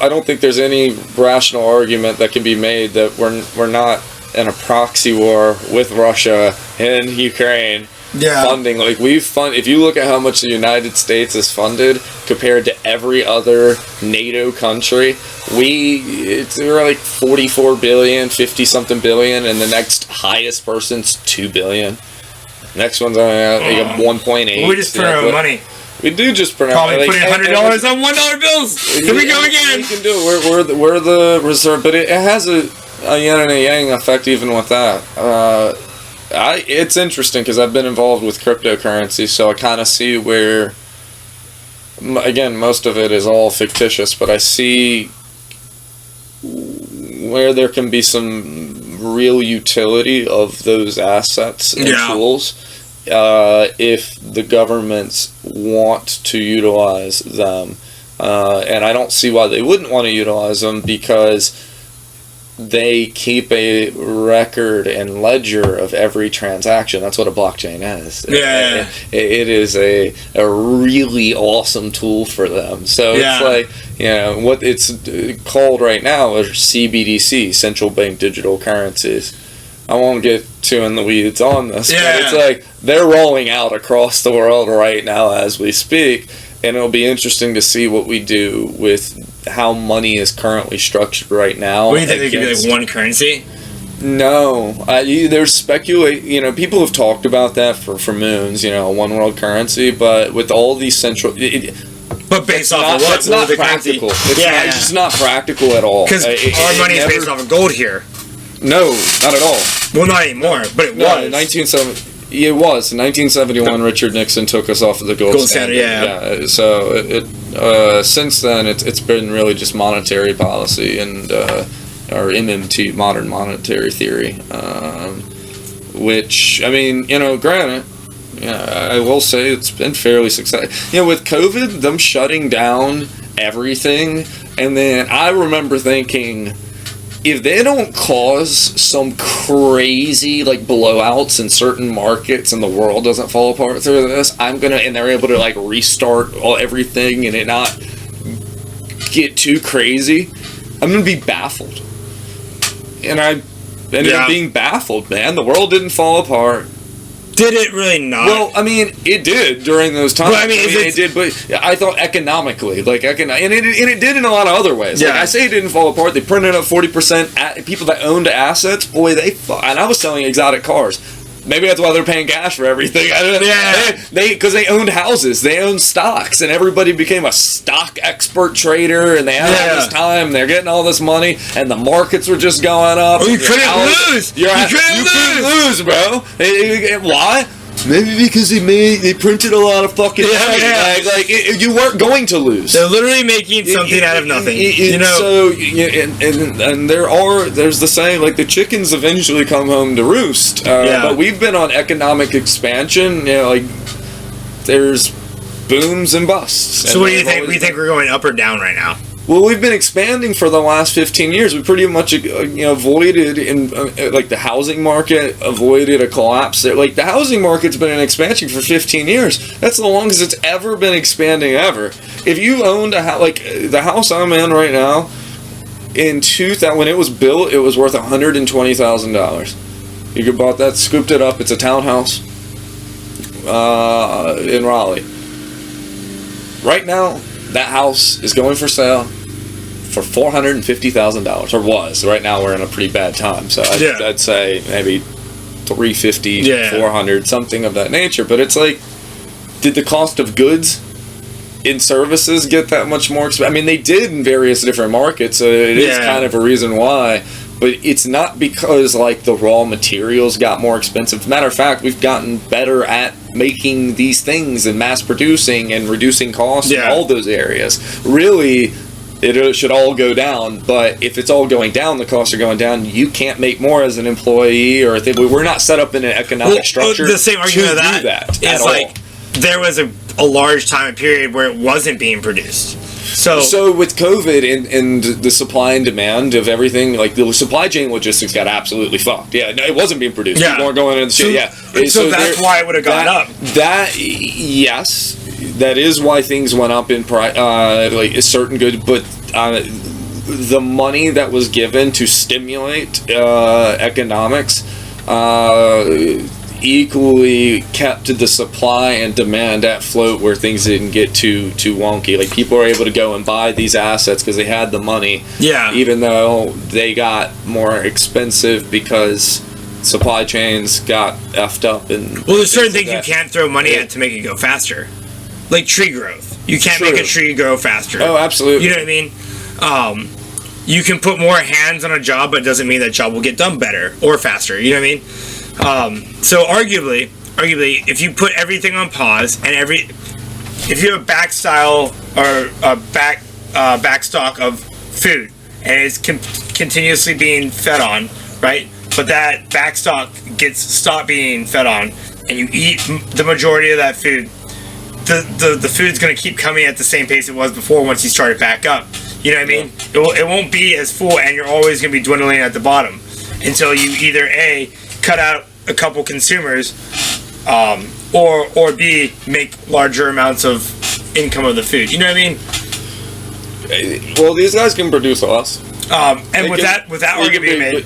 don't think there's any rational argument that can be made that we're not in a proxy war with Russia and Ukraine. Funding, like, if you look at how much the United States has funded compared to every other NATO country, we're like 44 billion, 50 something billion, and the next highest person's 2 billion. Next one's like 1.8. We just print our own money. We do just print our money. Probably putting $100 on $1 bills. Here we go again. We can do it. We're the reserve, but it has a yin and a yang effect even with that. It's interesting because I've been involved with cryptocurrency, so I kind of see where, again, most of it is all fictitious, but I see where there can be some real utility of those assets and tools if the governments want to utilize them. And I don't see why they wouldn't want to utilize them, because they keep a record and ledger of every transaction. That's what a blockchain is. Yeah. It is a really awesome tool for them. So it's like, what it's called right now is CBDC, central bank digital currencies. I won't get too in the weeds on this, but it's like they're rolling out across the world right now as we speak. And it'll be interesting to see what we do with how money is currently structured right now. What do you think, there could be like one currency? No, there's speculate. People have talked about that for moons. One world currency, but with all these central. But based off of what? It's not practical. It's just not practical at all. Because our money is based off of gold here. No, not at all. Well, not anymore, but it was. In 1970, it was. In 1971, Richard Nixon took us off of the gold standard. Yeah. So since then, it's been really just monetary policy and or MMT, modern monetary theory, which granted. Yeah, I will say it's been fairly successful. With COVID, them shutting down everything, and then I remember thinking, if they don't cause some crazy blowouts in certain markets and the world doesn't fall apart through this, and they're able to restart everything and it not get too crazy, I'm gonna be baffled. And I ended up being baffled, man. The world didn't fall apart. Did it really not? Well, it did during those times. But, it did, but I thought economically, and it did in a lot of other ways. Yeah. I say it didn't fall apart. They printed up 40%. People that owned assets, boy, and I was selling exotic cars. Maybe that's why they're paying cash for everything. Because they owned houses, they owned stocks, and everybody became a stock expert trader, and they had all this time, and they're getting all this money, and the markets were just going up. Oh, you couldn't lose! You couldn't lose, bro. Why? Maybe because they printed a lot of fucking money. You weren't going to lose. They're literally making something out of nothing. So and there's the saying, the chickens eventually come home to roost. But we've been on economic expansion. There's booms and busts. So what do you think? We think we're going up or down right now? Well, we've been expanding for the last 15 years. We pretty much avoided in the housing market, avoided a collapse there. The housing market's been in expansion for 15 years. That's the longest it's ever been expanding ever. If you owned a house, the house I'm in right now, in 2000 when it was built, it was worth $120,000. You could bought that, scooped it up. It's a townhouse in Raleigh. Right now, that house is going for sale for $450,000, or was. Right now we're in a pretty bad time, so I'd say maybe $350,000, $400,000, something of that nature. But it's did the cost of goods in services get that much more expensive? They did in various different markets, so it is kind of a reason why. But it's not because the raw materials got more expensive. Matter of fact, we've gotten better at making these things and mass producing and reducing costs in all those areas. Really, it should all go down. But if it's all going down, the costs are going down. You can't make more as an employee, or we're not set up in an economic structure. The same argument to do that is there was a large time period where it wasn't being produced. So with COVID and the supply and demand of everything, the supply chain logistics got absolutely fucked. Yeah, it wasn't being produced. Yeah. People weren't going in the shit. Yeah. So that's why it would have gone up. Yes, that is why things went up in price. Certain goods, but the money that was given to stimulate economics equally kept the supply and demand at float, where things didn't get too wonky. People were able to go and buy these assets because they had the money, even though they got more expensive because supply chains got effed up. And there's certain things you can't throw money at to make it go faster, like tree growth. You can't make a tree grow faster. Oh, absolutely. You know what I mean? You can put more hands on a job, but it doesn't mean that job will get done better or faster. You know what I mean? So arguably, if you put everything on pause and if you have a back style or a back stock of food and it's continuously being fed on, right? But that back stock gets stopped being fed on, and you eat the majority of that food, the food's going to keep coming at the same pace it was before once you start it back up. You know what I mean? It won't be as full, and you're always going to be dwindling at the bottom until you either A, cut out a couple consumers, or B, make larger amounts of income of the food. You know what I mean? Well, these guys can produce less. And with that argument being made,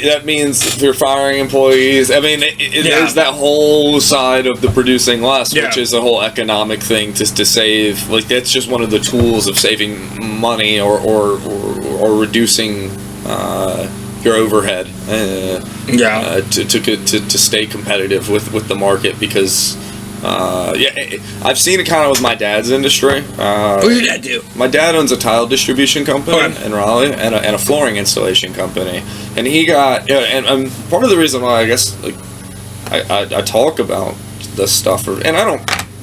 that means if you're firing employees, there's that whole side of the producing less, which is a whole economic thing to save. That's just one of the tools of saving money or reducing your overhead to stay competitive with the market, because I've seen it kind of with my dad's industry. What did your dad do? My dad owns a tile distribution company in Raleigh and a flooring installation company, and he got and part of the reason why I guess like I talk about this stuff, and I don't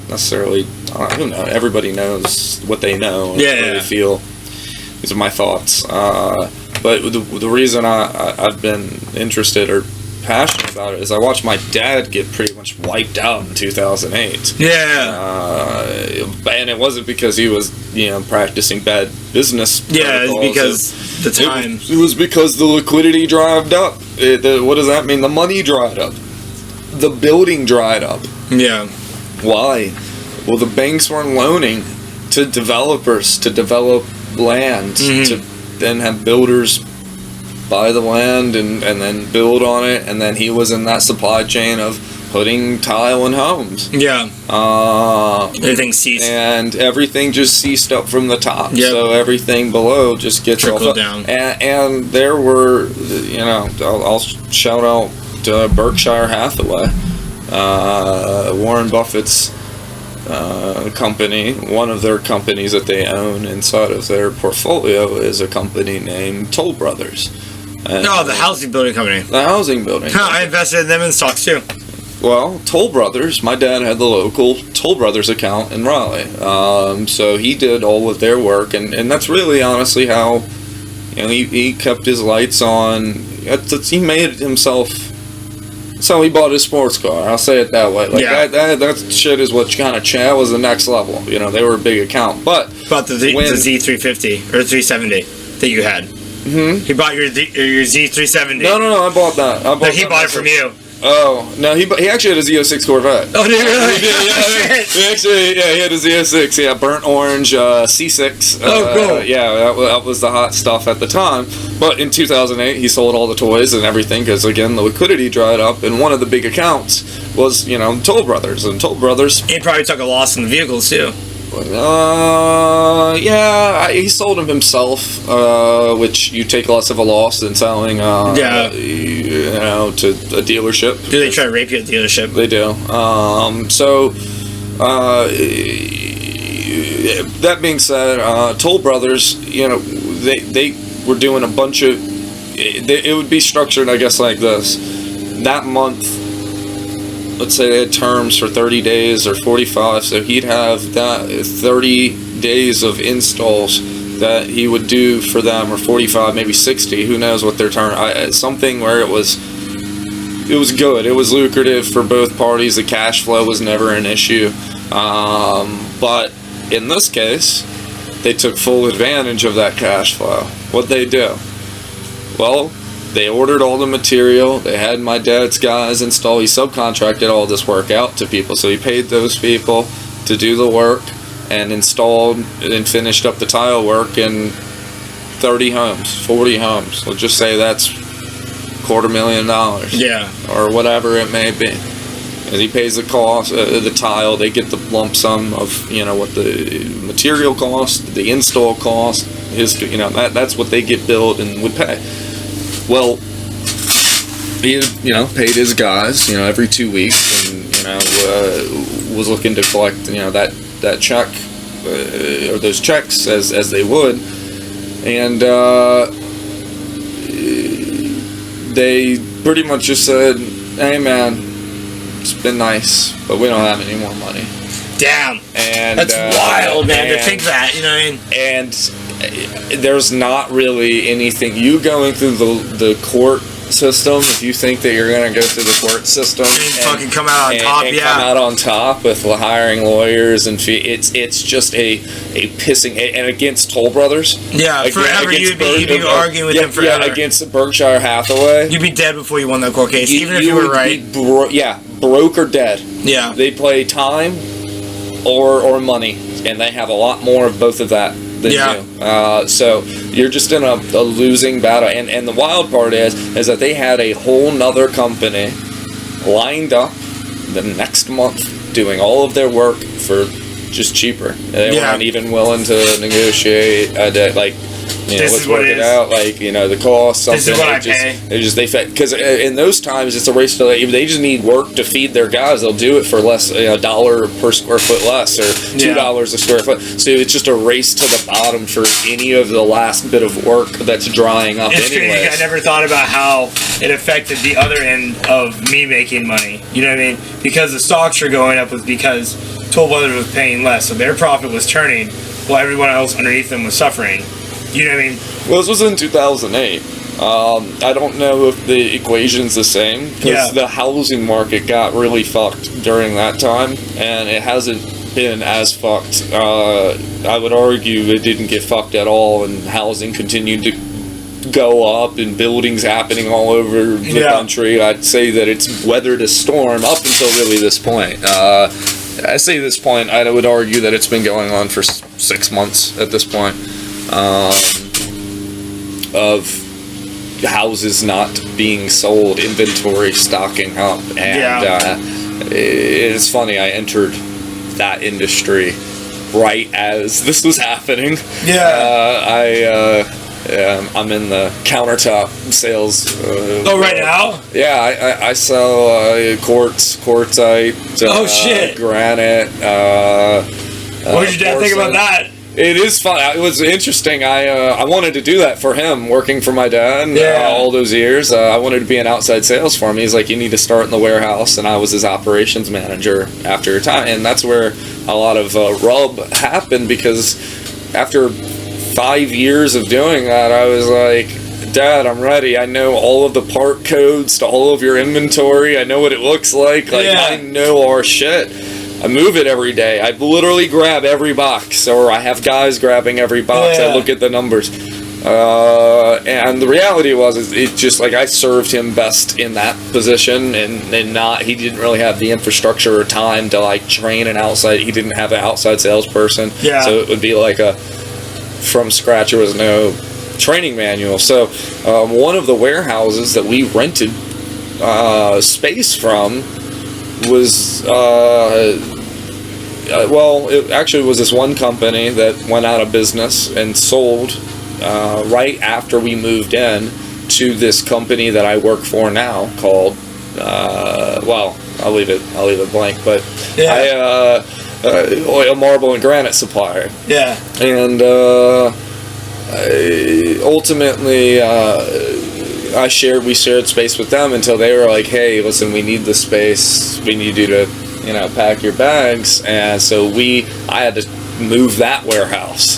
necessarily, I don't know, everybody knows what they know, what they feel. These are my thoughts. But the reason I've been interested or passionate about it is I watched my dad get pretty much wiped out in 2008. And it wasn't because he was, practicing bad business protocols. It's because the time. It was because the liquidity dried up. What does that mean? The money dried up. The building dried up. Yeah. Why? Well, the banks weren't loaning to developers to develop land, to then have builders buy the land and then build on it, and then he was in that supply chain of putting tile in homes. Everything ceased. And everything just ceased up from the top. Yep. So everything below just gets trickled down. And there were, I'll shout out to Berkshire Hathaway, Warren Buffett's company. One of their companies that they own inside of their portfolio is a company named Toll Brothers. The housing building company. The housing building. I invested in them in stocks too. Well, Toll Brothers, my dad had the local Toll Brothers account in Raleigh. So he did all of their work, and that's really honestly how he kept his lights on. He made it himself. So he bought his sports car. I'll say it that way. That shit is what kind of Chad was the next level. They were a big account. But the Z350 or 370 that you had. Mm-hmm. He bought your Z370. No, I bought that. He bought it from you. Oh, no, he actually had a Z06 Corvette. Oh, did he really? He had a Z06, burnt orange C6. Oh, cool. That was the hot stuff at the time. But in 2008, he sold all the toys and everything because, again, the liquidity dried up, and one of the big accounts was, Toll Brothers. And Toll Brothers... He probably took a loss in the vehicles, too. He sold them himself, which you take less of a loss than selling, to a dealership. Do they try to rape you at the dealership? They do. That being said, Toll Brothers, they were doing a bunch of, it would be structured, I guess, like this. That month, let's say they had terms for 30 days or 45, so he'd have that 30 days of installs that he would do for them, or 45, maybe 60, who knows what their term, something where it was good, it was lucrative for both parties, the cash flow was never an issue, but in this case, they took full advantage of that cash flow. What'd they do? Well, they ordered all the material. They had my dad's guys install. He subcontracted all this work out to people. So he paid those people to do the work and installed and finished up the tile work in 30 homes, 40 homes. We'll just say that's $250,000. Yeah. Or whatever it may be. And he pays the cost, the tile. They get the lump sum of, what the material cost, the install cost. That's what they get billed and would pay. Well, he, paid his guys, every 2 weeks, and was looking to collect, that check or those checks as they would, and they pretty much just said, "Hey, man, it's been nice, but we don't have any more money." Damn. And that's wild, man. To think that, you know what I mean? And there's not really anything. You going through the court system, if you think that you're going to go through the court system and fucking come out on top, come out on top with hiring lawyers and it's just a pissing, and against Toll Brothers. Yeah, forever you'd be arguing with them forever. Yeah, against Berkshire Hathaway. You'd be dead before you won that court case, even if you were right. Broke or dead. Yeah. They play time or money, and they have a lot more of both of that than you. So you're just in a losing battle, and the wild part is that they had a whole nother company lined up the next month doing all of their work for just cheaper. They weren't even willing to negotiate let's work it out. Like, the cost. This is what I pay. Because in those times it's a race to. If they just need work to feed their guys, they'll do it for less, $1 per square foot less, or $2 a square foot. So it's just a race to the bottom for any of the last bit of work that's drying up. It's crazy. I never thought about how it affected the other end of me making money. You know what I mean? Because the stocks are going up was because Toll Brothers was paying less, so their profit was turning while everyone else underneath them was suffering. You know what I mean? Well, this was in 2008. I don't know if the equation's the same, because the housing market got really fucked during that time, and it hasn't been as fucked. I would argue it didn't get fucked at all, and housing continued to go up, and buildings happening all over the country. I'd say that it's weathered a storm up until really this point. I say this point, I would argue that it's been going on for 6 months at this point, of houses not being sold, inventory stocking up, and it's funny, I entered that industry right as this was happening. I'm in the countertop sales. Right now? Yeah, I sell quartzite. Shit! Granite. What did your dad think about that? It is fun. It was interesting. I wanted to do that for him, working for my dad all those years. I wanted to be an outside sales for him. He's like, you need to start in the warehouse, and I was his operations manager after a time. And that's where a lot of rub happened, because after 5 years of doing that, I was like, Dad, I'm ready. I know all of the part codes to all of your inventory. I know what it looks like. I know our shit. I move it every day. I literally grab every box, or I have guys grabbing every box. I look at the numbers. And the reality was, it just like I served him best in that position, and not, he didn't really have the infrastructure or time to like train an outside. He didn't have an outside salesperson. So it would be like from scratch. There was no training manual. So one of the warehouses that we rented space from was it actually was this one company that went out of business and sold right after we moved in to this company that I work for now called I'll leave it blank, but oil, marble, and granite supplier. And ultimately we shared space with them until they were like, hey, listen, we need the space, we need you to pack your bags. And so I had to move that warehouse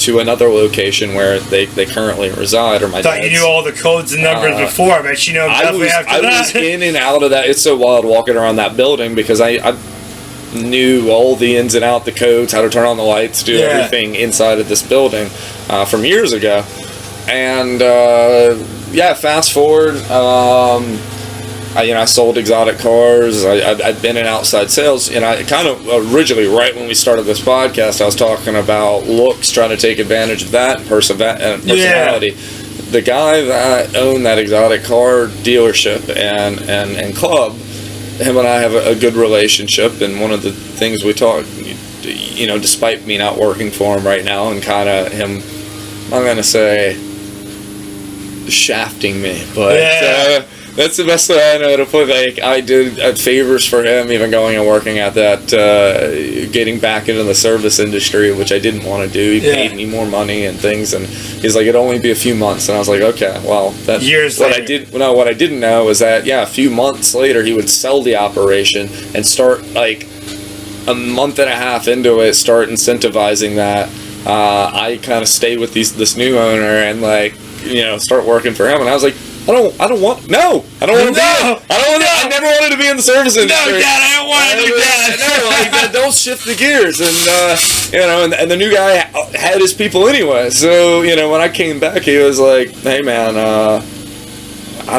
to another location where they currently reside, or my thought you knew all the codes and numbers before, but definitely after that. I was in and out of that. It's so wild walking around that building, because I knew all the ins and outs, the codes, how to turn on the lights, do everything inside of this building from years ago. And fast forward, I sold exotic cars. I'd been in outside sales, and I kind of originally, right when we started this podcast, I was talking about looks, trying to take advantage of that, and personality. The guy that owned that exotic car dealership and club, him and I have a good relationship, and one of the things we talk, despite me not working for him right now, and kind of him, I'm gonna say, shafting me, but that's the best way I know to put. Like, I did favors for him, even going and working at that, getting back into the service industry, which I didn't want to do. He paid me more money and things, and he's like, it'd only be a few months, and I was like, okay, well, that's years what later. What I didn't know is that a few months later he would sell the operation and start, like, a month and a half into it, start incentivizing that. I kind of stayed with this new owner and start working for him, and I was like, I never wanted to be in the service industry. No, Dad, I don't want to do that. No, don't shift the gears. And and the new guy had his people anyway. So, when I came back, he was like, hey, man, I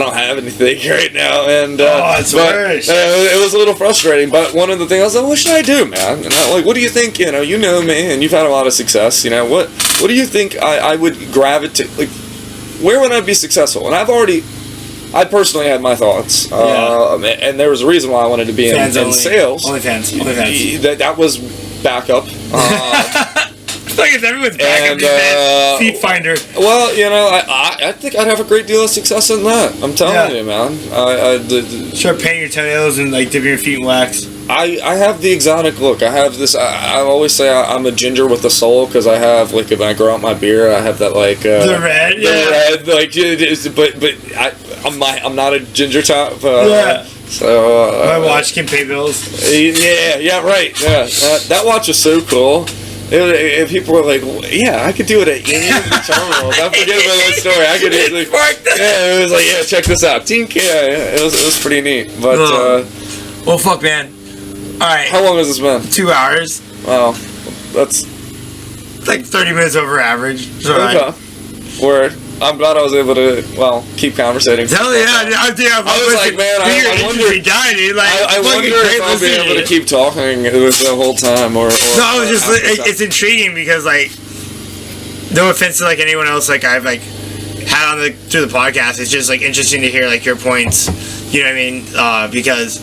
don't have anything right now. And it's worse. It was a little frustrating. But one of the things I was like, what should I do, man? And what do you think? You know me, and you've had a lot of success. What do you think I would gravitate? Like, where would I be successful? And I personally had my thoughts. And there was a reason why I wanted to be in sales. Only fans. That was backup. Like it's everyone's backup defense, seat finder. Well, I think I'd have a great deal of success in that. I'm telling you, man. Start painting your toenails and like dipping your feet in wax. I have the exotic look. I have this. I always say I'm a ginger with a soul because I have like when I grow out my beard, I have that like the red, but I'm not a ginger top. Yeah. So my watch can pay bills. Yeah, right. Yeah, that watch is so cool. If people were like, yeah, I could do it at any of the terminals. I forget about that story. I could easily. Yeah, it was like, yeah, check this out. Tink, yeah, it was pretty neat. But well, fuck, man. All right. How long has this been? 2 hours. Wow, that's like 30 minutes over average. Okay. Word. I'm glad I was able to, keep conversating. Hell yeah. I was like, man, I wonder if I'll be able to keep talking the whole time. Or no, I was just, it's intriguing because, like, no offense to, like, anyone else, like, I've, like, had on through the podcast. It's just, like, interesting to hear, like, your points. You know what I mean? Because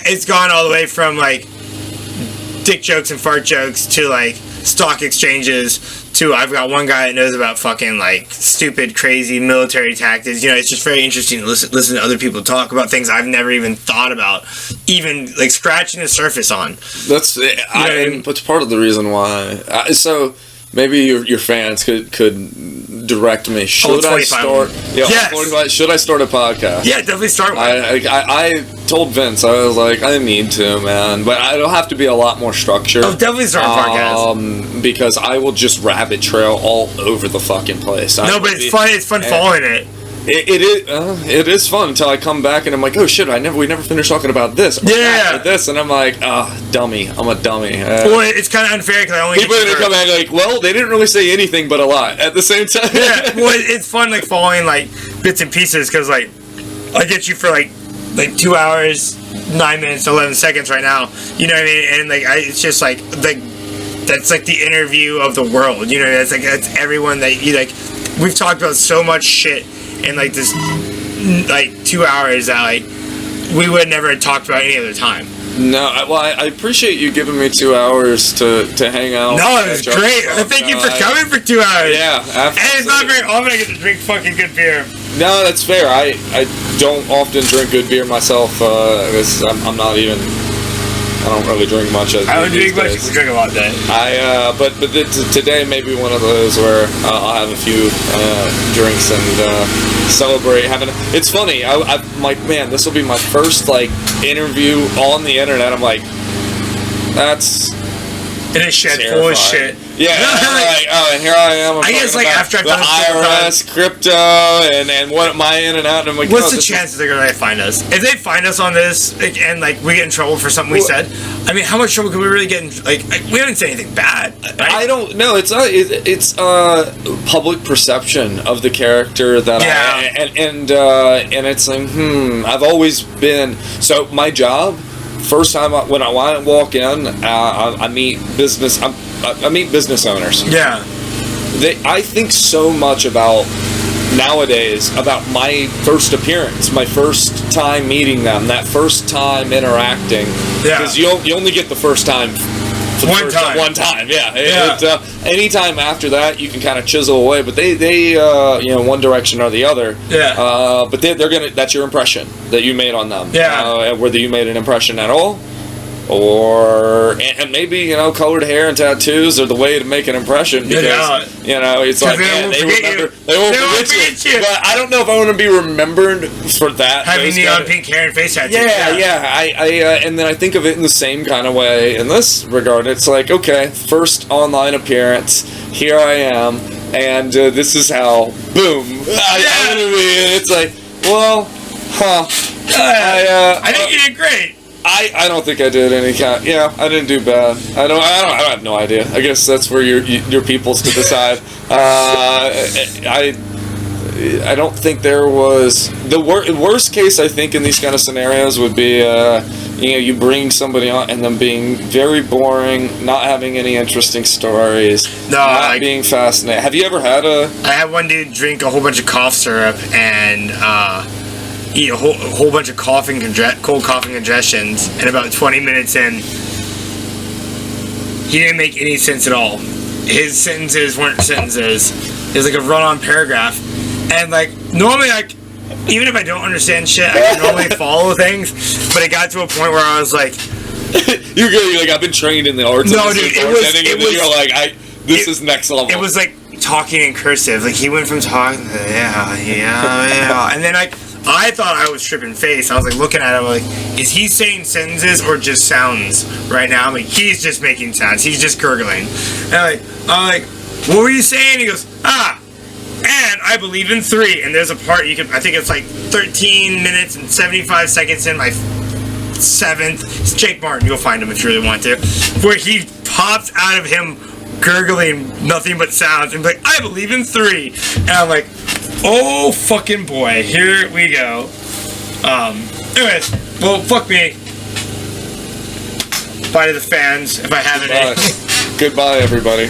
it's gone all the way from, like, dick jokes and fart jokes to, like, stock exchanges to I've got one guy that knows about fucking like stupid crazy military tactics. It's just very interesting to listen to other people talk about things I've never even thought about, even like scratching the surface on. That's that's part of the reason why. So maybe your fans could direct me. Should I start? Yes. Should I start a podcast? Yeah, definitely start one. I told Vince, I was like, I need to, man, but it'll have to be a lot more structured. I'll definitely start a podcast because I will just rabbit trail all over the fucking place. No, but it's fun. It's fun following it. It is fun until I come back and I'm like, oh shit, we never finished talking about this. Or this, and I'm like, dummy, I'm a dummy. Well, it's kind of unfair because I only people are gonna come back like, well, they didn't really say anything but a lot at the same time. Yeah, well, it's fun like following like bits and pieces because like I get you for like 2 hours, 9 minutes, 11 seconds right now. You know what I mean? And like it's just like that's like the interview of the world. You know, that's everyone that you like. We've talked about so much shit. In like this, 2 hours that like we would never have talked about any other time. No, I appreciate you giving me 2 hours to hang out. No, it was great. Thank you for coming for 2 hours. Yeah, absolutely. And it's not very often I get to drink fucking good beer. No, that's fair. I don't often drink good beer myself. I'm not even. I don't really drink much. I don't drink much. I drink a lot today. But today may be one of those where I'll have a few drinks and celebrate having. It's funny. I'm like, man, this will be my first like interview on the internet. I'm like, that's. It is shit full of shit. Yeah, like, and here I am. I guess like after I've done the IRS, crypto, and what my in and out. And I'm like, what's the chances they're gonna find us? If they find us on this and like we get in trouble for something we said, I mean, how much trouble could we really get in? Like we haven't said anything bad. Right? I don't know. It's public perception of the character that and it's like I've always been so my job. First time when I walk in, I meet business. I meet business owners. Yeah. I think so much about nowadays about my first appearance, my first time meeting them, that first time interacting. Yeah. Because you only get the first time. One time. Yeah. Anytime after that, you can kind of chisel away. But they one direction or the other. Yeah. But they're gonna. That's your impression that you made on them. Yeah. Whether you made an impression at all, or and maybe colored hair and tattoos are the way to make an impression because it's like they won't forget you. But I don't know if I want to be remembered for that. Having neon pink hair and face tattoos. Yeah. I and then I think of it in the same kind of way in this regard. It's like, okay, first online appearance, here I am, and this is how boom. It's like, well, I think you did great. I don't think I did any kind. Yeah, I didn't do bad. I have no idea. I guess that's for your peoples to decide. I don't think there was the worst case. I think in these kind of scenarios would be you bring somebody on and them being very boring, not having any interesting stories, not being fascinating. Have you ever had I had one dude drink a whole bunch of cough syrup and eat a whole bunch of cold coughing congestions, and about 20 minutes in, he didn't make any sense at all. His sentences weren't sentences. It was like a run-on paragraph. And like, normally, like, even if I don't understand shit, I can normally follow things. But it got to a point where I was like... You're like, I've been trained in the arts. No, dude, you're like, this is next level. It was like talking in cursive. Like, he went from talking to, yeah. And then, like, I thought I was tripping face. I was like looking at him like, is he saying sentences or just sounds right now? I'm like, he's just making sounds. He's just gurgling. And I'm like, what were you saying? He goes, and I believe in 3. And there's a part I think it's like 13 minutes and 75 seconds in my 7th. It's Jake Martin. You'll find him if you really want to. Where he pops out of him gurgling nothing but sounds and be like, I believe in 3. And I'm like, oh fucking boy, here we go. Anyways, well, fuck me. Bye to the fans, if I have any. Goodbye, everybody.